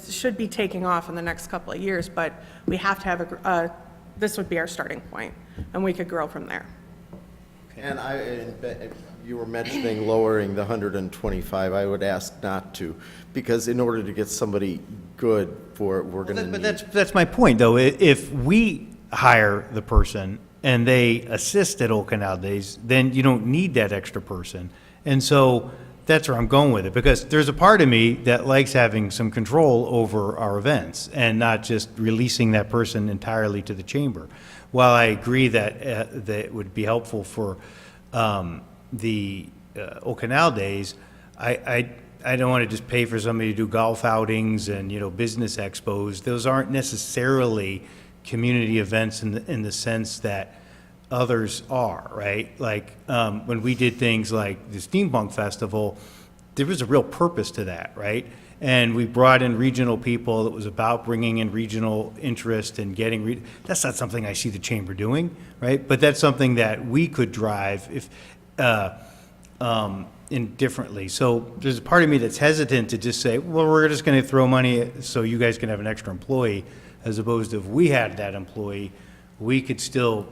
should be taking off in the next couple of years, but we have to have this would be our starting point, and we could grow from there. And you were mentioning lowering the 125. I would ask not to, because in order to get somebody good for it, we're going to need. But that's my point, though. If we hire the person and they assist at Old Canal Days, then you don't need that extra person. And so that's where I'm going with it, because there's a part of me that likes having some control over our events and not just releasing that person entirely to the chamber. While I agree that that it would be helpful for the Old Canal Days, I don't want to just pay for somebody to do golf outings and, business expos. Those aren't necessarily community events in the sense that others are, right? Like, when we did things like the Steampunk Festival, there was a real purpose to that, right? And we brought in regional people. That was about bringing in regional interest and getting, that's not something I see the chamber doing, right? But that's something that we could drive if, indifferently. So there's a part of me that's hesitant to just say, well, we're just going to throw money so you guys can have an extra employee, as opposed to if we had that employee, we could still,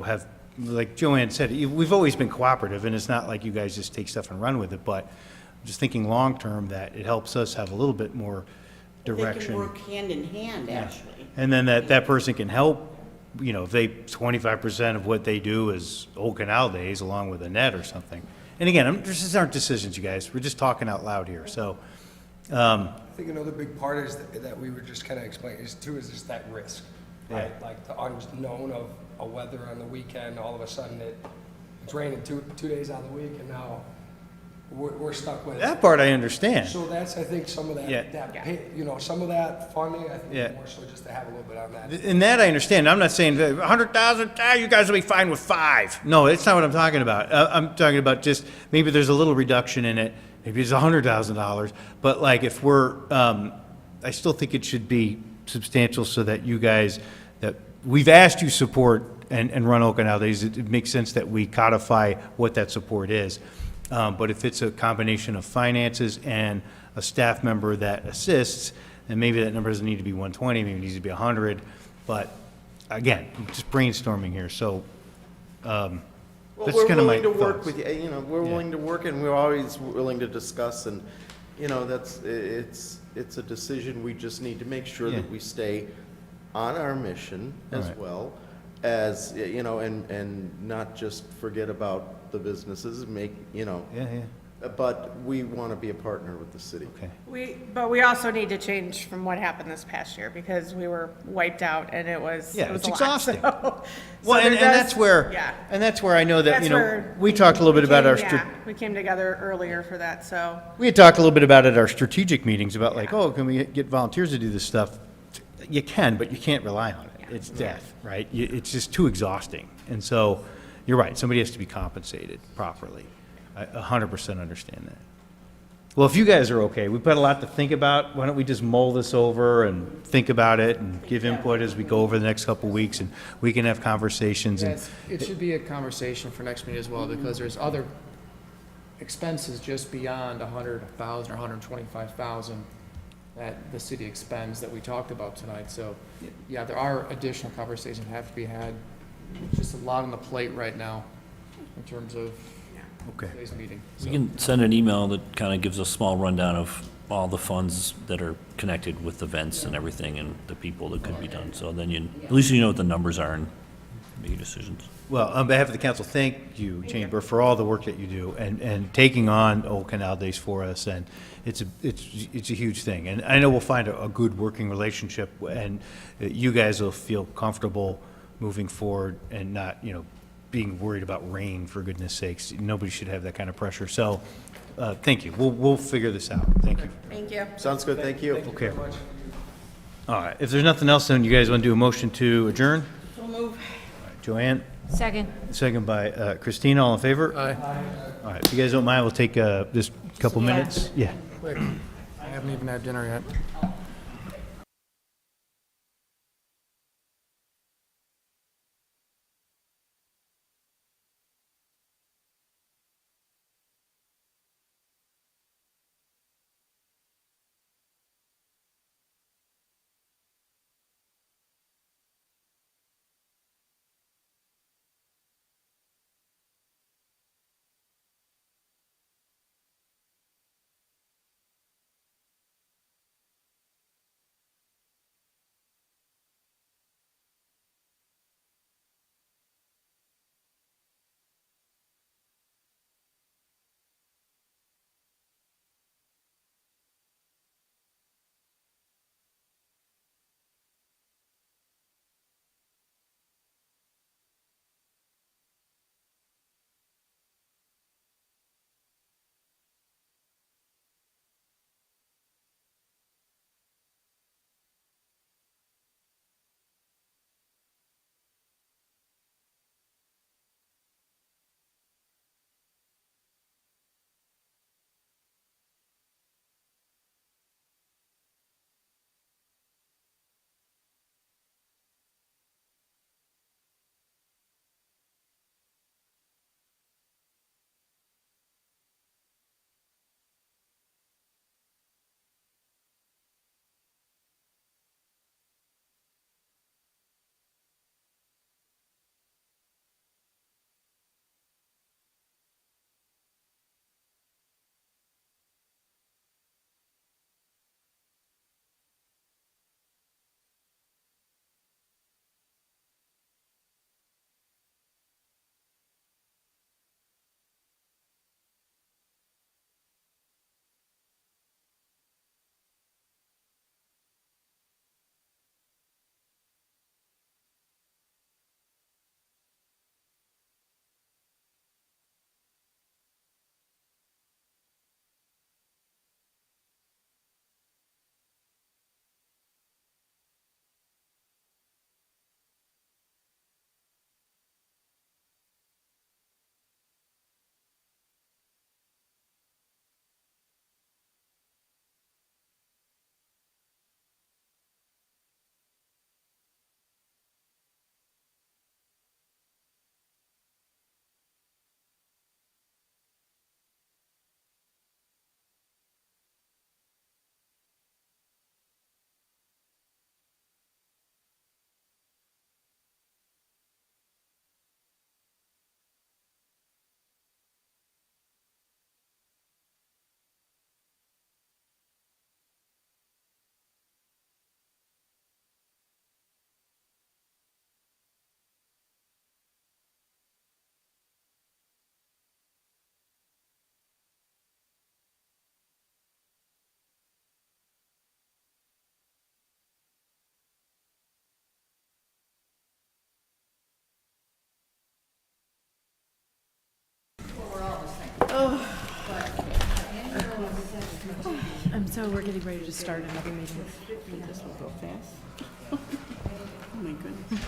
have, like Joanne said, we've always been cooperative, and it's not like you guys just take stuff and run with it, but I'm just thinking long-term that it helps us have a little bit more direction. They can work hand in hand, actually. And then that person can help, if they, 25% of what they do is Old Canal Days along with a net or something. And again, this aren't decisions, you guys. We're just talking out loud here, so. I think another big part is that we were just kind of explaining is just that risk, right? Like the unknown of a weather on the weekend, all of a sudden it's raining two days out of the week, and now we're stuck with That part I understand. So that's, I think, some of that, some of that funding, I think more so just to have a little bit on that. And that I understand. I'm not saying 100,000, you guys will be fine with 5. No, that's not what I'm talking about. I'm talking about just maybe there's a little reduction in it. Maybe it's $100,000. But like if we're, I still think it should be substantial so that you guys, that we've asked you support and run Old Canal Days. It makes sense that we codify what that support is. But if it's a combination of finances and a staff member that assists, then maybe that number doesn't need to be 120, maybe it needs to be 100. But again, just brainstorming here, so that's We're kind of my willing to work thoughts. with you, we're willing to work, and we're always willing to discuss, and, it's a decision. We just need to make sure that we stay on our mission as Right. well as, and not just forget about the businesses, but we want to be a partner with the city. Okay. But we also need to change from what happened this past year, because we were wiped out and it was Yeah, a it's lot. exhausting. So Well, there and that's where, Yeah. and that's where I know that, That's where we talked a little bit about our, we came together earlier for that, so. we had talked a little bit about it at our strategic meetings about like, oh, can we get volunteers to do this stuff? You can, but you can't rely on it. It's death, right? It's just too exhausting. And so, you're right, somebody has to be compensated properly. I 100% understand that. Well, if you guys are okay, we've got a lot to think about. Why don't we just mull this over and think about it and give input as we go over the next couple of weeks, and we can have conversations. And It should be a conversation for next meeting as well, because there's other expenses just beyond 100,000 or 125,000 that the city expends that we talked about tonight. So, yeah, there are additional conversations that have to be had. It's just a lot on the plate right now in terms of today's meeting. We can send an email that kind of gives a small rundown of all the funds that are connected with events and everything and the people that could be done. So then at least you know what the numbers are and make decisions. Well, on behalf of the council, thank you, Chamber, for all the work that you do and taking on Old Canal Days for us. And it's a huge thing. And I know we'll find a good working relationship, and you guys will feel comfortable moving forward and not, being worried about rain, for goodness sakes. Nobody should have that kind of pressure. So, thank you. We'll figure this out. Thank you. Thank you. Sounds good, thank you. Okay. All right. If there's nothing else, then you guys want to do a motion to adjourn? So move. Joanne? Second. Second by Christina. All in favor? Aye. All right. If you guys don't mind, we'll take just a couple minutes. Yeah. Quick, I haven't even had dinner yet. So we're getting ready to start another meeting. This will go fast. Oh, my goodness.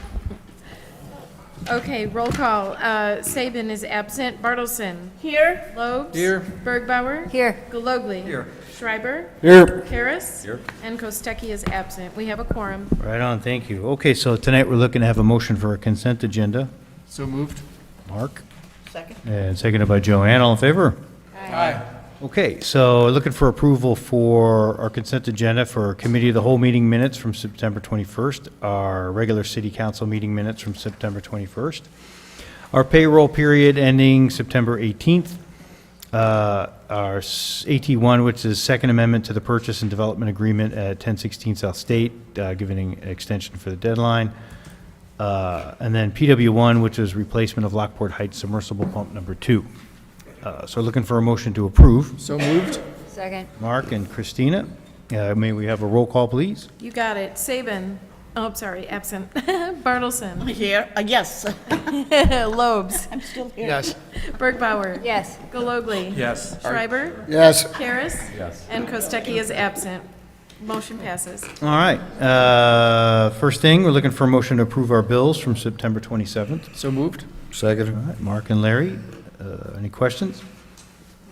Okay, roll call. Saban is absent. Bartleson. Here? Lobes. Here. Bergbauer. Here. Galogly. Here. Schreiber. Here. Harris. Here. And Kostecki is absent. We have a quorum. Right on, thank you. Okay, so tonight we're looking to have a motion for a consent agenda. So moved. Mark, Second? and seconded by Joanne. All in favor? Aye. Okay, so looking for approval for our consent agenda for committee of the whole meeting minutes from September 21st, our regular city council meeting minutes from September 21st, our payroll period ending September 18th, our AT1, which is Second Amendment to the Purchase and Development Agreement at 1016 South State, giving an extension for the deadline, and then PW1, which is replacement of Lockport Heights submersible pump number 2. So looking for a motion to approve. So moved. Second. Mark and Christina, may we have a roll call, please? You got it. Saban. Oh, sorry, absent. Bartleson. Here, yes. Lobes. I'm still here. Yes. Bergbauer. Yes. Galogly. Yes. Schreiber. Yes. Harris. Yes. And Kostecki is absent. Motion passes. All right. First thing, we're looking for a motion to approve our bills from September 27th. So moved. Second. All right, Mark and Larry, any questions?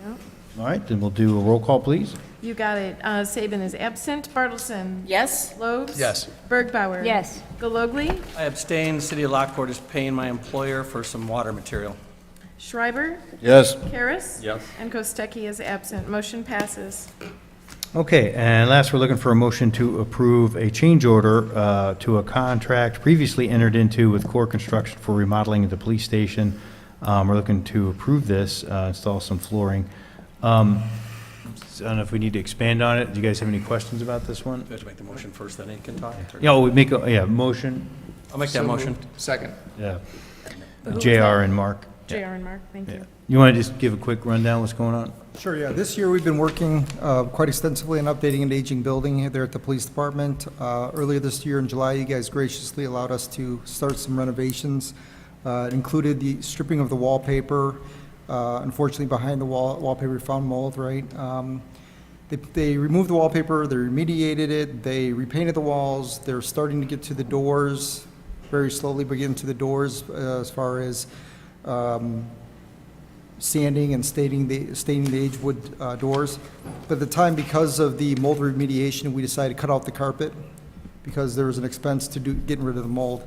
No. All right, then we'll do a roll call, please. You got it. Saban is absent. Bartleson. Yes? Lobes. Yes. Bergbauer. Yes. Galogly. I abstain. City of Lockport is paying my employer for some water material. Schreiber. Yes. Harris. Yes. And Kostecki is absent. Motion passes. Okay, and last, we're looking for a motion to approve a change order to a contract previously entered into with Core Construction for remodeling of the police station. We're looking to approve this, install some flooring. I don't know if we need to expand on it. Do you guys have any questions about this one? Do I have to make the motion first, then he can talk? or- Yeah, we make a, motion, I'll make that So motion. moved. Second. yeah. JR and Mark. JR and Mark, thank you. You want to just give a quick rundown what's going on? Sure, yeah. This year, we've been working quite extensively on updating an aging building there at the police department. Earlier this year in July, you guys graciously allowed us to start some renovations. It included the stripping of the wallpaper. Unfortunately, behind the wallpaper, we found mold, right? They removed the wallpaper, they remediated it, they repainted the walls. They're starting to get to the doors, very slowly, but getting to the doors as far as sanding and staining the aged wood doors. But at the time, because of the mold remediation, we decided to cut out the carpet because there was an expense to getting rid of the mold.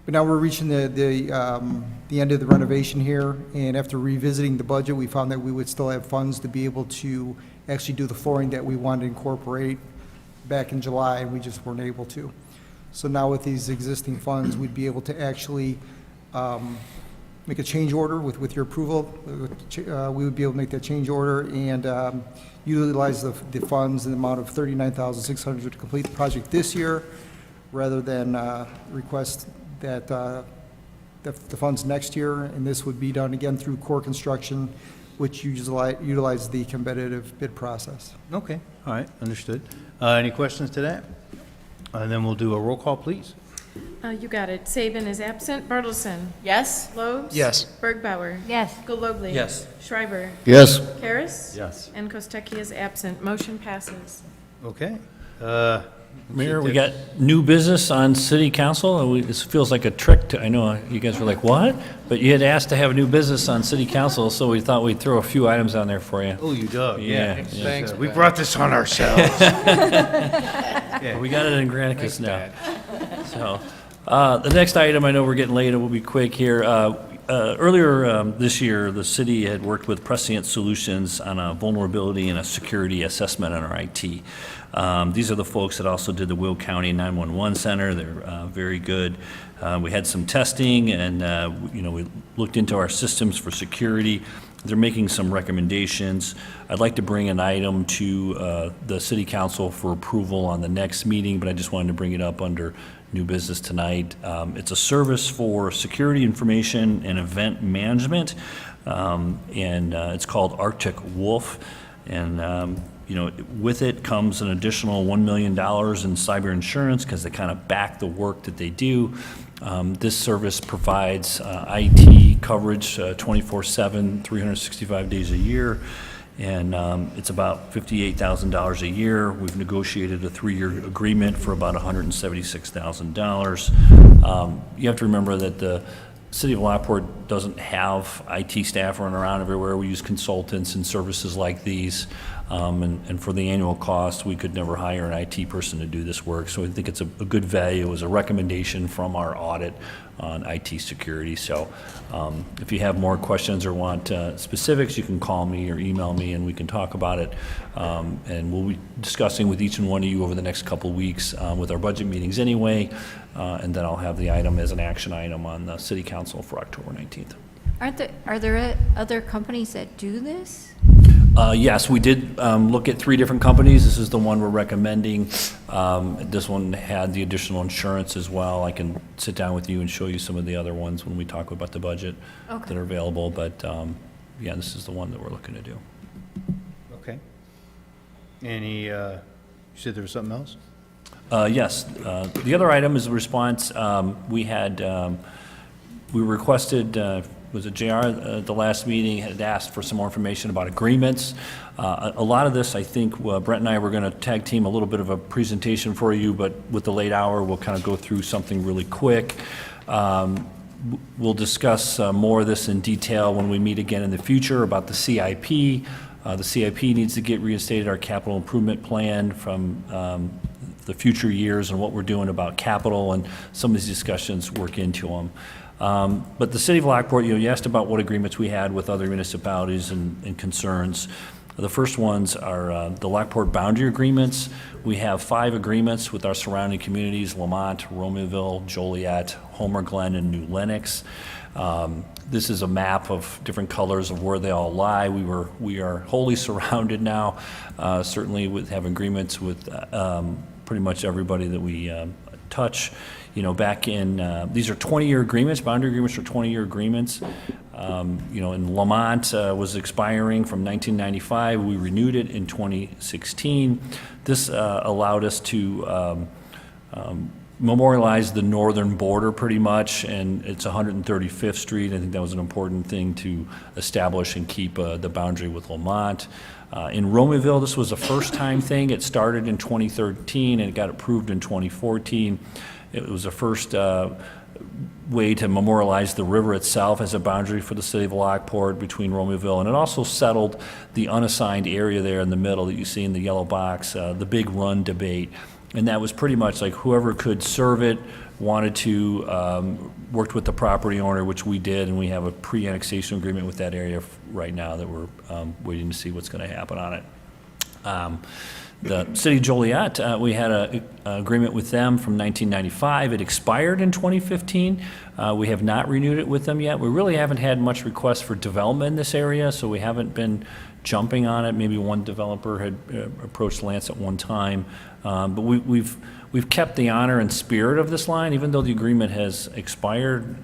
But now we're reaching the end of the renovation here, and after revisiting the budget, we found that we would still have funds to be able to actually do the flooring that we wanted to incorporate back in July, and we just weren't able to. So now with these existing funds, we'd be able to actually make a change order with your approval. We would be able to make that change order and utilize the funds in the amount of $39,600 to complete the project this year, rather than request that the funds next year, and this would be done again through Core Construction, which utilize the competitive bid process. Okay, all right, understood. Any questions to that? And then we'll do a roll call, please. You got it. Saban is absent. Bartleson. Yes? Lobes. Yes. Bergbauer. Yes. Galogly. Yes. Schreiber. Yes. Harris. Yes. And Kostecki is absent. Motion passes. Okay. Mayor, we got new business on city council, and this feels like a trick to, I know you guys were like, what? But you had asked to have new business on city council, so we thought we'd throw a few items on there for you. Oh, you dug, Yeah, yeah. yeah. Thanks. We brought this on ourselves. We got it in Granicus now. So, the next item, I know we're getting late, and we'll be quick here. Earlier this year, the city had worked with Prescient Solutions on a vulnerability and a security assessment on our IT. These are the folks that also did the Will County 911 Center. They're very good. We had some testing, and we looked into our systems for security. They're making some recommendations. I'd like to bring an item to the city council for approval on the next meeting, but I just wanted to bring it up under new business tonight. It's a service for security information and event management, and it's called Arctic Wolf. And with it comes an additional $1 million in cyber insurance because they kind of back the work that they do. This service provides IT coverage 24/7, 365 days a year. and it's about $58,000 a year. We've negotiated a 3-year agreement for about $176,000. You have to remember that the City of Lockport doesn't have IT staff running around everywhere. We use consultants and services like these, and for the annual cost, we could never hire an IT person to do this work. So I think it's a good value. It was a recommendation from our audit on IT security. So if you have more questions or want specifics, you can call me or email me and we can talk about it. And we'll be discussing with each and one of you over the next couple of weeks with our budget meetings anyway. And then I'll have the item as an action item on the City Council for October 19th. Are there other companies that do this? Yes, we did look at 3 different companies. This is the one we're recommending. This one had the additional insurance as well. I can sit down with you and show you some of the other ones when we talk about the budget that are available. But yeah, this is the one that we're looking to do. Okay. Any, you said there was something else? Yes. The other item is a response. We requested, was it JR, the last meeting had asked for some more information about agreements. A lot of this, I think, Brent and I were going to tag team a little bit of a presentation for you, but with the late hour, we'll kind of go through something really quick. We'll discuss more of this in detail when we meet again in the future about the CIP. The CIP needs to get reinstated, our capital improvement plan from the future years and what we're doing about capital, and some of these discussions work into them. But the City of Lockport, you asked about what agreements we had with other municipalities and concerns. The first ones are the Lockport boundary agreements. We have 5 agreements with our surrounding communities: Lamont, Romeoville, Joliet, Homer Glen, and New Lenox. This is a map of different colors of where they all lie. We are wholly surrounded now, certainly have agreements with pretty much everybody that we touch. Back in, these are 20-year agreements, boundary agreements are 20-year agreements. In Lamont was expiring from 1995. We renewed it in 2016. This allowed us to memorialize the northern border pretty much, and it's 135th Street. I think that was an important thing to establish and keep the boundary with Lamont. In Romeoville, this was a first-time thing. It started in 2013 and it got approved in 2014. It was the first way to memorialize the river itself as a boundary for the City of Lockport between Romeoville, and it also settled the unassigned area there in the middle that you see in the yellow box, the Big Run debate. And that was pretty much like whoever could serve it wanted to, worked with the property owner, which we did, and we have a pre-annexation agreement with that area right now that we're waiting to see what's going to happen on it. The City of Joliet, we had an agreement with them from 1995. It expired in 2015. We have not renewed it with them yet. We really haven't had much requests for development in this area, so we haven't been jumping on it. Maybe one developer had approached Lance at one time, but we've kept the honor and spirit of this line, even though the agreement has expired.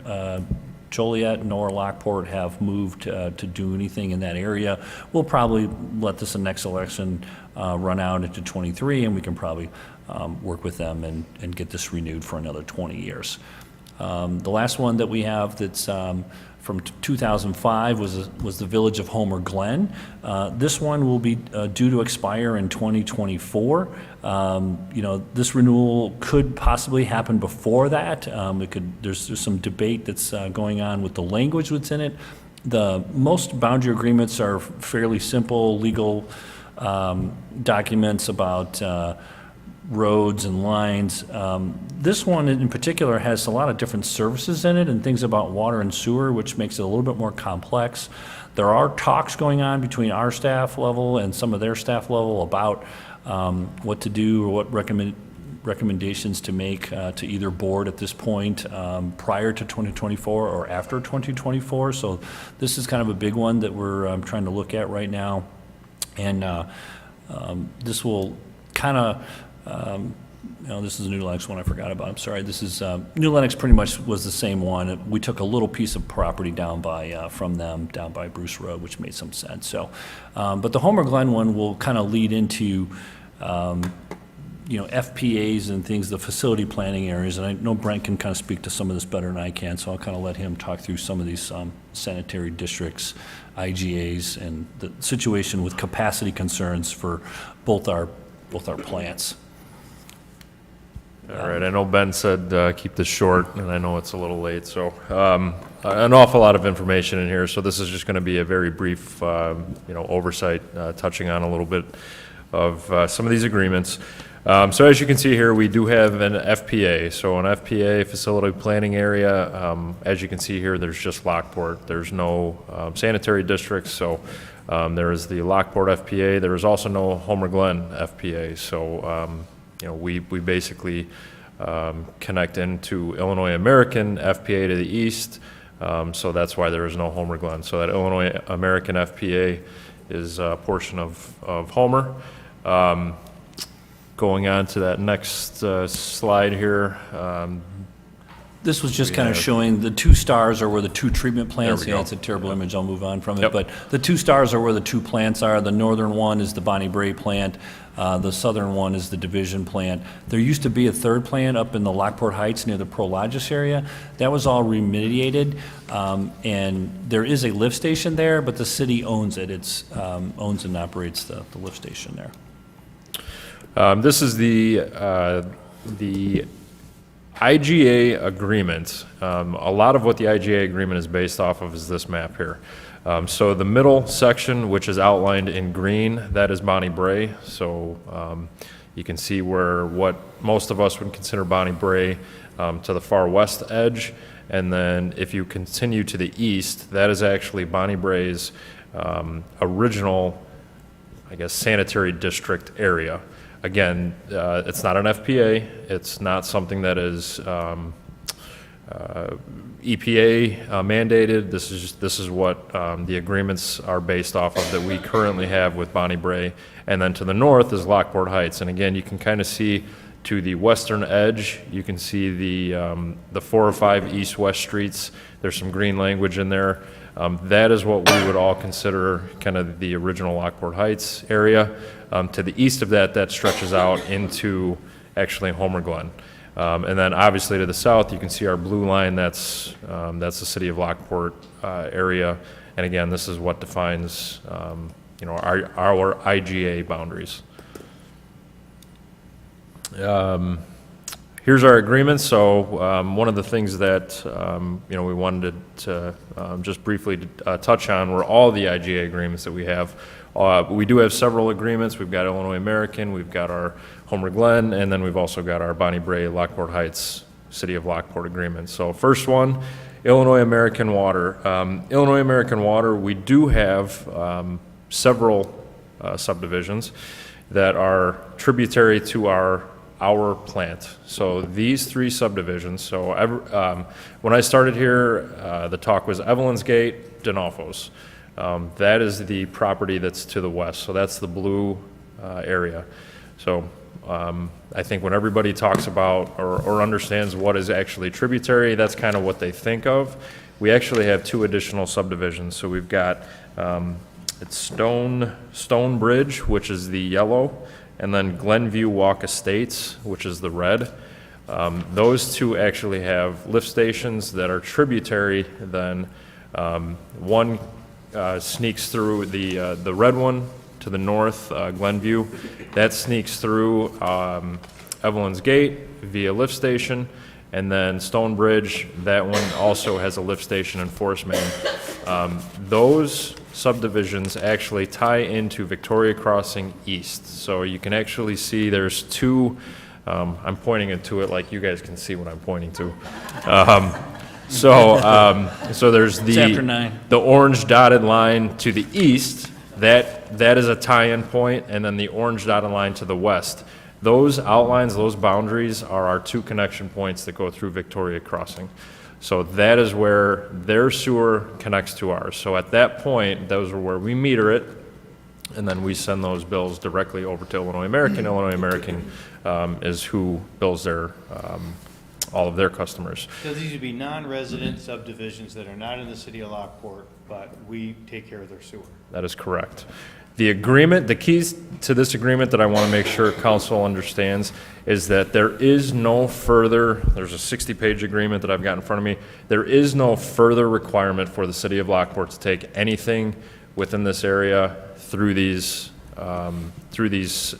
Joliet nor Lockport have moved to do anything in that area. We'll probably let this next election run out into 23, and we can probably work with them and get this renewed for another 20 years. The last one that we have that's from 2005 was the Village of Homer Glen. This one will be due to expire in 2024. This renewal could possibly happen before that. There's some debate that's going on with the language that's in it. Most boundary agreements are fairly simple legal documents about roads and lines. This one in particular has a lot of different services in it and things about water and sewer, which makes it a little bit more complex. There are talks going on between our staff level and some of their staff level about what to do or what recommendations to make to either board at this point prior to 2024 or after 2024. So this is kind of a big one that we're trying to look at right now. And this will kind of this is a New Lenox one I forgot about. I'm sorry. This is New Lenox. Pretty much was the same one. We took a little piece of property down by from them down by Bruce Road, which made some sense. So, but the Homer Glen one will kind of lead into FPAs and things, the facility planning areas, and I know Brent can kind of speak to some of this better than I can, so I'll kind of let him talk through some of these sanitary districts, IGAs, and the situation with capacity concerns for both our plants. All right, I know Ben said keep this short, and I know it's a little late, so an awful lot of information in here, so this is just going to be a very brief, oversight, touching on a little bit of some of these agreements. So as you can see here, we do have an FPA. So an FPA, facility planning area, as you can see here, there's just Lockport. There's no sanitary districts, so there is the Lockport FPA. There is also no Homer Glen FPA. So we basically connect into Illinois American FPA to the east, so that's why there is no Homer Glen. So that Illinois American FPA is a portion of Homer. Going on to that next slide here. This was just kind of showing the 2 stars are where the 2 treatment plants. There we go. It's a terrible image. I'll move on from it. Yep. But the 2 stars are where the 2 plants are. The northern one is the Bonnie Bray plant. The southern one is the Division plant. There used to be a 3rd plant up in the Lockport Heights near the Prologis area. That was all remediated, and there is a lift station there, but the city owns it. It's owns and operates the lift station there. This is the IGA agreement. A lot of what the IGA agreement is based off of is this map here. So the middle section, which is outlined in green, that is Bonnie Bray. So you can see what most of us would consider Bonnie Bray to the far west edge. And then if you continue to the east, that is actually Bonnie Bray's original, I guess, sanitary district area. Again, it's not an FPA. It's not something that is EPA mandated. This is what the agreements are based off of that we currently have with Bonnie Bray. And then to the north is Lockport Heights. And again, you can kind of see to the western edge, you can see the 4 or 5 east-west streets. There's some green language in there. That is what we would all consider kind of the original Lockport Heights area. To the east of that, that stretches out into actually Homer Glen. And then obviously to the south, you can see our blue line, that's the city of Lockport area. And again, this is what defines our IGA boundaries. Here's our agreement. So one of the things that we wanted to just briefly touch on were all the IGA agreements that we have. We do have several agreements. We've got Illinois American, we've got our Homer Glen, and then we've also got our Bonnie Bray, Lockport Heights, City of Lockport agreement. So first one, Illinois American Water. Illinois American Water, we do have several subdivisions that are tributary to our plant. So these 3 subdivisions, so when I started here, the talk was Evelyn's Gate, Denolfo's. That is the property that's to the west, so that's the blue area. So I think when everybody talks about or understands what is actually tributary, that's kind of what they think of. We actually have 2 additional subdivisions. So we've got it's Stone Bridge, which is the yellow, and then Glenview Walk Estates, which is the red. Those 2 actually have lift stations that are tributary. Then one sneaks through the red one to the north, Glenview. That sneaks through Evelyn's Gate via lift station, and then Stone Bridge, that one also has a lift station and force main. Those subdivisions actually tie into Victoria Crossing East. So you can actually see there's 2, I'm pointing to it like you guys can see what I'm pointing to. So there's the orange dotted line to the east, that is a tie-in point, and then the orange dotted line to the west. Those outlines, those boundaries are our 2 connection points that go through Victoria Crossing. So that is where their sewer connects to ours. So at that point, those are where we meter it, and then we send those bills directly over to Illinois American. Illinois American is who bills all of their customers. So these would be non-resident subdivisions that are not in the city of Lockport, but we take care of their sewer. That is correct. The agreement, the keys to this agreement that I want to make sure council understands is that there is no further, there's a 60-page agreement that I've got in front of me. There is no further requirement for the city of Lockport to take anything within this area through these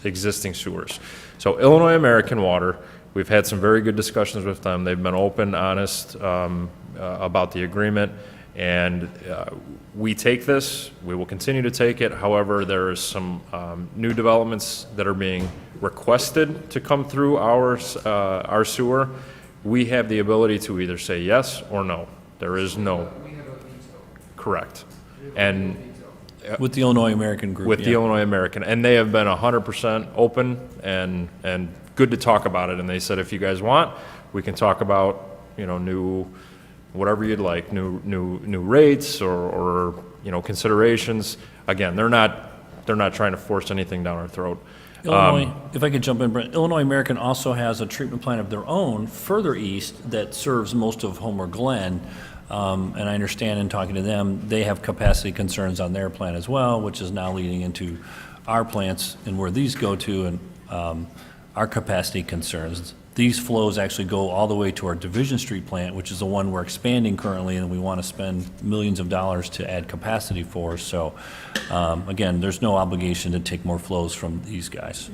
existing sewers. So Illinois American Water, we've had some very good discussions with them. They've been open, honest about the agreement. And we take this, we will continue to take it. However, there is some new developments that are being requested to come through our sewer. We have the ability to either say yes or no. There is no. Correct. And With the Illinois American group. with the Illinois American, and they have been 100% open and good to talk about it. And they said, if you guys want, we can talk about, you know, new, whatever you'd like, new rates or you know, considerations. Again, they're not trying to force anything down our throat. Illinois, if I could jump in, Brent, Illinois American also has a treatment plant of their own further east that serves most of Homer Glen. And I understand in talking to them, they have capacity concerns on their plant as well, which is now leading into our plants and where these go to and our capacity concerns. These flows actually go all the way to our Division Street plant, which is the one we're expanding currently, and we want to spend millions of dollars to add capacity for. So, again, there's no obligation to take more flows from these guys.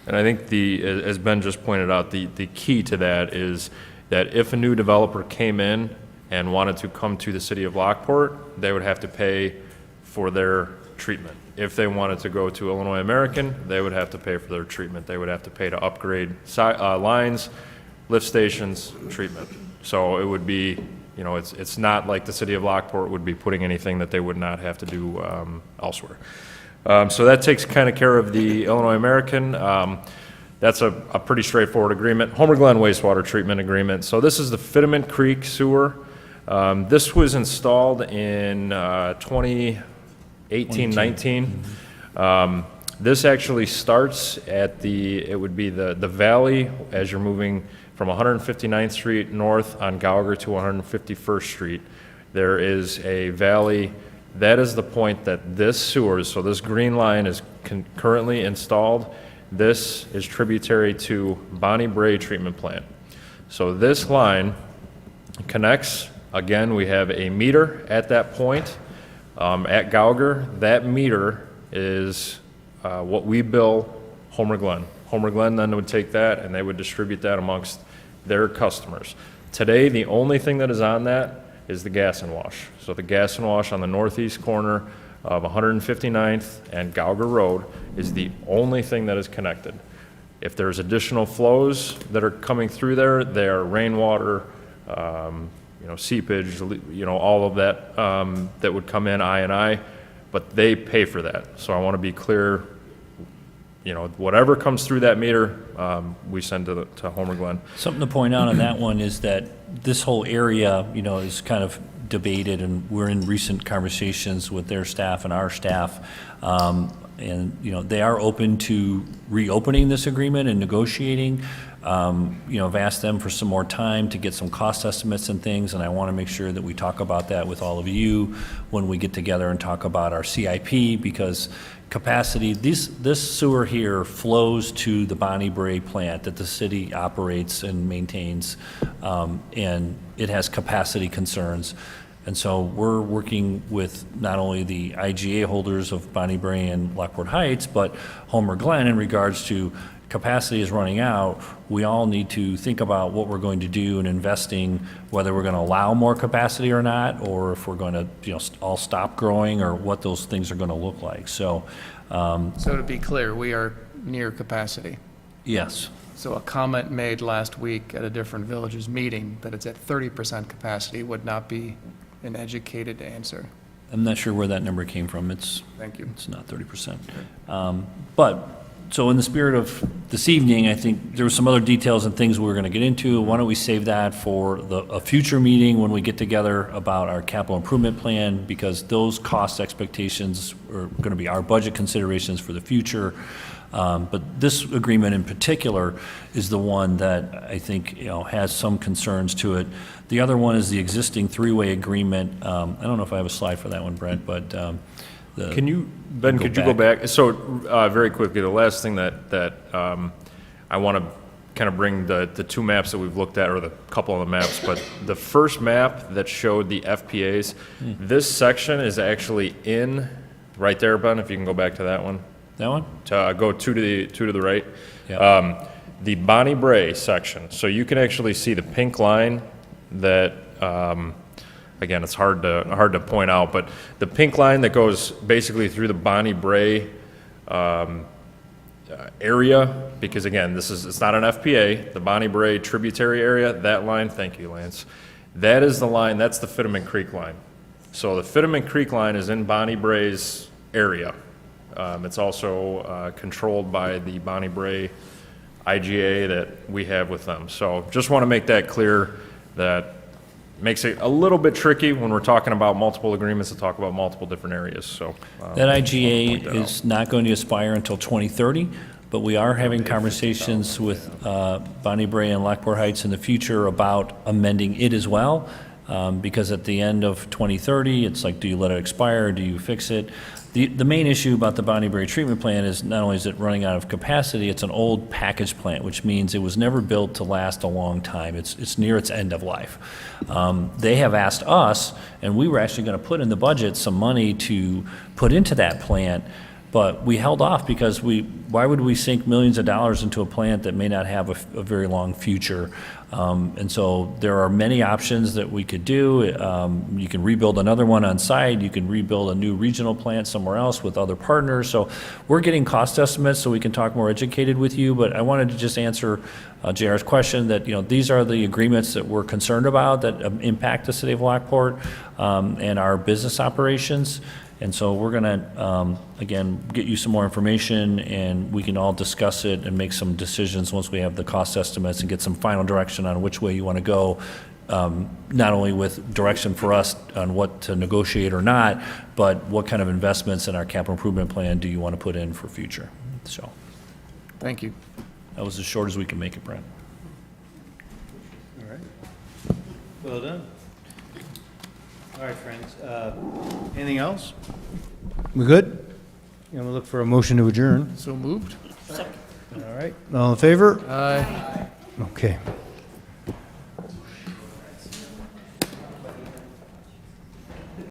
And I think as Ben just pointed out, the key to that is that if a new developer came in and wanted to come to the city of Lockport, they would have to pay for their treatment. If they wanted to go to Illinois American, they would have to pay for their treatment. They would have to pay to upgrade lines, lift stations, treatment. So it would be, you know, it's not like the city of Lockport would be putting anything that they would not have to do elsewhere. So that takes kind of care of the Illinois American. That's a pretty straightforward agreement. Homer Glen wastewater treatment agreement. So this is the Fitiment Creek sewer. This was installed in 2018-19. This actually starts at it would be the valley as you're moving from 159th Street north on Gauger to 151st Street. There is a valley. That is the point that this sewer, so this green line is currently installed. This is tributary to Bonnie Bray treatment plant. So this line connects, again, we have a meter at that point. At Gauger, that meter is what we bill Homer Glen. Homer Glen then would take that and they would distribute that amongst their customers. Today, the only thing that is on that is the gas and wash. So the gas and wash on the northeast corner of 159th and Gauger Road is the only thing that is connected. If there's additional flows that are coming through there, they are rainwater, you know, seepage, you know, all of that that would come in I&I, but they pay for that. So I want to be clear, you know, whatever comes through that meter, we send to Homer Glen. Something to point out on that one is that this whole area, you know, is kind of debated, and we're in recent conversations with their staff and our staff. And, you know, they are open to reopening this agreement and negotiating. You know, I've asked them for some more time to get some cost estimates and things, and I want to make sure that we talk about that with all of you when we get together and talk about our CIP, because capacity, this sewer here flows to the Bonnie Bray plant that the city operates and maintains, and it has capacity concerns. And so we're working with not only the IGA holders of Bonnie Bray and Lockport Heights, but Homer Glen in regards to capacity is running out. We all need to think about what we're going to do in investing, whether we're going to allow more capacity or not, or if we're going to, you know, all stop growing, or what those things are going to look like. So, So to be clear, we are near capacity. yes. So a comment made last week at a different villages meeting that it's at 30% capacity would not be an educated answer. I'm not sure where that number came from. Thank you. It's not 30%. But, so in the spirit of this evening, I think there were some other details and things we were going to get into. Why don't we save that for a future meeting when we get together about our capital improvement plan, because those cost expectations are going to be our budget considerations for the future. But this agreement in particular is the one that I think, you know, has some concerns to it. The other one is the existing three-way agreement. I don't know if I have a slide for that one, Brent, but Can you, Ben, could you go back? So, very quickly, the last thing that I want to kind of bring the two maps that we've looked at, or the couple of the maps, but the first map that showed the FPAs, this section is actually in, right there, Ben, if you can go back to that one. That one? Go two to the right. Yep. The Bonnie Bray section. So you can actually see the pink line that, again, it's hard to point out, but the pink line that goes basically through the Bonnie Bray area, because again, it's not an FPA, the Bonnie Bray tributary area, that line, thank you, Lance, that is the line, that's the Fitteman Creek line. So the Fitteman Creek line is in Bonnie Bray's area. It's also controlled by the Bonnie Bray IGA that we have with them. So just want to make that clear, that makes it a little bit tricky when we're talking about multiple agreements to talk about multiple different areas, so. That IGA is not going to expire until 2030, but we are having conversations with Bonnie Bray and Lockport Heights in the future about amending it as well, because at the end of 2030, it's like, do you let it expire, do you fix it? The main issue about the Bonnie Bray treatment plant is not only is it running out of capacity, it's an old package plant, which means it was never built to last a long time. It's near its end of life. They have asked us, and we were actually going to put in the budget some money to put into that plant, but we held off because why would we sink millions of dollars into a plant that may not have a very long future? And so there are many options that we could do. You can rebuild another one on site. You can rebuild a new regional plant somewhere else with other partners. So we're getting cost estimates so we can talk more educated with you. But I wanted to just answer JR's question that, these are the agreements that we're concerned about that impact the city of Lockport and our business operations. And so we're going to, again, get you some more information, and we can all discuss it and make some decisions once we have the cost estimates and get some final direction on which way you want to go, not only with direction for us on what to negotiate or not, but what kind of investments in our capital improvement plan do you want to put in for future. So, Thank you. that was as short as we can make it, Brent. All right. Well done. All right, friends. Anything else? We good? And we'll look for a motion to adjourn. So moved? All right. All in favor? Aye. Okay.